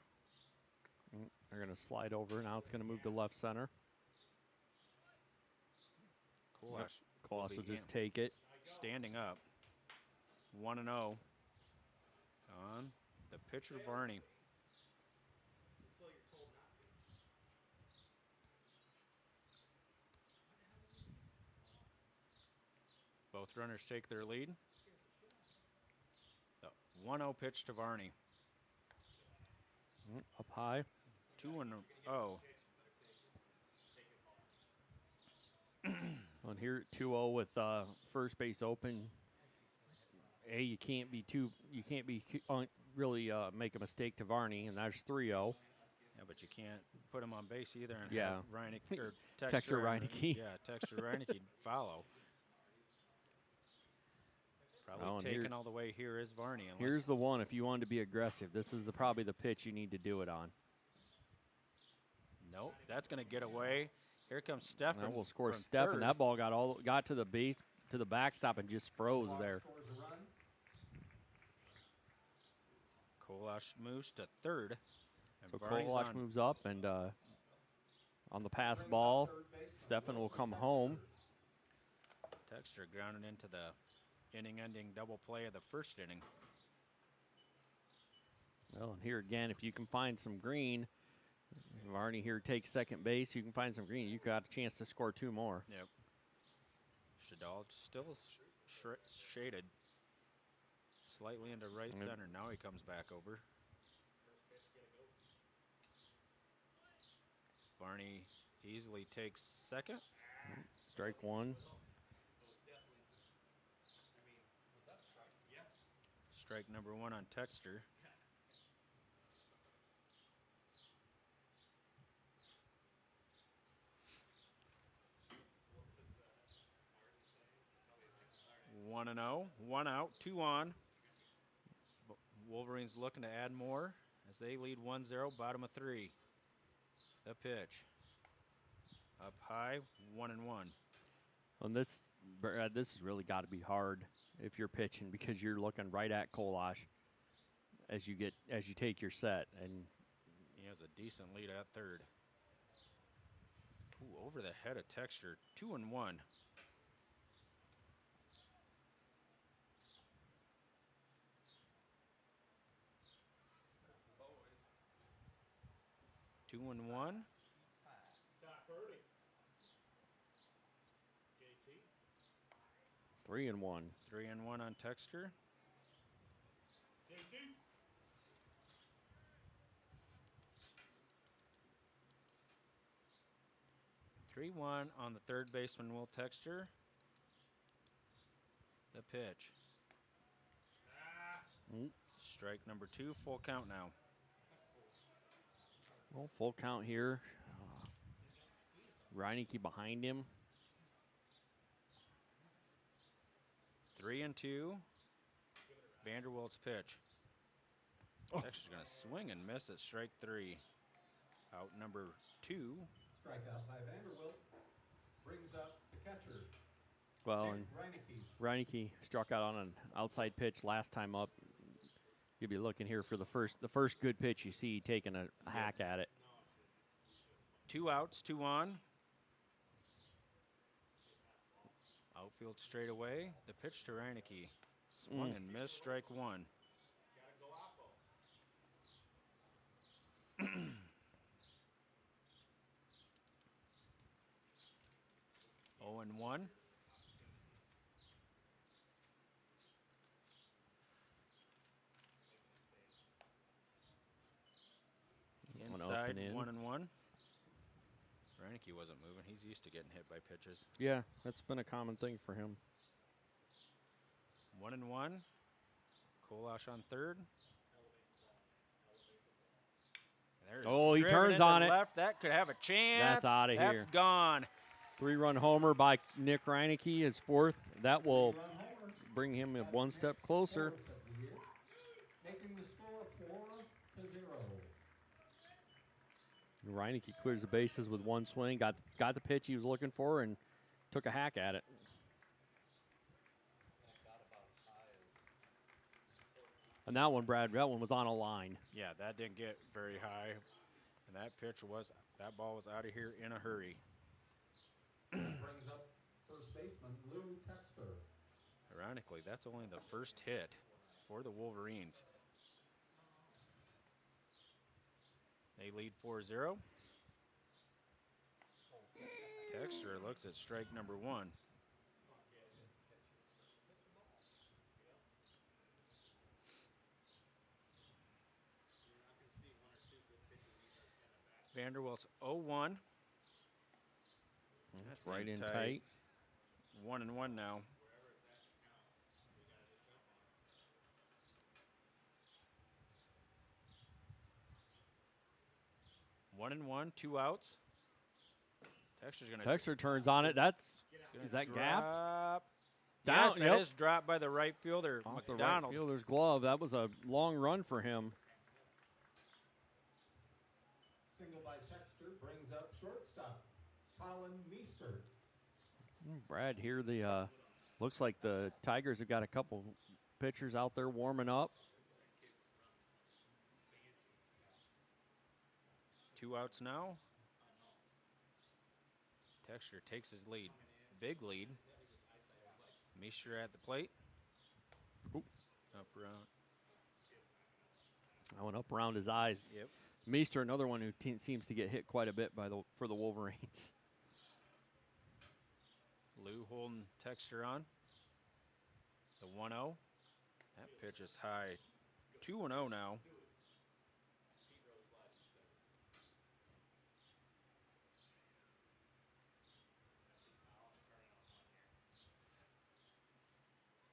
They're going to slide over. Now it's going to move to left center. Kolash Kolash will just take it. Standing up. 1-0 on the pitcher Varney. Both runners take their lead. The 1-0 pitch to Varney. Up high. 2-0. On here 2-0 with first base open. You can't be really make a mistake to Varney, and that's 3-0. Yeah, but you can't put him on base either and Yeah. have Reineke or Texter Reineke. Yeah, Texter Reineke follow. Probably taken all the way here is Varney. Here's the one. If you want to be aggressive, this is probably the pitch you need to do it on. Nope, that's going to get away. Here comes Stefan. Now we'll score from Stefan. third. That ball got to the base, to the backstop, and just froze there. Kolash moves to third. And So Varney's Kolash on moves up, and on the pass ball, Stefan will come home. Texter grounded into the inning-ending double play of the first inning. Well, and here again, if you can find some green, Varney here takes second base. You can find some green. You got a chance to score 2 more. Yep. Shadal still shaded slightly into right center. Now he comes back over. Varney easily takes second. Strike 1. Strike number 1 on Texter. One and 0, 1 out, 2 on. Wolverines looking to add more as they lead 1-0, bottom of 3. The pitch. Up high, 1-1. And this has really got to be hard if you're pitching, because you're looking right at Kolash as you take your set, and he has a decent lead at third. Ooh, over the head of Texter, 2-1. 2-1. 3-1. 3-1 on Texter. 3-1 on the third baseman, Will Texter. The pitch. Strike number 2, full count now. Well, full count here. Reineke behind him. 3-2. Vanderwilt's pitch. Texter's going to swing and miss at strike 3. Out number 2. Strikeout by Vanderwilt brings up the catcher. Well, and Reineke struck out on an outside pitch last time up. You'll be looking here for the first good pitch you see, taking a hack at it. 2 outs, 2 on. Outfield straight away. The pitch to Reineke. Swung and missed, strike 1. 0-1. Inside, 1-1. Reineke wasn't moving. He's used to getting hit by pitches. Yeah, that's been a common thing for him. 1-1. Kolash on third. Oh, he turns on it. Left. That could have a chance. That's out of here. That's gone. 3-run homer by Nick Reineke, his 4th. That will bring him 1 step closer. Making the score 4-0. Reineke clears the bases with 1 swing, got the pitch he was looking for, and took a hack at it. And that one, Brad, that one was on a line. Yeah, that didn't get very high. And that ball was out of here in a hurry. Brings up first baseman Lou Texter. Ironically, that's only the first hit for the Wolverines. They lead 4-0. Texter looks at strike number 1. Vanderbilt's 0-1. That's right in tight. 1-1 now. One and one, 2 outs. Texter turns on it. Is that gapped? Down, yes, that yep. is dropped by the right fielder, Off the McDonald. right fielder's glove. That was a long run for him. Single by Texter brings up shortstop Colin Meester. Brad, here looks like the Tigers have got a couple pitchers out there warming up. 2 outs now. Texter takes his lead. Big lead. Meester at the plate. Oop. Up around. I went up around his eyes. Yep. Meester, another one who seems to get hit quite a bit for the Wolverines. Lou holding Texter on. The 1-0. That pitch is high. 2-0 now.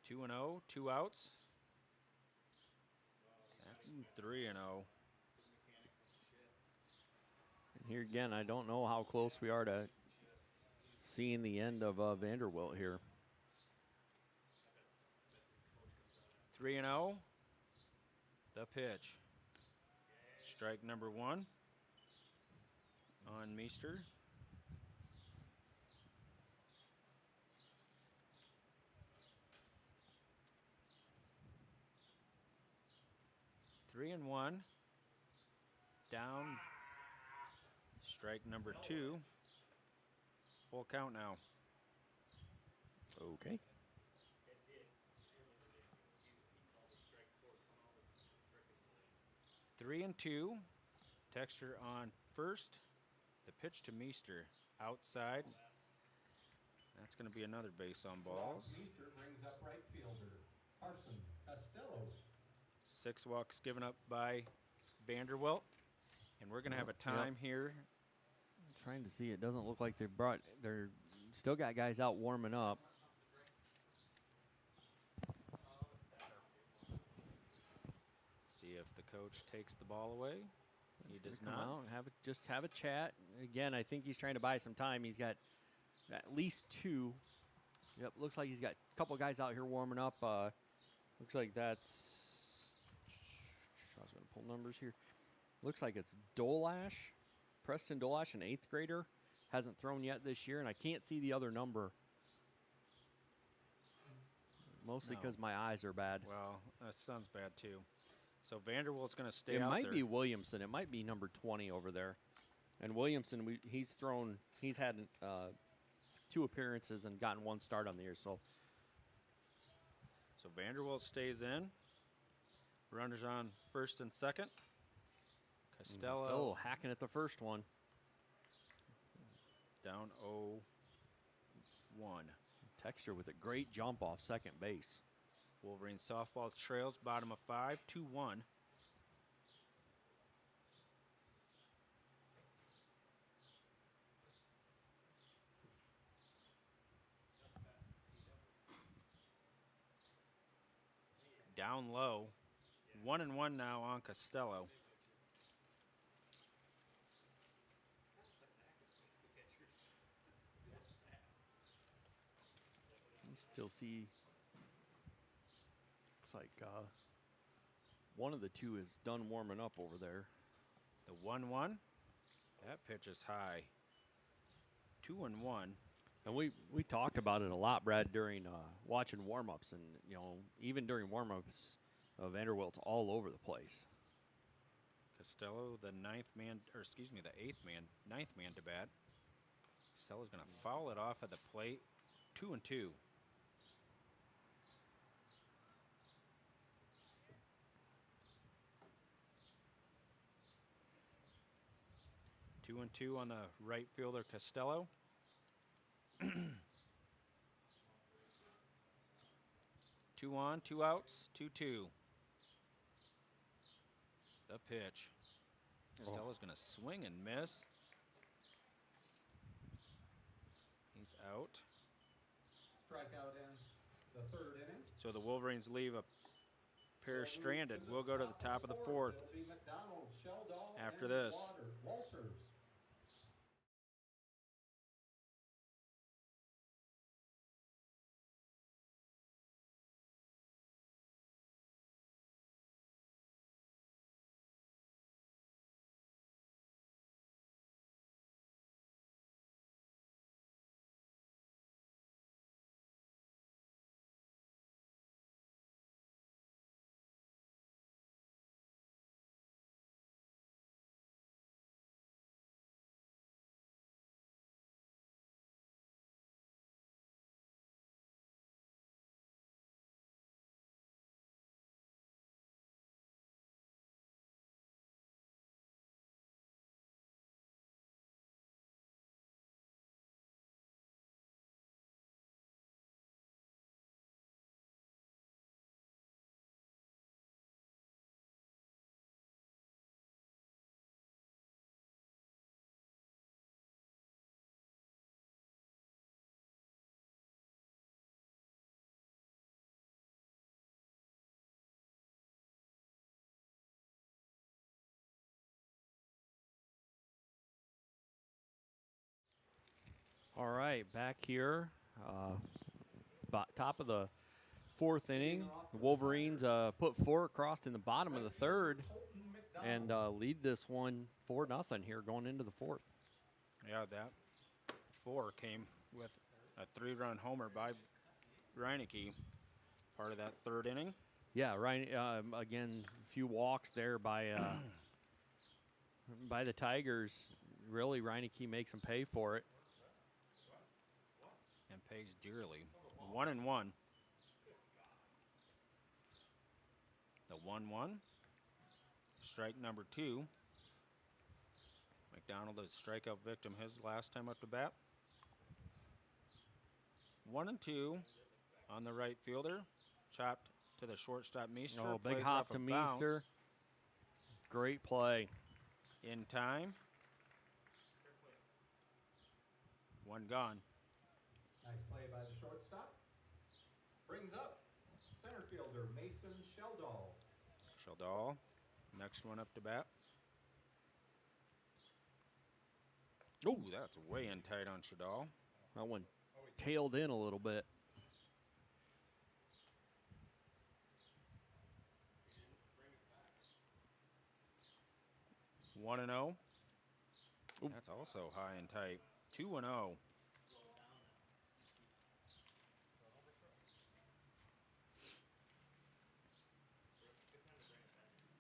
Two and 0, 2 outs. That's 3-0. And here again, I don't know how close we are to seeing the end of Vanderbilt here. 3-0. The pitch. Strike number 1 on Meester. Three and 1. Down. Strike number 2. Full count now. Okay. 3-2. Texter on first. The pitch to Meester. Outside. That's going to be another base on balls. Meester brings up right fielder Carson Costello. 6 walks given up by Vanderbilt. And we're going to have a time here. I'm trying to see. It doesn't look like they're still got guys out warming up. See if the coach takes the ball away. He does Come not. out and just have a chat. Again, I think he's trying to buy some time. He's got at least 2. Yep, looks like he's got a couple guys out here warming up. Looks like that's. I was going to pull numbers here. Looks like it's Dolash, Preston Dolash, an 8th grader. Hasn't thrown yet this year, and I can't see the other number. Mostly because my eyes are bad. Well, that sounds bad too. So Vanderbilt's going to stay It out might there. be Williamson. It might be number 20 over there. And Williamson, he's had 2 appearances and gotten 1 start on the year. So Vanderbilt stays in. Runners on first and second. Costello hacking at the first one. down 0-1. Texter with a great jump off second base. Wolverine softball trails bottom of 5, 2-1. Down low. 1-1 now on Costello. You still see, looks like one of the 2 is done warming up over there. The 1-1. That pitch is high. 2-1. And we talked about it a lot, Brad, during watching warm-ups. And, even during warm-ups, Vanderbilt's all over the place. Costello, the 9th man, or excuse me, the 9th man to bat. Costello's going to foul it off at the plate. 2-2. 2-2 on the right fielder, Costello. 2 on, 2 outs, 2-2. The pitch. Costello's going to swing and miss. He's out. Strikeout ends the third inning. So the Wolverines leave a pair stranded. We'll go to the top of the fourth It'll be McDonald, Sheldall, after and this. Walters. All right, back here, top of the fourth inning. The Wolverines put 4 across in the bottom of the third and lead this one 4-0 here going into the fourth. Yeah, that 4 came with a 3-run homer by Reineke, part of that third inning. Yeah, Ryan. Again, a few walks there by by the Tigers. Really, Reineke makes them pay for it. And pays dearly. 1-1. The 1-1. Strike number 2. McDonald, a strikeout victim, his last time up to bat. 1-2 on the right fielder. Chopped to the shortstop, Meester. Oh, big plays hop off to a bounce Meester. Great play. in time. 1 gone. Nice play by the shortstop. Brings up center fielder Mason Sheldall. Sheldall, next one up to bat. Oh, that's way in tight on Sheldall. That one tailed in a little bit. One and 0. That's also high and tight. 2-0.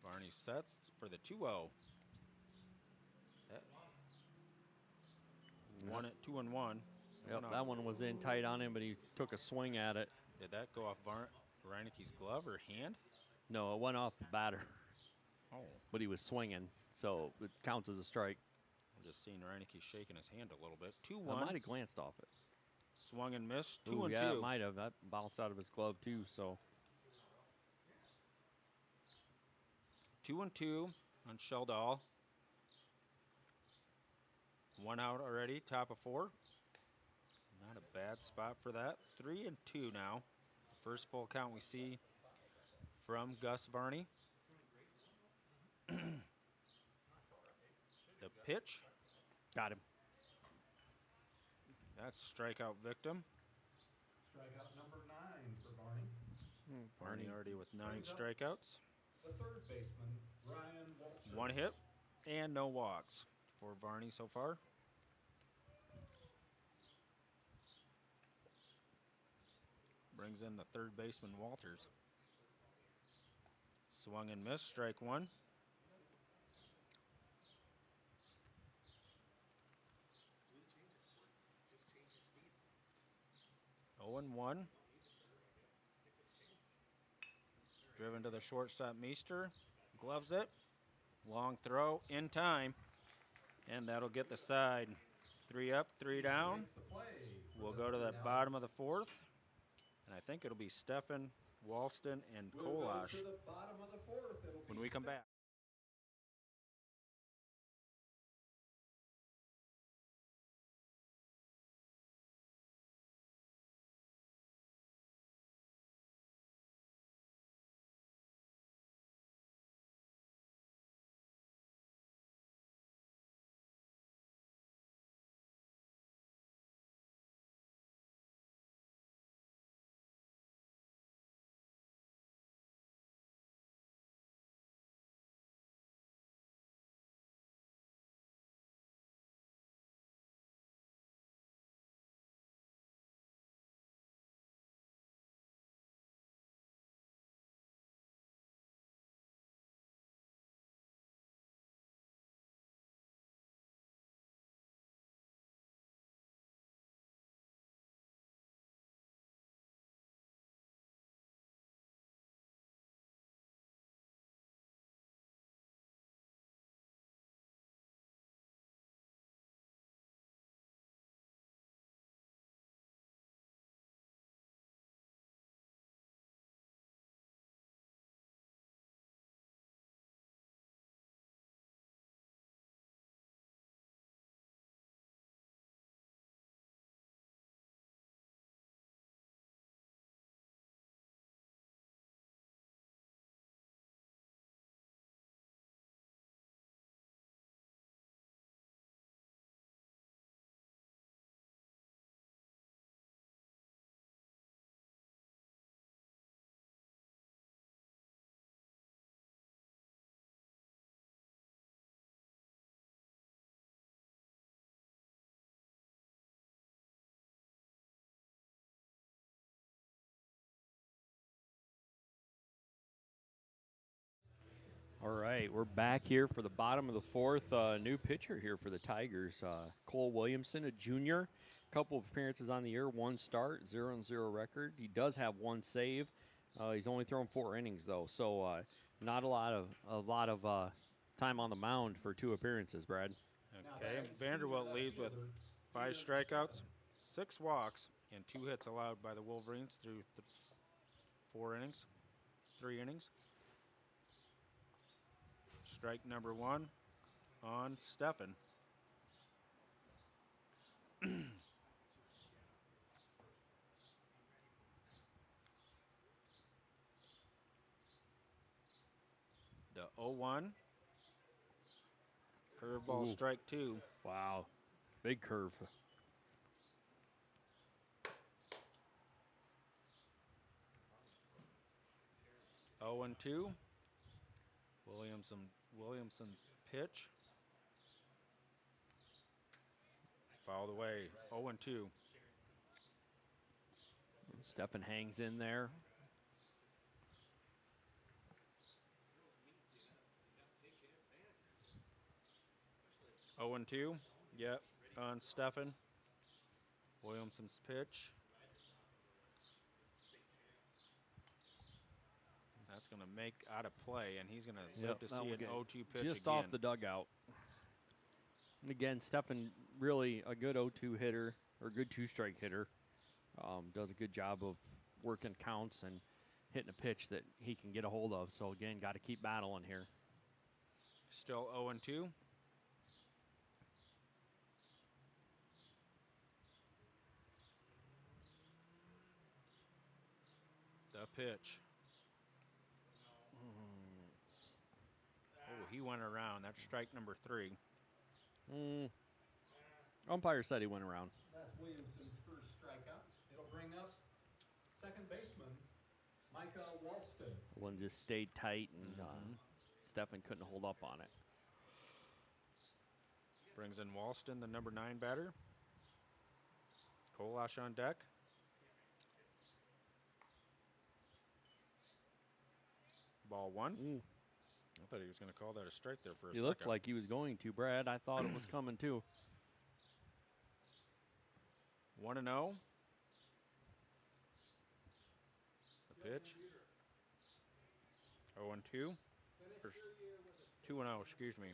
Varney sets for the 2-0. One at 2-1. Yep, that one was in tight on him, but he took a swing at it. Did that go off Reineke's glove or hand? No, it went off the batter, Oh, but he was swinging, so it counts as a strike. I'm just seeing Reineke shaking his hand a little bit. I 2-1. might have glanced off it. Swung and missed. Ooh, 2-2. yeah, it might have. That bounced out of his glove, too, so. 2-2 on Sheldall. 1 out already, top of 4. Not a bad spot for that. 3-2 now. First full count we see from Gus Varney. The pitch. Got him. That's strikeout victim. Strikeout number 9 for Varney. Varney already with 9 Brings up strikeouts. The third baseman, Ryan Walters. 1 hit and no walks for Varney so far. Brings in the third baseman, Walters. Swung and missed, strike 1. Oh and 1. Driven to the shortstop, Meester. Gloves it. Long throw in time. And that'll get the side. 3 up, 3 down. Makes the play for We'll the go to the third out. bottom of the 4th. And I think it'll be Stefan, Walston, and We'll go Kolash to the bottom of the 4th. It'll when be we come back. All right, we're back here for the bottom of the fourth. New pitcher here for the Tigers, Cole Williamson, a junior. Couple of appearances on the year, 1 start, 0-0 record. He does have 1 save. He's only thrown 4 innings though, so not a lot of time on the mound for 2 appearances. Brad. Okay, Vanderbilt leads with 5 strikeouts, 6 walks, and 2 hits allowed by the Wolverines through 3 innings. Strike number 1 on Stefan. The 0-1. Curveball, Ooh. strike 2. Wow, big curve. Oh and 2. Williamson's pitch. Fouled away. 0 and 2. Stefan hangs in there. Oh and 2. Yep, on Stefan. Williamson's pitch. That's going to make out of play, and he's going to live to see an 0-2 pitch just again. off the dugout. Again, Stefan really a good 0-2 hitter, or good 2-strike hitter. Does a good job of working counts and hitting a pitch that he can get a hold of. So again, got to keep battling here. Still 0 and 2. The pitch. Oh, he went around. That's strike number 3. Umpire said he went around. That's Williamson's first strikeout. It'll bring up second baseman Micah Walston. One just stayed tight, and Stefan couldn't hold up on it. Brings in Walston, the number 9 batter. Kolash on deck. Ball 1. I thought he was going to call that a strike there for a He second. looked like he was going to, Brad. I thought it was coming too. 1 and 0. The pitch. 0 and 2. 2 and 0, excuse me.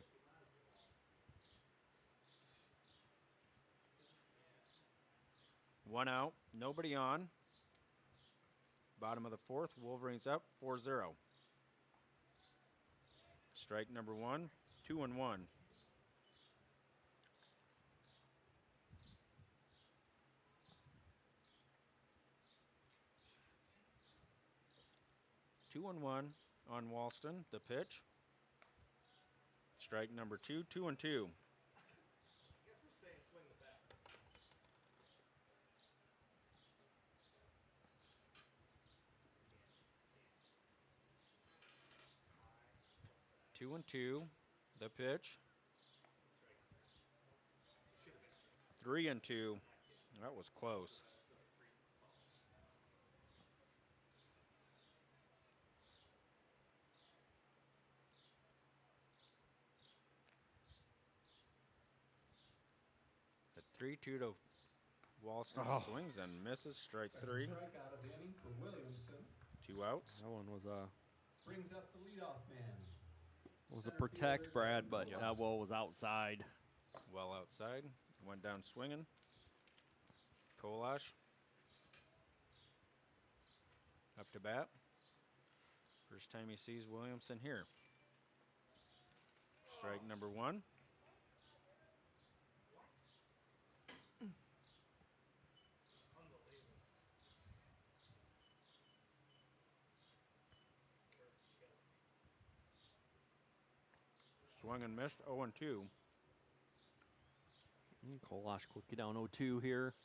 One out, nobody on. Bottom of the fourth, Wolverines up 4-0. Strike number 1, 2 and 1. Two and 1 on Walston, the pitch. Strike number 2, 2 and 2. Two and 2, the pitch. 3 and 2. That was close. The 3-2 to Walston swings and misses. Strike 3. Strikeout of the inning for Williamson. 2 outs. That one was Brings up the leadoff man. a protect, Brad, but Yep. that ball was outside. Well outside. Went down swinging. Kolash. Up to bat. First time he sees Williamson here. Strike number 1. Swung and missed, 0 and 2. Kolash quickly down 0-2 here.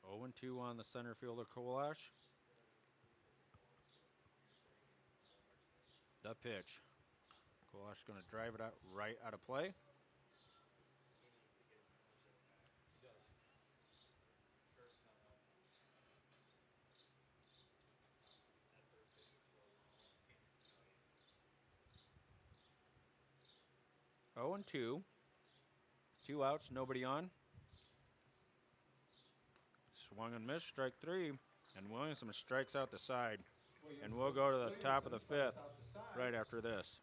Oh and 2 on the center fielder Kolash. The pitch. Kolash going to drive it out right out of play. 0-2. 2 outs, nobody on. Swung and missed, strike 3. And Williamson strikes out the side. And we'll go to the top of the 5th right after this.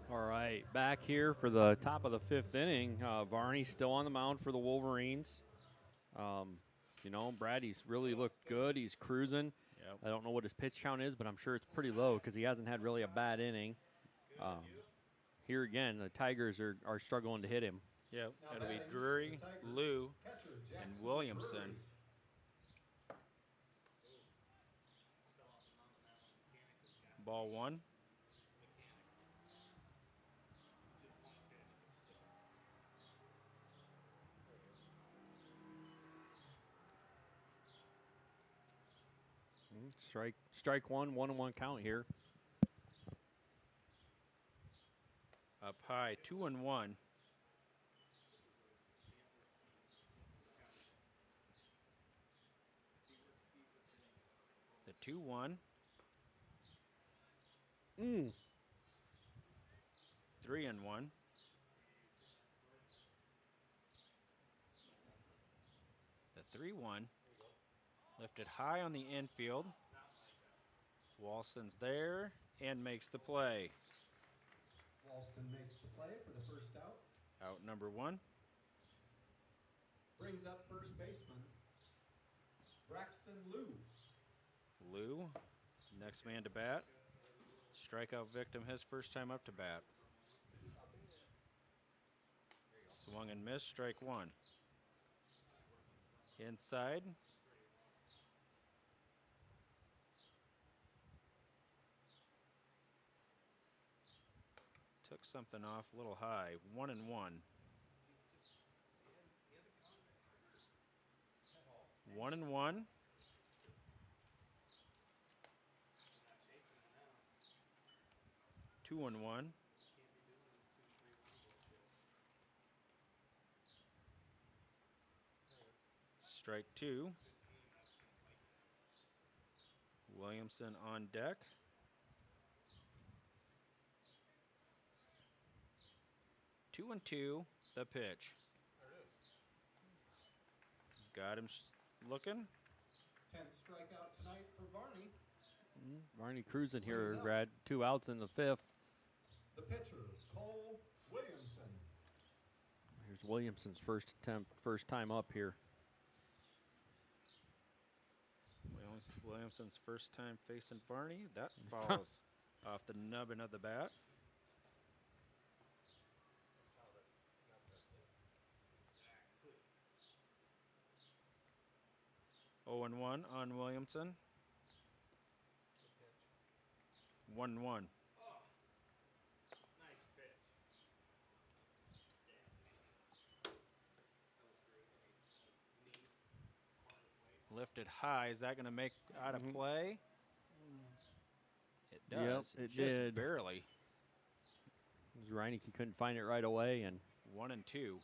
All right, back here for the top of the 5th inning. Varney still on the mound for the Wolverines. You know, Brad, he's really looked good. He's cruising. Yep. I don't know what his pitch count is, but I'm sure it's pretty low because he hasn't had really a bad inning. Here again, the Tigers are struggling to hit him. Yep, it'll be Drury, Lou, and Williamson. Ball 1. Strike one, 1-1 count here. Up high, 2-1. The 2-1. 3-1. The 3-1. Lifted high on the infield. Walston's there and makes the play. Walston makes the play for the first out. Out number 1. Brings up first baseman Braxton Liu. Lou, next man to bat. Strikeout victim, his first time up to bat. Swung and missed, strike 1. Inside. Took something off a little high. 1-1. 1-1. 2-1. Strike 2. Williamson on deck. 2-2, the pitch. Got him looking. 10th strikeout tonight for Varney. Varney cruising here, Brad. 2 outs in the 5th. The pitcher, Cole Williamson. Here's Williamson's first attempt, first time up here. Williamson's first time facing Varney. That falls off the nubbin of the bat. Oh, 1-1 on Williamson. 1-1. Lifted high. Is that going to make out of play? It does. Yep, it just did. Barely. Reineke couldn't find it right away, and 1-2.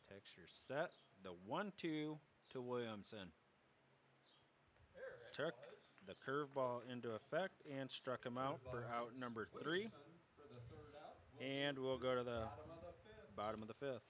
Texture set. The 1-2 to Williamson. Took the curveball into effect and struck him out for out number 3. Williamson for the third out. And we'll go to the Bottom of the fifth. bottom of the 5th.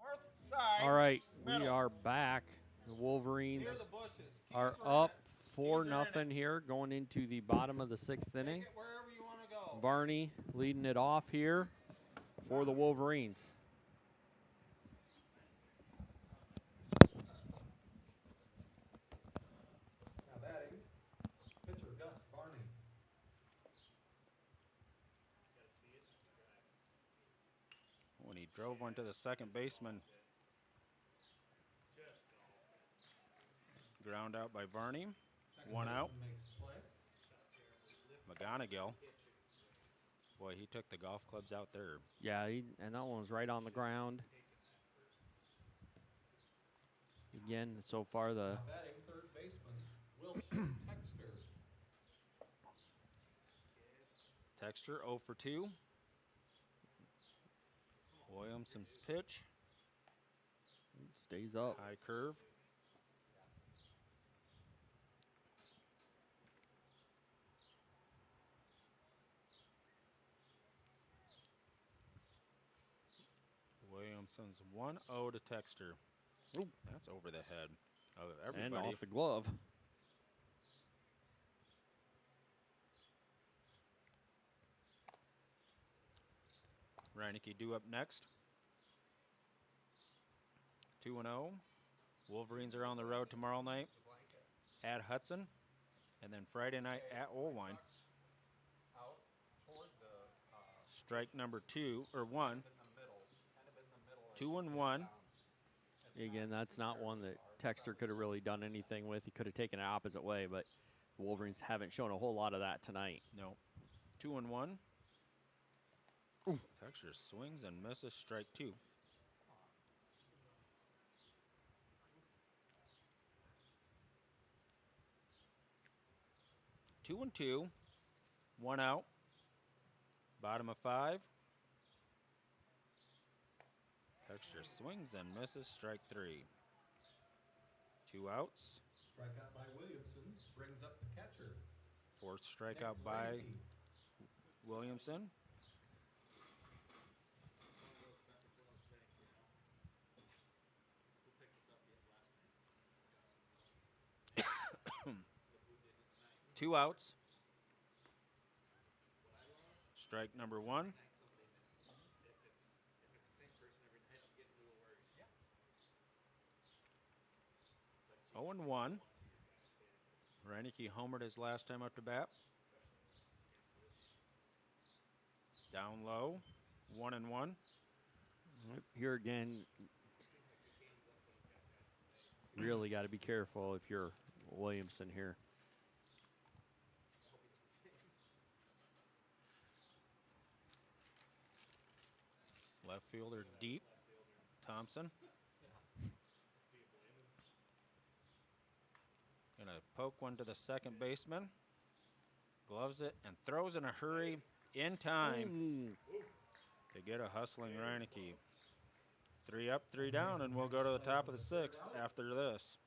North side. all right, we middle. are back. The Wolverines Near the bushes. Keys are in up it. 4-0 here, going into the bottom of the 6th inning. Take it wherever you want to go. Barney leading it off here for the Wolverines. Now batting, pitcher Gus Barney. When he drove one to the second baseman. Ground out by Varney. Second One out. baseman makes the play. McGonigal. Boy, he took the golf clubs out there. Yeah, and that one was right on the ground. Again, so far the Now batting, third baseman Wilshire Texter. Texture 0 for 2. Williamson's pitch. stays up. High curve. Williamson's 1-0 to Texter. Ooh, that's over the head of everybody. And off the glove. Reineke due up next. 2-0. Wolverines are on the road tomorrow night at Hudson, and then Friday night at Olwine. Out toward the Strike number 2 or 1. in the middle, kind of in the middle. 2-1. Again, that's not one that Texter could have really done anything with. He could have taken it opposite way, but the Wolverines haven't shown a whole lot of that tonight. No. 2-1. Texture swings and misses. Strike 2. Two and 2. 1 out. Bottom of 5. Texture swings and misses. Strike 3. 2 outs. Strikeout by Williamson brings up the catcher. Fourth strikeout by Reineke. Williamson. 2 outs. Strike number 1. 0-1. Reineke homered his last time up to bat. Down low, 1-1. Here again, really got to be careful if you're Williamson here. Left fielder deep, Thompson. Gonna poke one to the second baseman. Gloves it and throws in a hurry in time to get a hustling Reineke. 3 up, 3 down, and we'll go to the top of the 6th after this.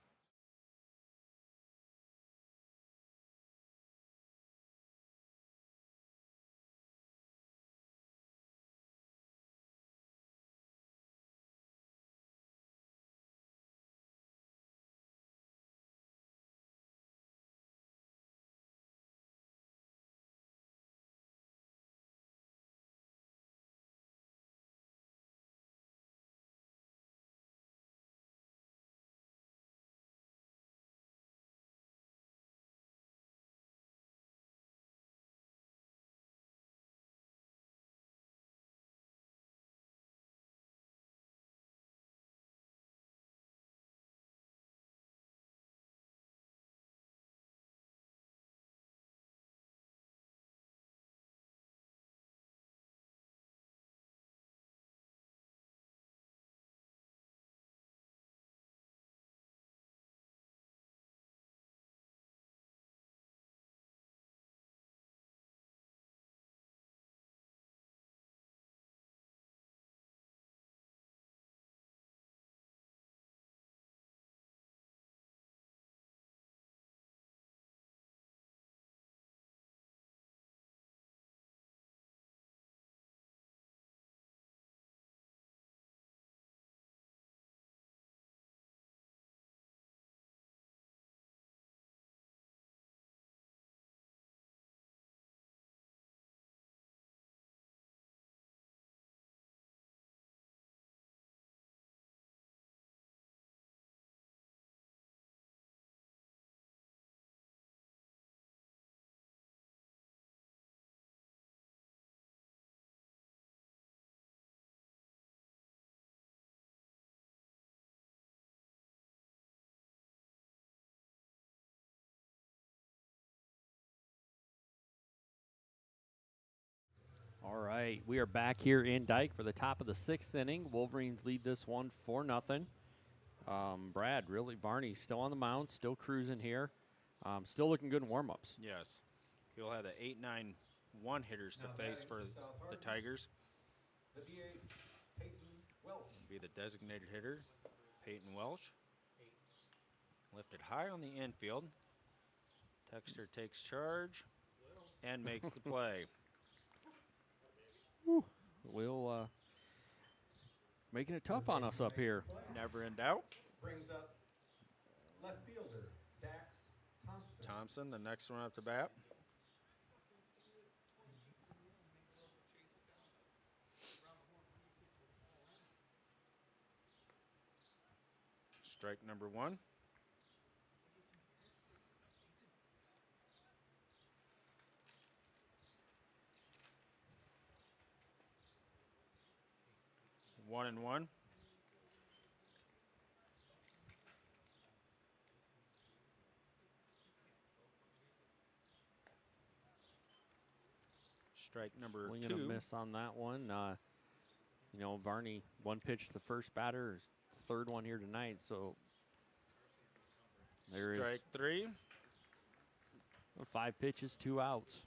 All right, we are back here in Dike for the top of the 6th inning. Wolverines lead this one 4-0. Brad, really, Varney still on the mound, still cruising here, still looking good in warm-ups. Yes. He'll have the 8-9-1 hitters to face for the Tigers. The DH, Peyton Welch. Be the designated hitter, Peyton Welch. Lifted high on the infield. Texter takes charge and makes the play. Will making it tough on us up here. Never in doubt. Brings up left fielder, Dax Thompson. Thompson, the next one up to bat. Strike number 1. One and one. Strike number Swing 2. and a miss on that one. You know, Varney one pitch to the first batter, third one here tonight. So there is Strike 3. 5 pitches, 2 outs.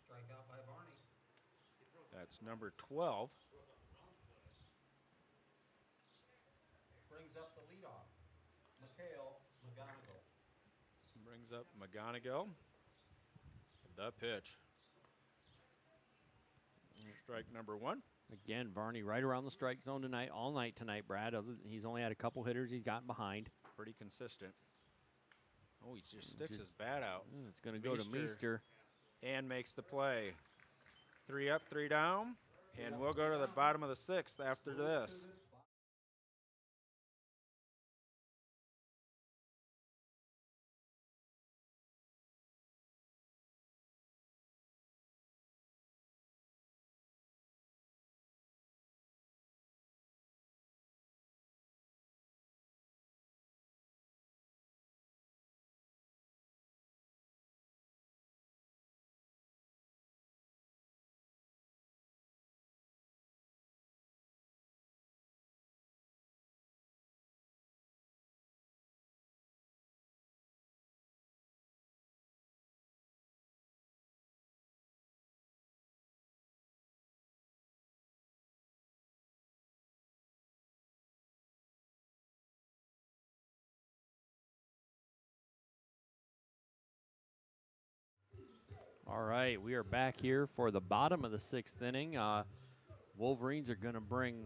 Strikeout by Varney. That's number 12. Brings up the leadoff, Mikhail McGonigal. Brings up McGonigal. The pitch. Strike number 1. Again, Varney right around the strike zone tonight, all night tonight, Brad. He's only had a couple hitters he's gotten behind. Pretty consistent. Oh, he just sticks his bat out. It's going to go to Meester. And makes the play. 3 up, 3 down. And we'll go to the bottom of the 6th after this. All right, we are back here for the bottom of the 6th inning. Wolverines are going to bring,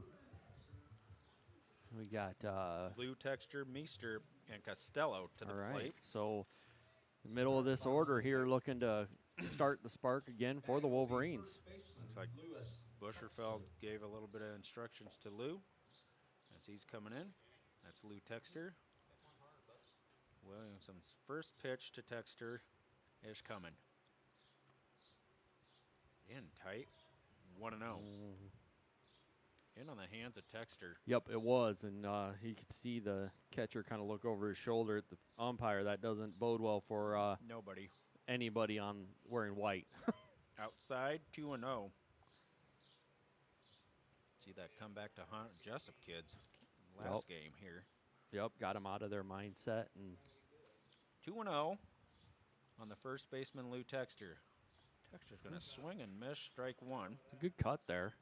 we got Blue Texture, Meester, and Costello to the plate. So the middle of this order here looking to start the spark again for the Wolverines. Looks like Buscherfeld gave a little bit of instructions to Lou as he's coming in. That's Lou Texter. Williamson's first pitch to Texter is coming. In tight, 1-0. In on the hands of Texter. Yep, it was, and he could see the catcher kind of look over his shoulder at the umpire. That doesn't bode well for nobody, anybody on wearing white. Outside, 2-0. See that come back to haunt Jessup kids last game here. Yep, got him out of their mindset. And 2-0 on the first baseman, Lou Texter. Texter's going to swing and miss, strike 1. A good cut there.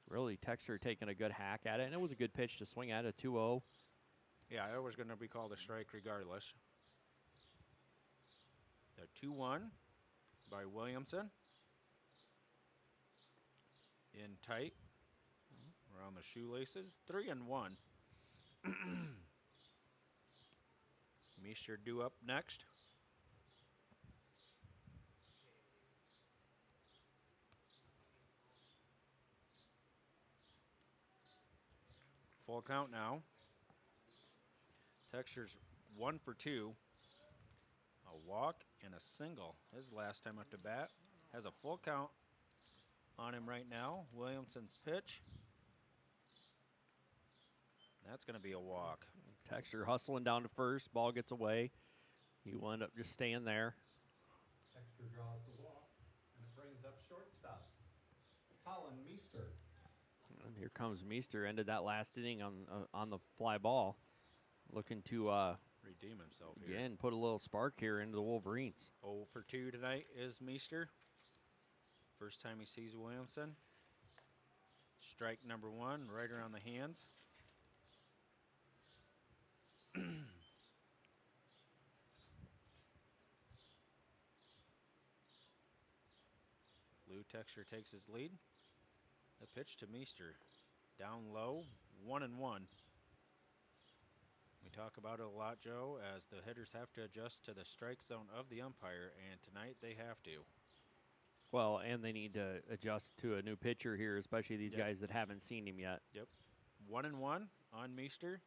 Really, Texter taking a good hack at it, and it was a good pitch to swing at, a 2-0. Yeah, it was going to be called a strike regardless. The 2-1 by Williamson. In tight, around the shoelaces, 3-1. Meester due up next. Full count now. Texter's 1 for 2. A walk and a single. His last time up to bat. Has a full count on him right now. Williamson's pitch. That's going to be a walk. Texter hustling down to first. Ball gets away. He wound up just staying there. Texter draws the walk, and it brings up shortstop Colin Meester. And here comes Meester. Ended that last inning on the fly ball. Looking to redeem himself here. Again, put a little spark here into the Wolverines. 0 for 2 tonight is Meester. First time he sees Williamson. Strike number 1, right around the hands. Lou Texter takes his lead. The pitch to Meester. Down low, 1-1. We talk about it a lot, Joe, as the hitters have to adjust to the strike zone of the umpire, and tonight they have to. Well, and they need to adjust to a new pitcher here, especially these guys that haven't seen him yet. Yep. 1-1 on Meester.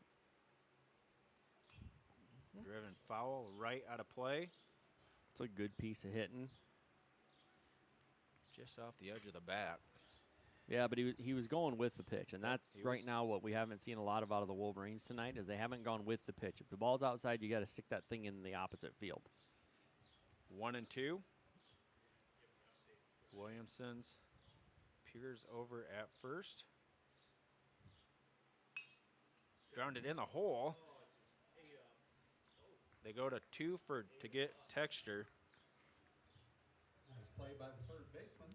Driven foul right out of play. It's a good piece of hitting. Just off the edge of the bat. Yeah, but he was going with the pitch, and that's right now what we haven't seen a lot of out of the Wolverines tonight is they haven't gone with the pitch. If the ball's outside, you got to stick that thing in the opposite field. 1-2. Williamson's peers over at first. Grounded in the hole. They go to 2 to get Texter. Nice play by the third baseman.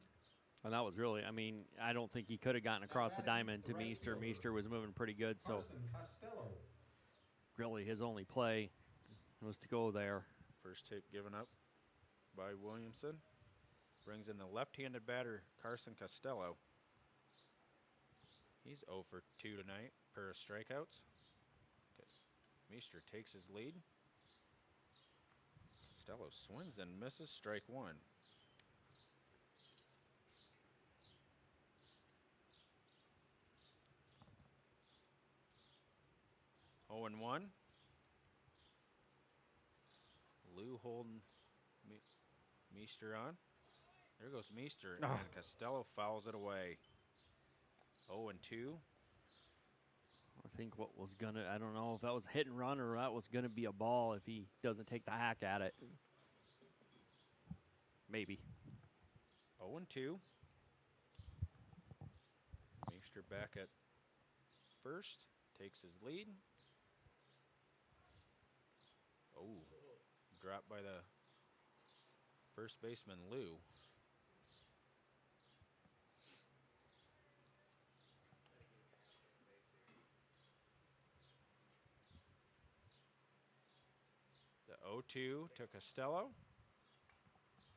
And that was really, I mean, I don't think he could have gotten across the diamond to Meester. Meester was moving pretty good, so really his only play was to go there. First hit given up by Williamson. Brings in the left-handed batter, Carson Costello. He's 0 for 2 tonight, pair of strikeouts. Meester takes his lead. Costello swings and misses, strike one. Oh and 1. Lou holding Meester on. There goes Meester, and Costello fouls it away. 0 and 2. I think what was going to, I don't know if that was hit and run or that was going to be a ball if he doesn't take the hack at it. Maybe. 0 and 2. Meester back at first, takes his lead. Oh, dropped by the first baseman, Lou. The 0-2 to Costello.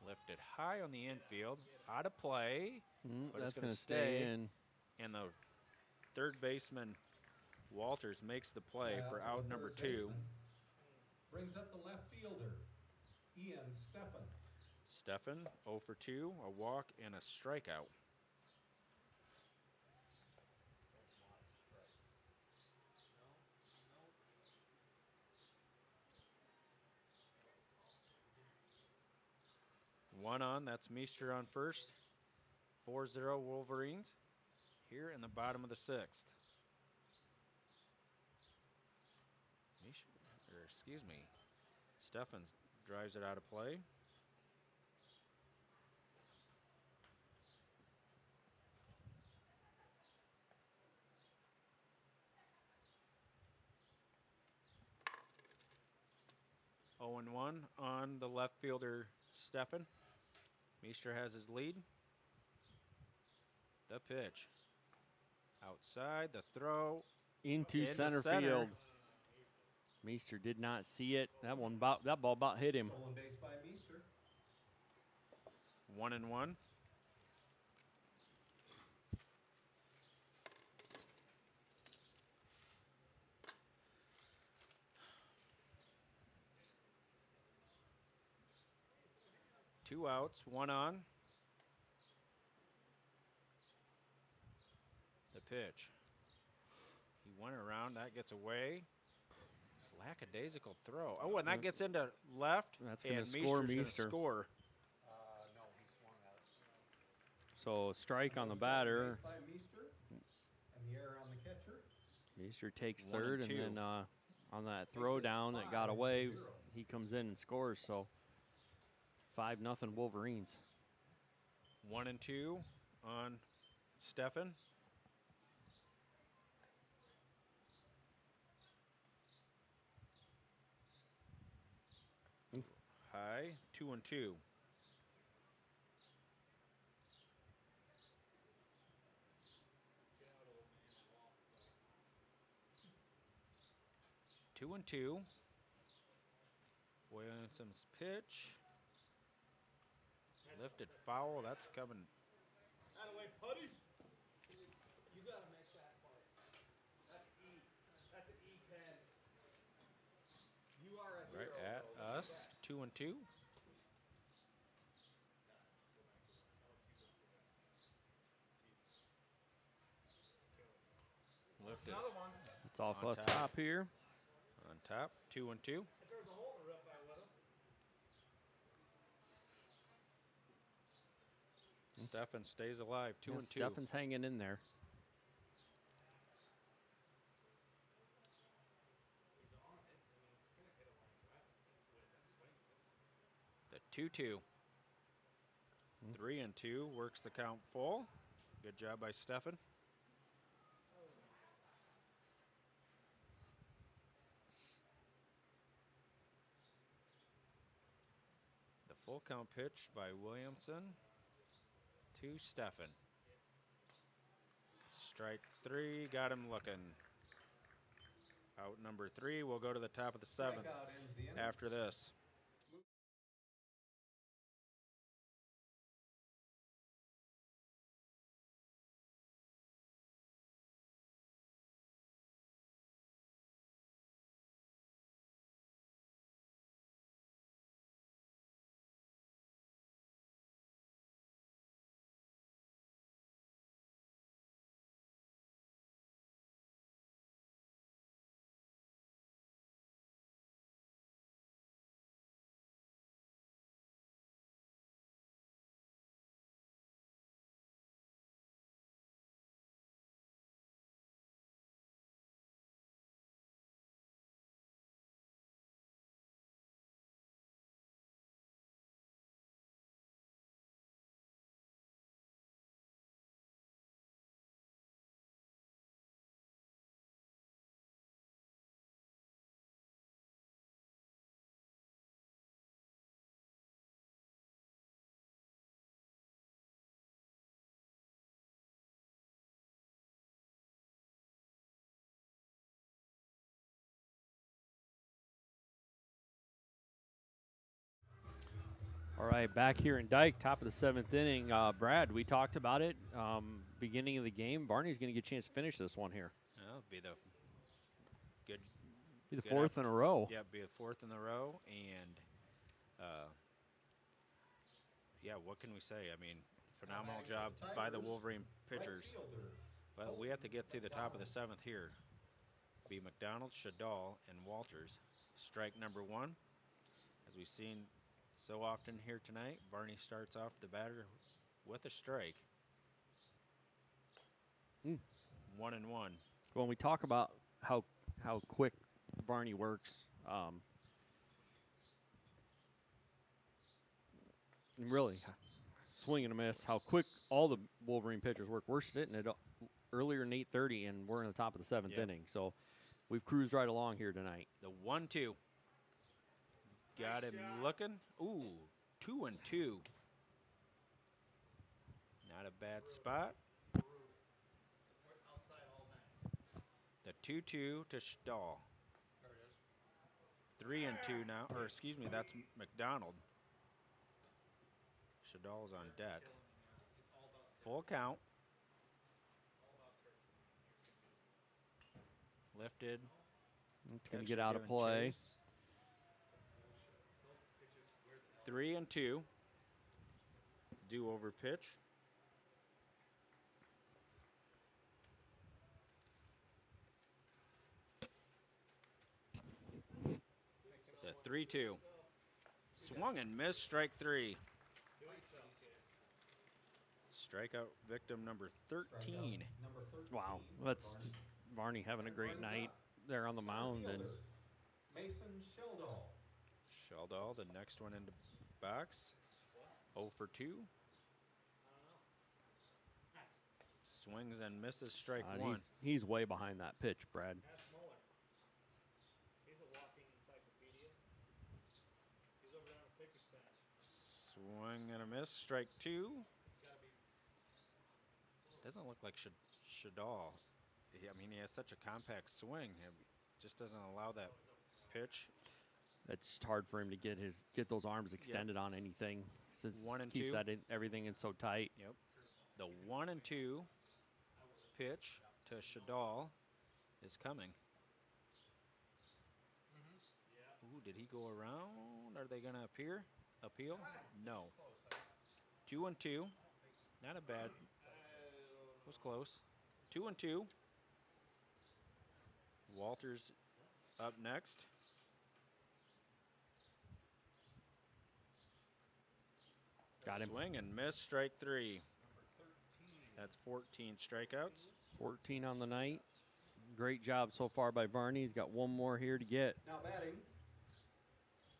Lifted high on the infield, out of play, but That's it's going to stay in. And the third baseman, Walters, makes the play for out number 2. Brings up the left fielder, Ian Steffen. Steffen, 0 for 2, a walk and a strikeout. One on, that's Meester on first. 4-0 Wolverines here in the bottom of the 6th. Steffen drives it out of play. Oh and 1 on the left fielder, Steffen. Meester has his lead. The pitch. Outside, the throw. Into center field. Meester did not see it. That ball about hit him. Stolen base by Meester. 1 and 1. Two outs, one on. The pitch. He went around, that gets away. Lackadaisical throw. Oh, and that gets into left. That's going to score Meester. Score. No, he swung out. So strike on the batter. By Meester, and the error on the catcher. Meester takes 1 and third, and 2. then on that throw down that got away, he comes in and scores. So 5-0 Wolverines. 1 and 2 on Steffen. High, 2 and 2. Two and 2. Williamson's pitch. Lifted foul. That's coming. Out of the way, putty. You got to make that play. That's E. That's an E10. You are a Right hero. at us. 2 and 2. Lifted Another one. It's off On us top. top here. on top. 2 and 2. If there was a hole in the roof, I would have. Steffen stays alive. 2 and 2. Steffen's hanging in there. The 2-2. 3 and 2 works the count full. Good job by Steffen. The full count pitch by Williamson to Steffen. Strike 3, got him looking. Out number 3, we'll go to the top of the 7th Strikeout ends the inning. after this. All right, back here in Dike, top of the 7th inning. Brad, we talked about it beginning of the game. Varney's going to get a chance to finish this one here. That'll be the good. Be the good 4th in a row. Yeah, be the 4th in a row, and yeah, what can we say? I mean, phenomenal job by the Wolverine pitchers. But we have to get to the top of the 7th here. Be McDonald, Shadal, and Walters. Strike number 1. As we've seen so often here tonight, Varney starts off the batter with a strike. 1-1. When we talk about how quick Varney works, and really swing and a miss, how quick all the Wolverine pitchers work. We're sitting at earlier than 8:30, and we're in the top of the 7th inning. So we've cruised right along here tonight. The 1-2. Got him looking. Ooh, 2-2. Not a bad spot. The 2-2 to Stahl. 3-2 now, or excuse me, that's McDonald. Shadal's on deck. Full count. Lifted. It's going to get out of play. 3-2. Do-over pitch. The 3-2. Swung and missed, strike 3. Strikeout victim number 13. Wow, that's just Varney having a great night there on the mound. And Mason Sheldall. Sheldall, the next one into box. 0 for 2. Swings and misses, strike 1. He's way behind that pitch, Brad. He's a walking encyclopedia. He's over there on the picnic bench. Swing and a miss, strike 2. Doesn't look like Shadal. I mean, he has such a compact swing. It just doesn't allow that pitch. It's just hard for him to get those arms extended on anything. Since 1-2. Keeps everything in so tight. Yep. The 1-2 pitch to Shadal is coming. Ooh, did he go around? Are they going to appeal? No. 2-2. Not a bad. Was close. 2-2. Walters up next. Got him. Swing and miss, strike 3. That's 14 strikeouts. 14 on the night. Great job so far by Varney. He's got one more here to get. Now batting,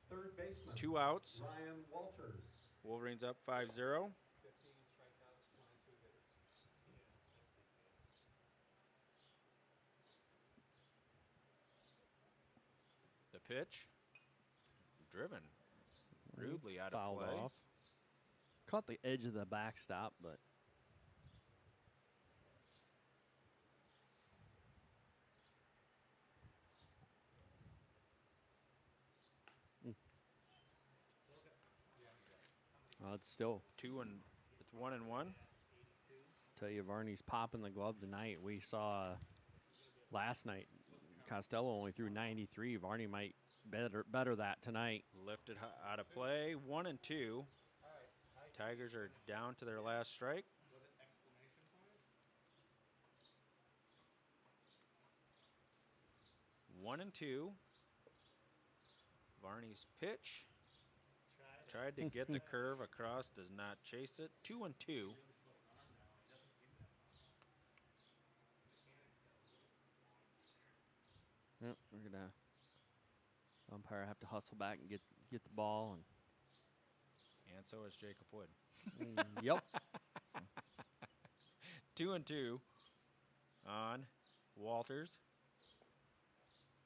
third baseman. 2 outs. Ryan Walters. Wolverines up 5-0. 15 strikeouts, 22 hitters. The pitch. Driven. Rudely out of Fouled play. off. Caught the edge of the backstop, but it's still. It's 1-1. Tell you, Varney's popping the glove tonight. We saw last night Costello only threw 93. Varney might better that tonight. Lifted out of play. 1-2. Tigers are down to their last strike. 1-2. Varney's pitch. Tried to get the curve across, does not chase it. 2-2. Yep, we're gonna umpire have to hustle back and get the ball And so is Jacob Wood. yep. 2-2 on Walters.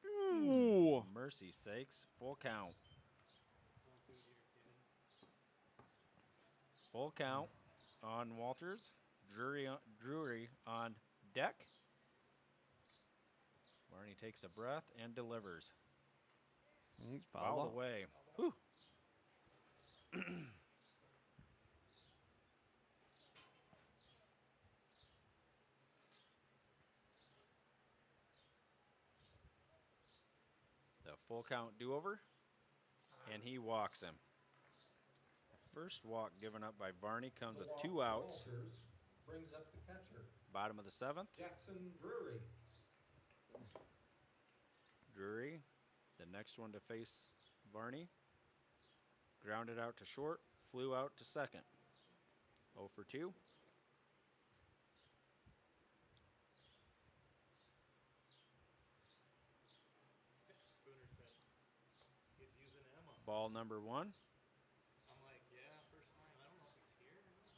Ooh. Mercy sakes. Full count. Full count on Walters. Drury on deck. Varney takes a breath and delivers. He's Fouled away. Whew. full count do-over, and he walks him. First walk given up by Varney comes with 2 outs. Walters brings up the catcher, Bottom of the 7th. Jackson Drury. Drury, the next one to face Varney. Grounded out to short, flew out to second. 0 for 2. Spooner said he's using ammo. Ball number 1. I'm like, yeah, first time. I don't know if he's here or not.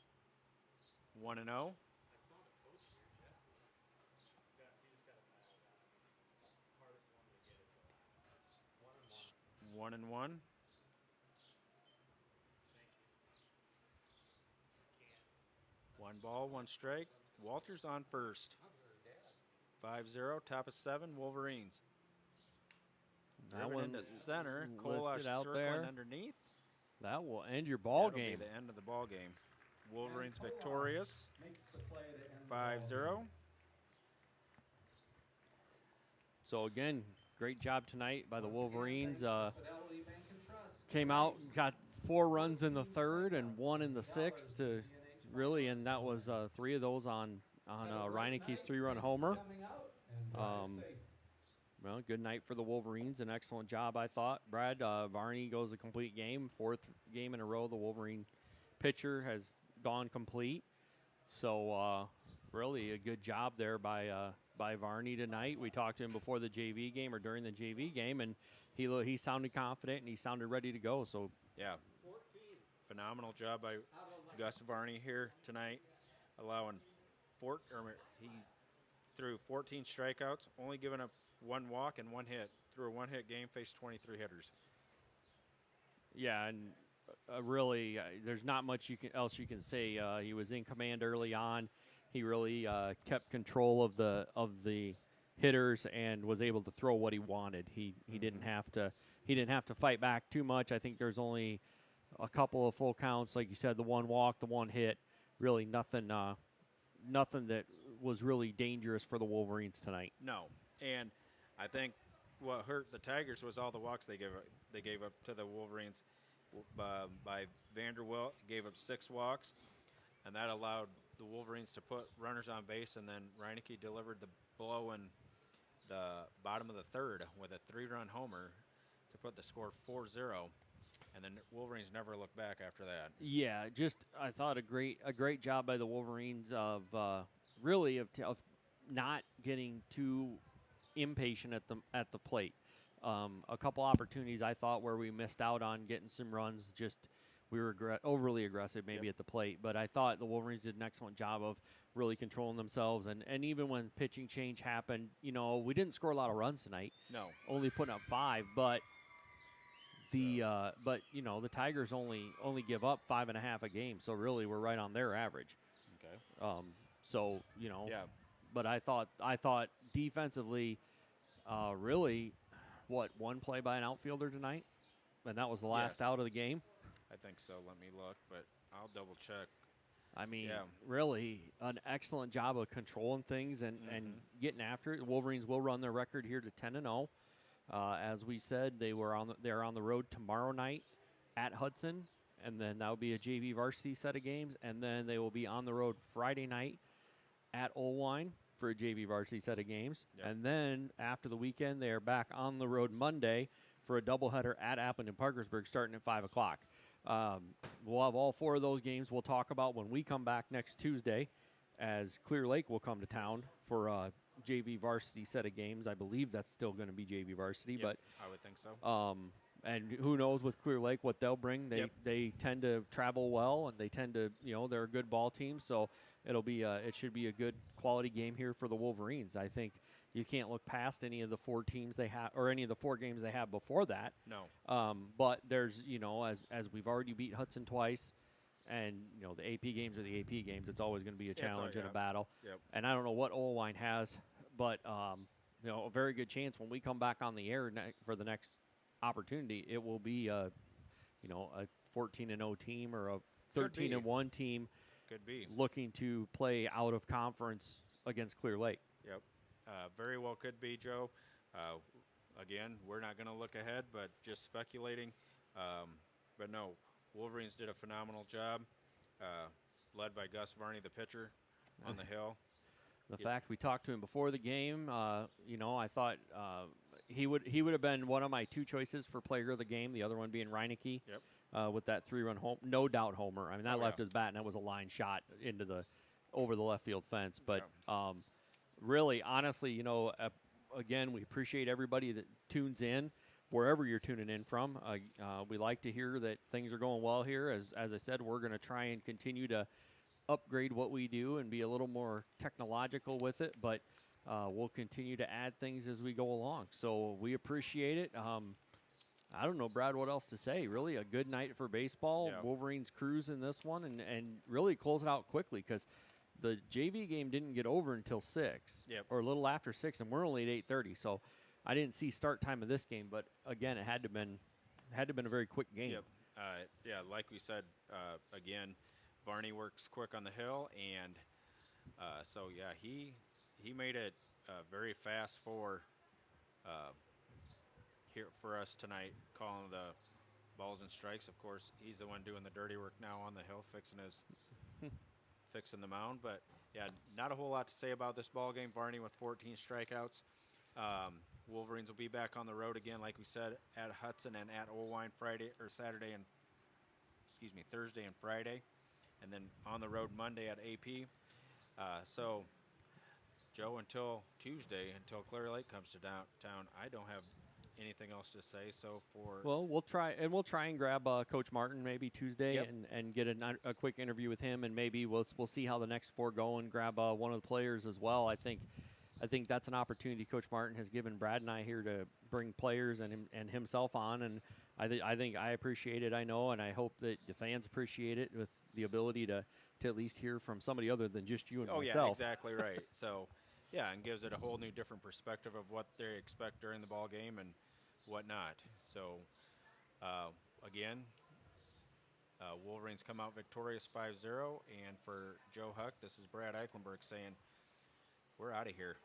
1 and 0. I saw the coach here, Jesse. Gus, you just got a bad hardest one to get is the last. 1 and 1. 1 and 1. Thank you. Can't. 1 ball, 1 strike. Walters on first. Not very bad. 5-0, top of 7, Wolverines. That Driven one into center. Kolash lifted out circling there. underneath. That will end your ball That'll game. be the end of the ball game. Wolverines And Kolash victorious. Makes the play to end the ball 5-0. game. So again, great job tonight by the Once again, Wolverines. thanks to Fidelity Bank and Trust. Came out, got 4 runs in the 3rd and 1 in the 6th to really, and that was 3 of those on Reineke's 3-run homer. Coming out and drive safe. Well, good night for the Wolverines. An excellent job, I thought. Brad, Varney goes a complete game. 4th game in a row the Wolverine pitcher has gone complete. So really a good job there by Varney tonight. We talked to him before the JV game or during the JV game, and he sounded confident and he sounded ready to go. So Yeah. 14. Phenomenal job by Gus Varney here tonight, allowing he threw 14 strikeouts, only giving up 1 walk and 1 hit. Through a 1-hit game, faced 23 hitters. yeah, and really, there's not much else you can say. He was in command early on. He really kept control of the hitters and was able to throw what he wanted. He didn't have to fight back too much. I think there's only a couple of full counts, like you said, the 1 walk, the 1 hit. Really nothing that was really dangerous for the Wolverines tonight. No, and I think what hurt the Tigers was all the walks they gave up to the Wolverines. By Vanderwilt, gave up 6 walks, and that allowed the Wolverines to put runners on base, and then Reineke delivered the blow in the bottom of the 3rd with a 3-run homer to put the score 4-0, and then Wolverines never looked back after that. Yeah, just I thought a great job by the Wolverines of really of not getting too impatient at the plate. A couple opportunities I thought where we missed out on getting some runs. Just we were overly aggressive maybe at the plate, but I thought the Wolverines did an excellent job of really controlling themselves. And even when pitching change happened, we didn't score a lot of runs tonight. No. Only putting up 5, but the Tigers only give up 5.5 a game, so really we're right on their average. Okay. Yeah. But I thought defensively, really, one play by an outfielder tonight, and that was the last Yes. out of the game. I think so. Let me look, but I'll double check. I mean, Yeah. really an excellent job of controlling things and getting after it. The Wolverines will run their record here to 10-0. As we said, they're on the road tomorrow night at Hudson, and then that will be a JV varsity set of games, and then they will be on the road Friday night at Olwine for a JV varsity set of games. Yep. And then after the weekend, they are back on the road Monday for a doubleheader at Appleton Parkersburg starting at 5 o'clock. We'll have all 4 of those games we'll talk about when we come back next Tuesday, as Clear Lake will come to town for a JV varsity set of games. I believe that's still going to be JV varsity, Yep, but I would think so. and who knows with Clear Lake what they'll bring. They tend to travel well, and they tend to, they're a good ball team, so it should be a good quality game here for the Wolverines. I think you can't look past any of the 4 teams they have or any of the 4 games they have before that. No. But there's, as we've already beat Hudson twice, and the AP games are the AP games. It's always going to be a challenge and a battle. Yep. And I don't know what Olwine has, but a very good chance when we come back on the air for the next opportunity, it will be a 14-0 team or a 13-1 team. Could be. Looking to play out of conference against Clear Lake. Yep. Very well could be, Joe. again, we're not going to look ahead, but just speculating. But no, Wolverines did a phenomenal job, led by Gus Varney, the pitcher, on the hill. The fact we talked to him before the game, I thought he would have been one of my 2 choices for player of the game. The other one being Reineke, with that 3-run home, no doubt homer. I mean, that left his bat, and that was a line shot over the left field fence. But really, honestly, again, we appreciate everybody that tunes in, wherever you're tuning in from. We like to hear that things are going well here. As I said, we're going to try and continue to upgrade what we do and be a little more technological with it, but we'll continue to add things as we go along. So we appreciate it. I don't know, Brad, what else to say. Really a good night for baseball. Yeah. Wolverines cruise in this one and really close it out quickly because the JV game didn't get over until 6 or a little after 6, and we're only at 8:30. So I didn't see start time of this game, but again, it had to been a very quick game. Yep. Like we said, again, Varney works quick on the hill, and he made it very fast here for us tonight, calling the balls and strikes. Of course, he's the one doing the dirty work now on the hill, fixing the mound. But yeah, not a whole lot to say about this ball game. Varney with 14 strikeouts. Wolverines will be back on the road again, like we said, at Hudson and at Olwine Thursday and Friday, and then on the road Monday at AP. So, Joe, until Tuesday, until Clear Lake comes to downtown, I don't have anything else to say. So we'll try and grab Coach Martin maybe Tuesday and get a quick interview with him, and maybe we'll see how the next 4 go and grab one of the players as well. I think that's an opportunity Coach Martin has given Brad and I here to bring players and himself on, and I think I appreciate it, I know, and I hope that the fans appreciate it with the ability to at least hear from somebody other than just you and myself. Yeah, exactly right. So, yeah, and gives it a whole new different perspective of what they expect during the ball game and whatnot. So, again, Wolverines come out victorious 5-0, and for Joe Huck, this is Brad Eichenberg saying, we're out of here.